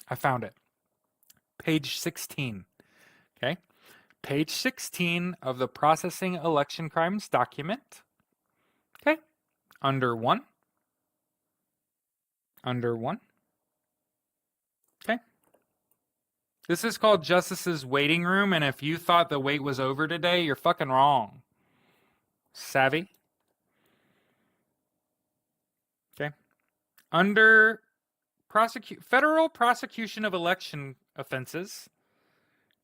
S1: I found it. Page 16. Okay. Page 16 of the Processing Election Crimes document. Okay. Under one. Under one. Okay. This is called Justice's Waiting Room, and if you thought the wait was over today, you're fucking wrong. Savvy? Okay. Under federal prosecution of election offenses,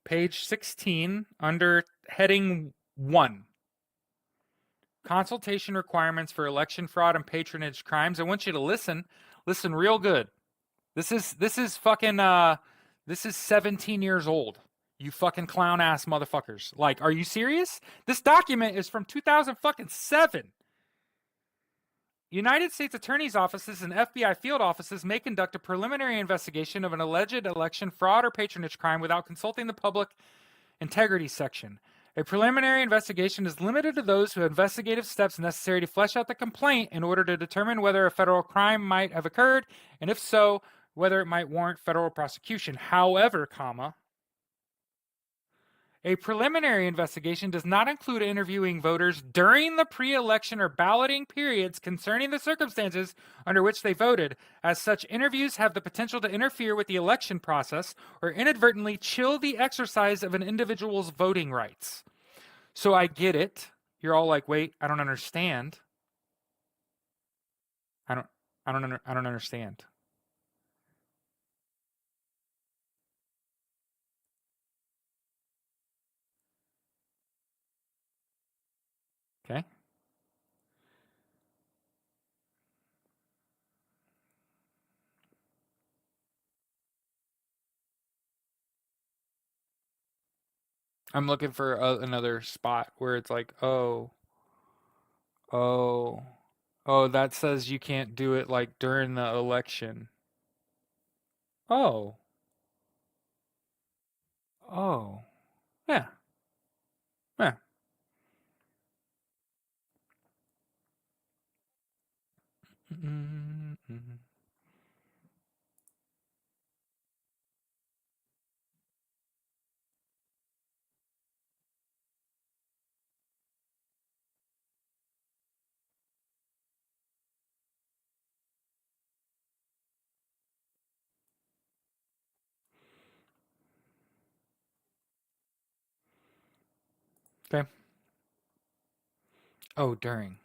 S1: page 16, under heading 1. Consultation requirements for election fraud and patronage crimes. I want you to listen real good. This is fucking this is 17 years old. You fucking clown ass motherfuckers. Like, are you serious? This document is from 2007. United States Attorney's offices and FBI field offices may conduct a preliminary investigation of an alleged election fraud or patronage crime without consulting the public integrity section. A preliminary investigation is limited to those investigative steps necessary to flesh out the complaint in order to determine whether a federal crime might have occurred, and if so, whether it might warrant federal prosecution. However, a preliminary investigation does not include interviewing voters during the pre-election or balloting periods concerning the circumstances under which they voted, as such interviews have the potential to interfere with the election process or inadvertently chill the exercise of an individual's voting rights. So I get it. You're all like, wait, I don't understand. I don't understand. I'm looking for another spot where it's like, oh, oh, that says you can't do it like during the election. Oh, oh, yeah, yeah. Mm-hmm. Okay. Oh, during.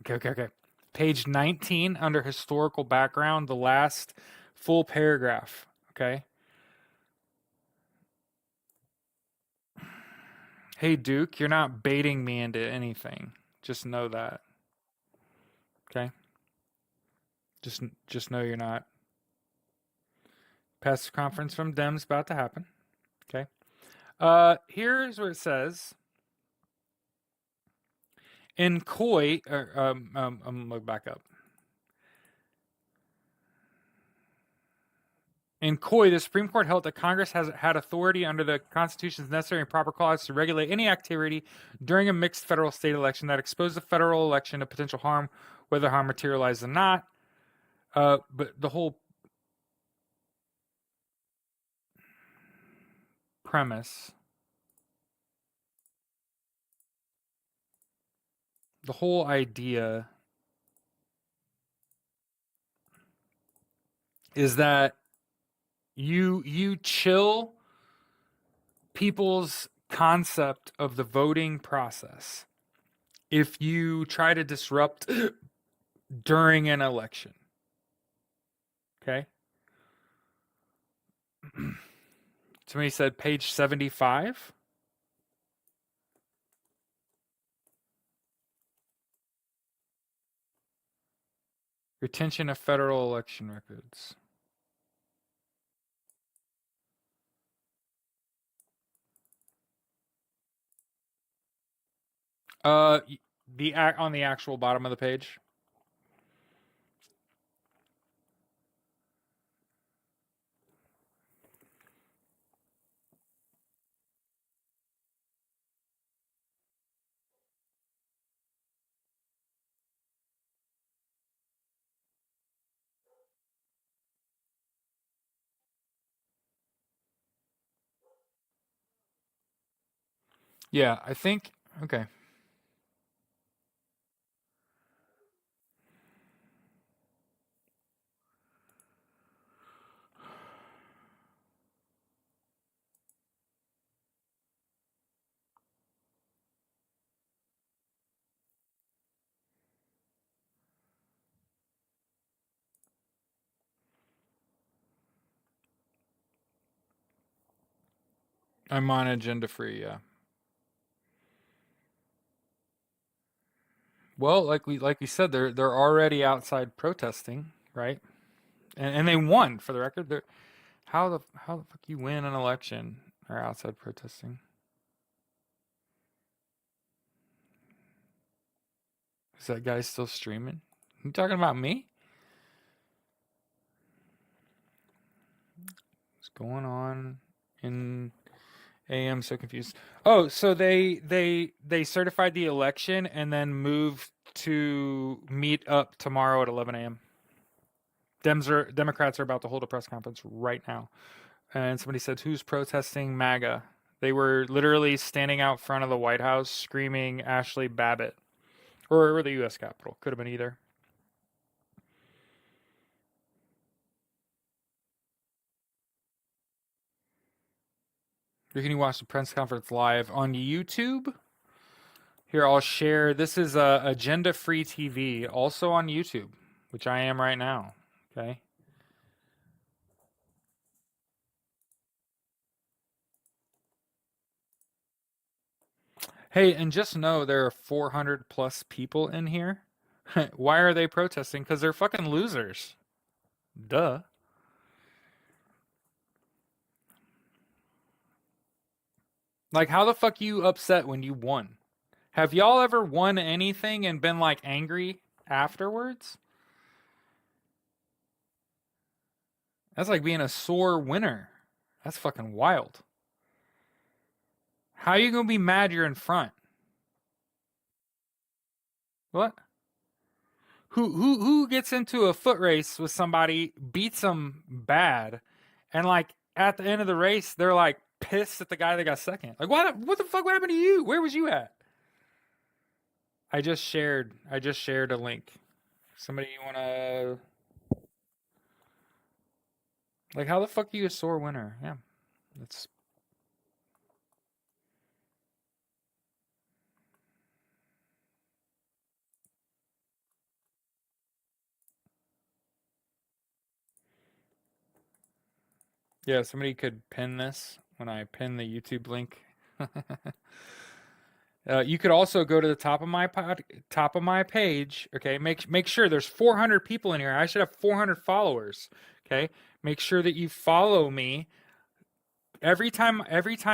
S1: Okay, okay, okay. Page 19 under historical background, the last full paragraph. Okay. Hey, Duke, you're not baiting me into anything. Just know that. Okay. Just know you're not. Press conference from Dems about to happen. Okay. Here's where it says in Coy. I'm gonna look back up. In Coy, the Supreme Court held that Congress has had authority under the Constitution's necessary and proper clause to regulate any activity during a mixed federal state election that exposed the federal election to potential harm, whether harm materialized or not. But the whole premise, the whole idea is that you chill people's concept of the voting process if you try to disrupt during an election. Okay? Somebody said page 75. Retention of federal election records. Uh, the on the actual bottom of the page. Yeah, I think. Okay. I'm on agenda free. Yeah. Well, like we said, they're already outside protesting, right? And they won for the record. They're how the fuck you win an election or outside protesting? Is that guy still streaming? You talking about me? What's going on in AM? So confused. Oh, so they certified the election and then moved to meet up tomorrow at 11 a.m. Democrats are about to hold a press conference right now, and somebody said, "Who's protesting MAGA?" They were literally standing out front of the White House screaming Ashley Babbitt, or the U.S. Capitol. Could have been either. You can watch the press conference live on YouTube. Here, I'll share. This is Agenda Free TV, also on YouTube, which I am right now. Okay. Hey, and just know there are 400 plus people in here. Why are they protesting? Because they're fucking losers. Duh. Like, how the fuck you upset when you won? Have y'all ever won anything and been like angry afterwards? That's like being a sore winner. That's fucking wild. How are you gonna be mad you're in front? What? Who gets into a foot race with somebody, beats them bad, and like at the end of the race they're like pissed at the guy that got second? Like what the fuck happened to you? Where was you at? I just shared a link. Somebody wanna, like, how the fuck are you a sore winner? Yeah. That's Yeah, somebody could pin this when I pin the YouTube link. You could also go to the top of my page. Okay, make sure there's 400 people in here. I should have 400 followers. Okay, make sure that you follow me. Every time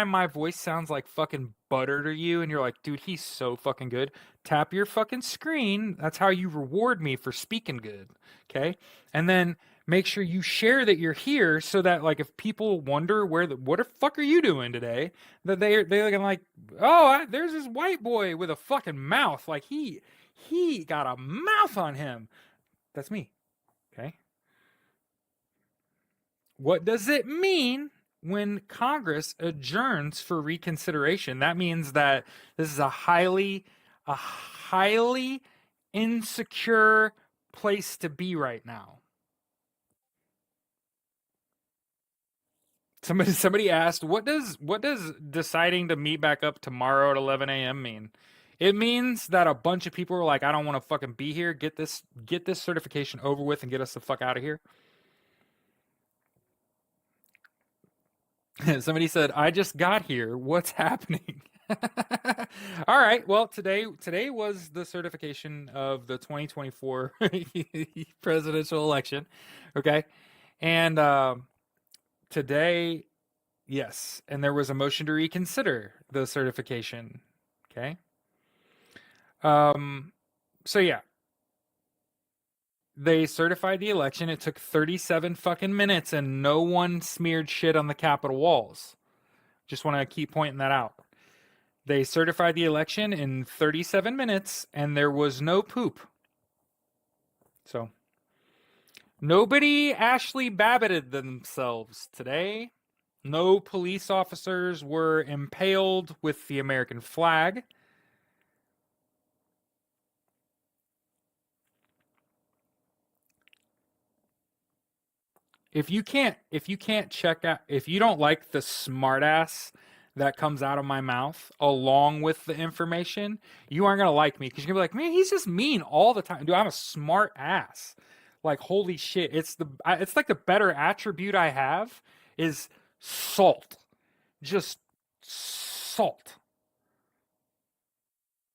S1: my voice sounds like fucking butter to you, and you're like, dude, he's so fucking good. Tap your fucking screen. That's how you reward me for speaking good. Okay, and then make sure you share that you're here, so that like if people wonder what the fuck are you doing today, that they're gonna like, oh, there's this white boy with a fucking mouth. Like he got a mouth on him. That's me. Okay. What does it mean when Congress adjourns for reconsideration? That means that this is a highly insecure place to be right now. Somebody asked, what does deciding to meet back up tomorrow at 11 a.m. mean? It means that a bunch of people are like, I don't want to fucking be here. Get this certification over with and get us the fuck out of here. Somebody said, I just got here. What's happening? All right. Well, today was the certification of the 2024 presidential election. Okay. And today, yes. And there was a motion to reconsider the certification. Okay. Um, so yeah, they certified the election. It took 37 fucking minutes and no one smeared shit on the Capitol walls. Just want to keep pointing that out. They certified the election in 37 minutes and there was no poop. So, nobody Ashley Babbitt'd themselves today. No police officers were impaled with the American flag. If you don't like the smartass that comes out of my mouth along with the information, you aren't gonna like me because you're gonna be like, man, he's just mean all the time. Dude, I'm a smart ass. Like, holy shit, it's like the better attribute I have is salt, just salt.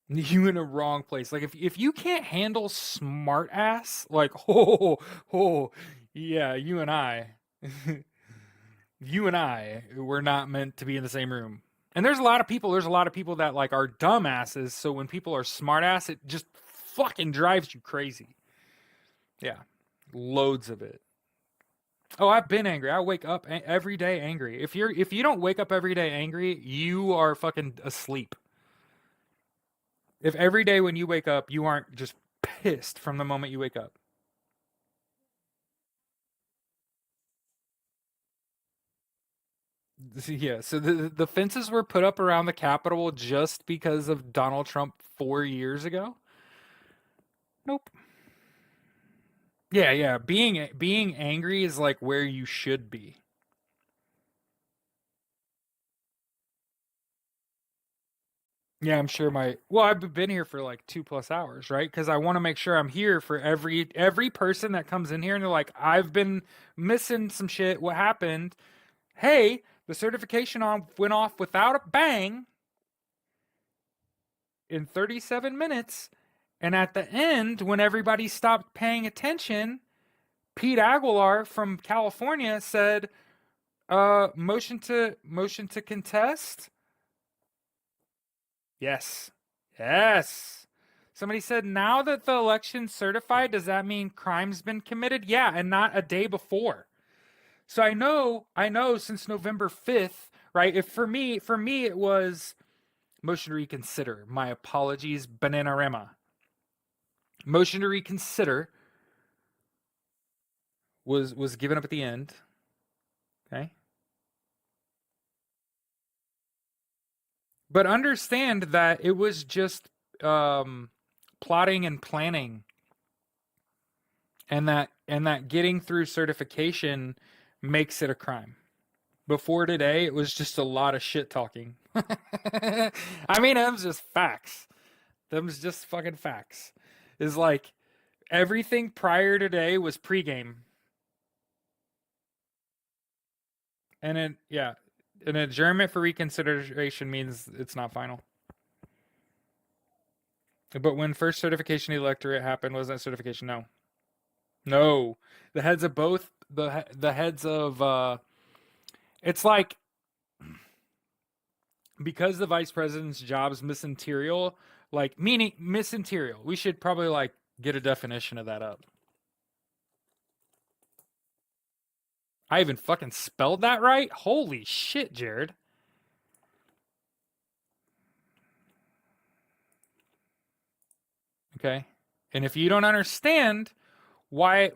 S1: You in a wrong place. Like, if you can't handle smart ass, like, oh, yeah, you and I. You and I were not meant to be in the same room. And there's a lot of people that like are dumbasses, so when people are smartass, it just fucking drives you crazy. Yeah. Loads of it. Oh, I've been angry. I wake up every day angry. If you don't wake up every day angry, you are fucking asleep. If every day when you wake up you aren't just pissed from the moment you wake up. Yeah, so the fences were put up around the Capitol just because of Donald Trump 4 years ago? Nope. Yeah, yeah. Being angry is like where you should be. Yeah, I'm sure well, I've been here for like 2+ hours, right? Because I want to make sure I'm here for every person that comes in here and they're like, I've been missing some shit. What happened? Hey, the certification on went off without a bang in 37 minutes. And at the end, when everybody stopped paying attention, Pete Aguilar from California said, motion to contest. Yes. Yes. Somebody said, now that the election's certified, does that mean crime's been committed? Yeah, and not a day before. So I know since November 5th, right? If for me it was motion to reconsider. My apologies, Bananarama. Motion to reconsider was given up at the end. Okay? But understand that it was just plotting and planning, and that getting through certification makes it a crime. Before today, it was just a lot of shit talking. I mean, it was just facts. Them was just fucking facts. Is like everything prior today was pregame. And then an adjournment for reconsideration means it's not final. But when first certification electorate happened, was that certification? No. The heads of both the heads of it's like, because the vice president's job is miscenterial, like meaning miscenterial. We should probably like get a definition of that up. I even fucking spelled that right? Holy shit, Jared. Okay. And if you don't understand why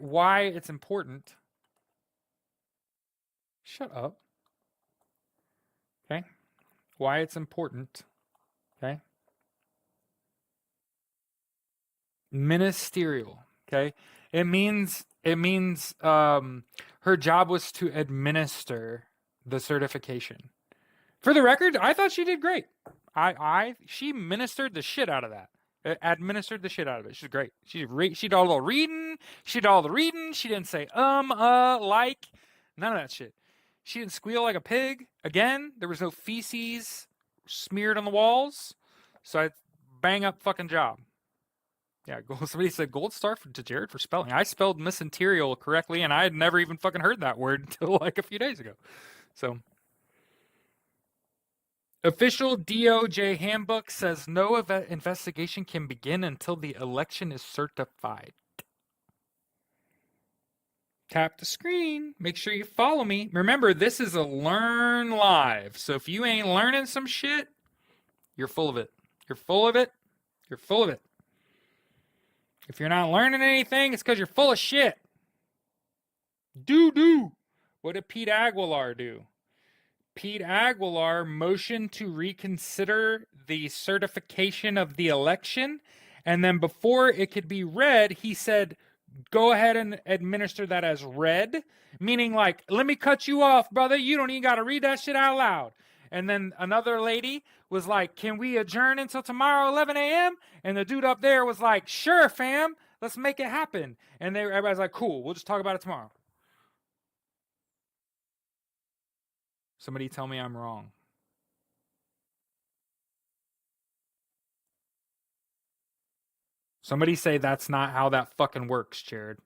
S1: it's important, shut up. Okay? Why it's important. Okay? Ministerial. Okay? It means her job was to administer the certification. For the record, I thought she did great. She ministered the shit out of that. Administered the shit out of it. She's great. She did all the reading. She did all the reading. She didn't say like, none of that shit. She didn't squeal like a pig. Again, there was no feces smeared on the walls. So I bang up fucking job. Yeah, somebody said gold star to Jared for spelling. I spelled miscenterial correctly, and I had never even fucking heard that word until like a few days ago. So, official DOJ handbook says no investigation can begin until the election is certified. Tap the screen. Make sure you follow me. Remember, this is a Learn Live. So if you ain't learning some shit, you're full of it. You're full of it. You're full of it. If you're not learning anything, it's because you're full of shit. Do. What did Pete Aguilar do? Pete Aguilar motioned to reconsider the certification of the election. And then before it could be read, he said, go ahead and administer that as read. Meaning like, let me cut you off, brother. You don't even got to read that shit out loud. And then another lady was like, can we adjourn until tomorrow, 11 a.m.? And the dude up there was like, sure, fam. Let's make it happen. And everybody's like, cool. We'll just talk about it tomorrow. Somebody tell me I'm wrong. Somebody say that's not how that fucking works, Jared.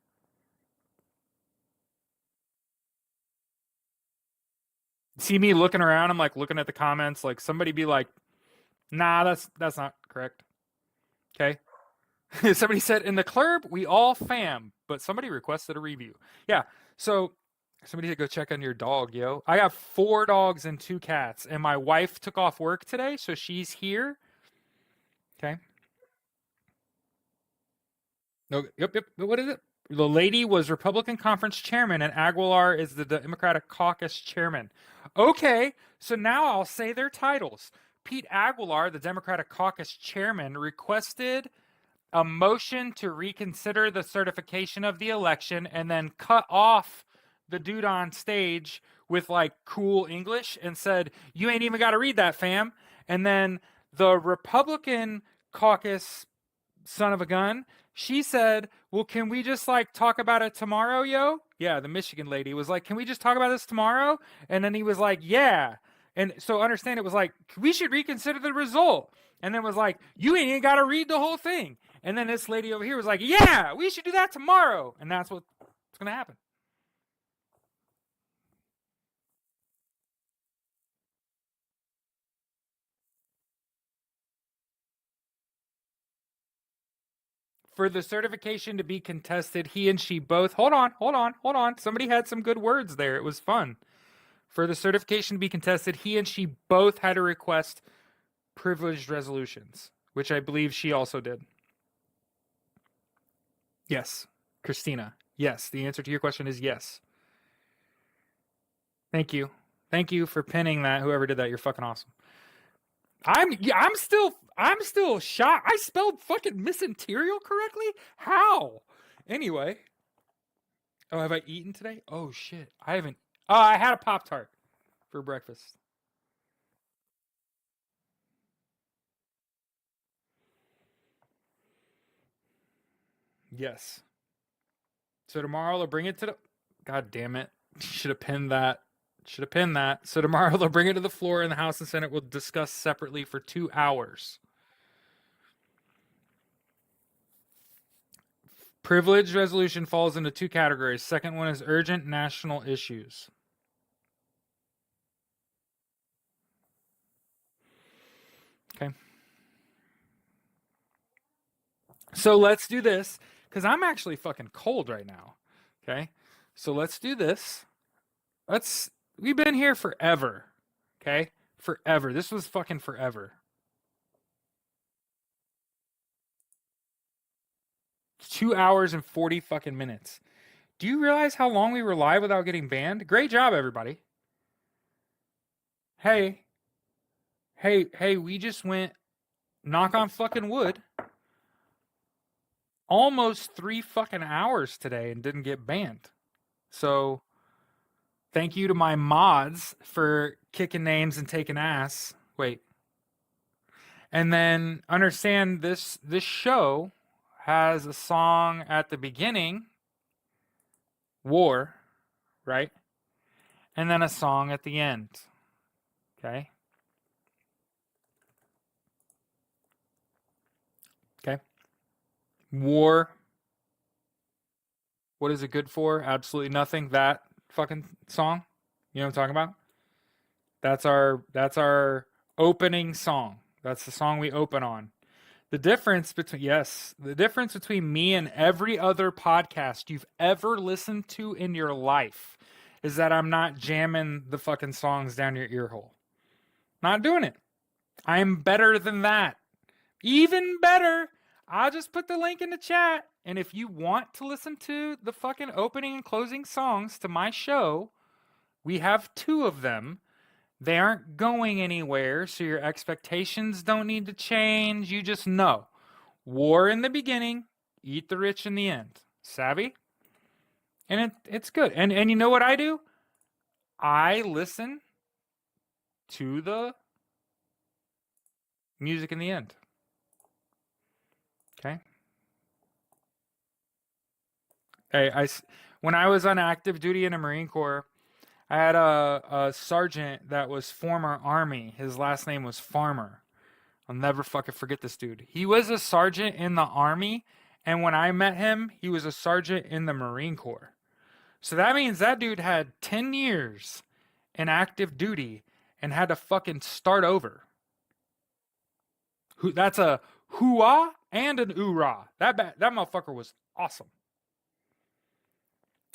S1: See me looking around, I'm like looking at the comments, like somebody be like, nah, that's not correct. Okay. Somebody said in the club, we all fam, but somebody requested a review. Yeah. So somebody said go check on your dog, yo. I have 4 dogs and 2 cats, and my wife took off work today, so she's here. Okay. No, yep. What is it? The lady was Republican conference chairman, and Aguilar is the Democratic caucus chairman. Okay, so now I'll say their titles. Pete Aguilar, the Democratic caucus chairman, requested a motion to reconsider the certification of the election and then cut off the dude on stage with like cool English and said, you ain't even got to read that, fam. And then the Republican caucus son of a gun, she said, well, can we just like talk about it tomorrow, yo? Yeah, the Michigan lady was like, can we just talk about this tomorrow? And then he was like, yeah. And so understand, it was like, we should reconsider the result. And then it was like, you ain't even got to read the whole thing. And then this lady over here was like, yeah, we should do that tomorrow. And that's what's going to happen. For the certification to be contested, he and she both. Hold on. Somebody had some good words there. It was fun. For the certification to be contested, he and she both had to request privileged resolutions, which I believe she also did. Yes, Christina. Yes, the answer to your question is yes. Thank you. Thank you for pinning that. Whoever did that, you're fucking awesome. I'm still shocked. I spelled fucking mesenterial correctly? How? Anyway. Oh, have I eaten today? Oh shit. I haven't. Oh, I had a Pop-Tart for breakfast. Yes. So tomorrow they'll bring it to the. God damn it! Should have pinned that. Should have pinned that. So tomorrow they'll bring it to the floor, and the House and Senate will discuss separately for 2 hours. Privilege resolution falls into 2 categories. Second one is urgent national issues. Okay. So let's do this, because I'm actually fucking cold right now. Okay. So let's do this. We've been here forever. Okay? Forever. This was fucking forever. 2 hours and 40 fucking minutes. Do you realize how long we were live without getting banned? Great job, everybody. Hey, we just went, knock on fucking wood, almost 3 fucking hours today and didn't get banned. So, thank you to my mods for kicking names and taking ass. Wait. And then understand this show has a song at the beginning, War, right? And then a song at the end. Okay? Okay? War. What is it good for? Absolutely nothing. That fucking song. You know what I'm talking about? That's our opening song. That's the song we open on. The difference between me and every other podcast you've ever listened to in your life is that I'm not jamming the fucking songs down your ear hole. Not doing it. I'm better than that. Even better. I'll just put the link in the chat. And if you want to listen to the fucking opening and closing songs to my show, we have 2 of them. They aren't going anywhere, so your expectations don't need to change. You just know. War in the beginning, eat the rich in the end. Savvy? And it's good. And you know what I do? I listen to the music in the end. Okay? When I was on active duty in the Marine Corps, I had a sergeant that was former Army. His last name was Farmer. I'll never fucking forget this dude. He was a sergeant in the Army, and when I met him, he was a sergeant in the Marine Corps. So that means that dude had 10 years in active duty and had to fucking start over. That's a hoo-ah and an oorah. That motherfucker was awesome.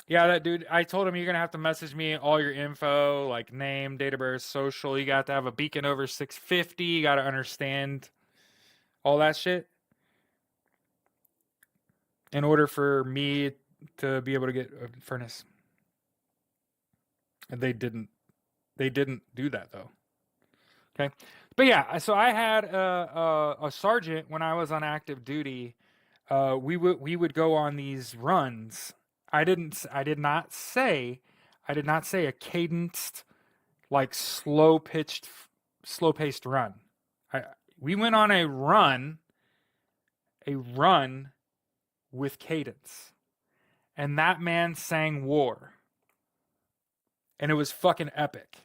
S1: Yeah, that dude, I told him you're going to have to message me all your info, like name, date of birth, social. You got to have a beacon over 650. You got to understand all that shit in order for me to be able to get a furnace. And they didn't do that, though. Okay. But yeah, so I had a sergeant when I was on active duty. We would go on these runs. I did not say a cadenced, like slow paced run. We went on a run with cadence, and that man sang War, and it was fucking epic.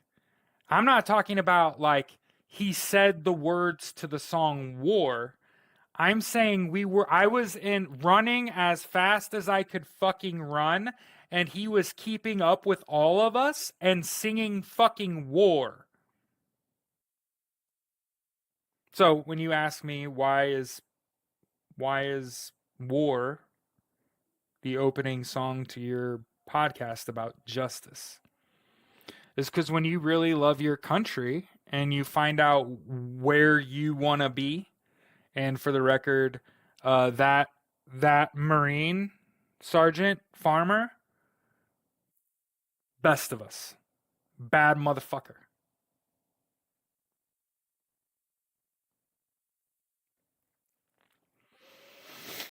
S1: I'm not talking about like he said the words to the song War. I'm saying I was in running as fast as I could fucking run, and he was keeping up with all of us and singing fucking war. So when you ask me why is war the opening song to your podcast about justice, is because when you really love your country and you find out where you want to be, and for the record, that Marine Sergeant Farmer, best of us, bad motherfucker.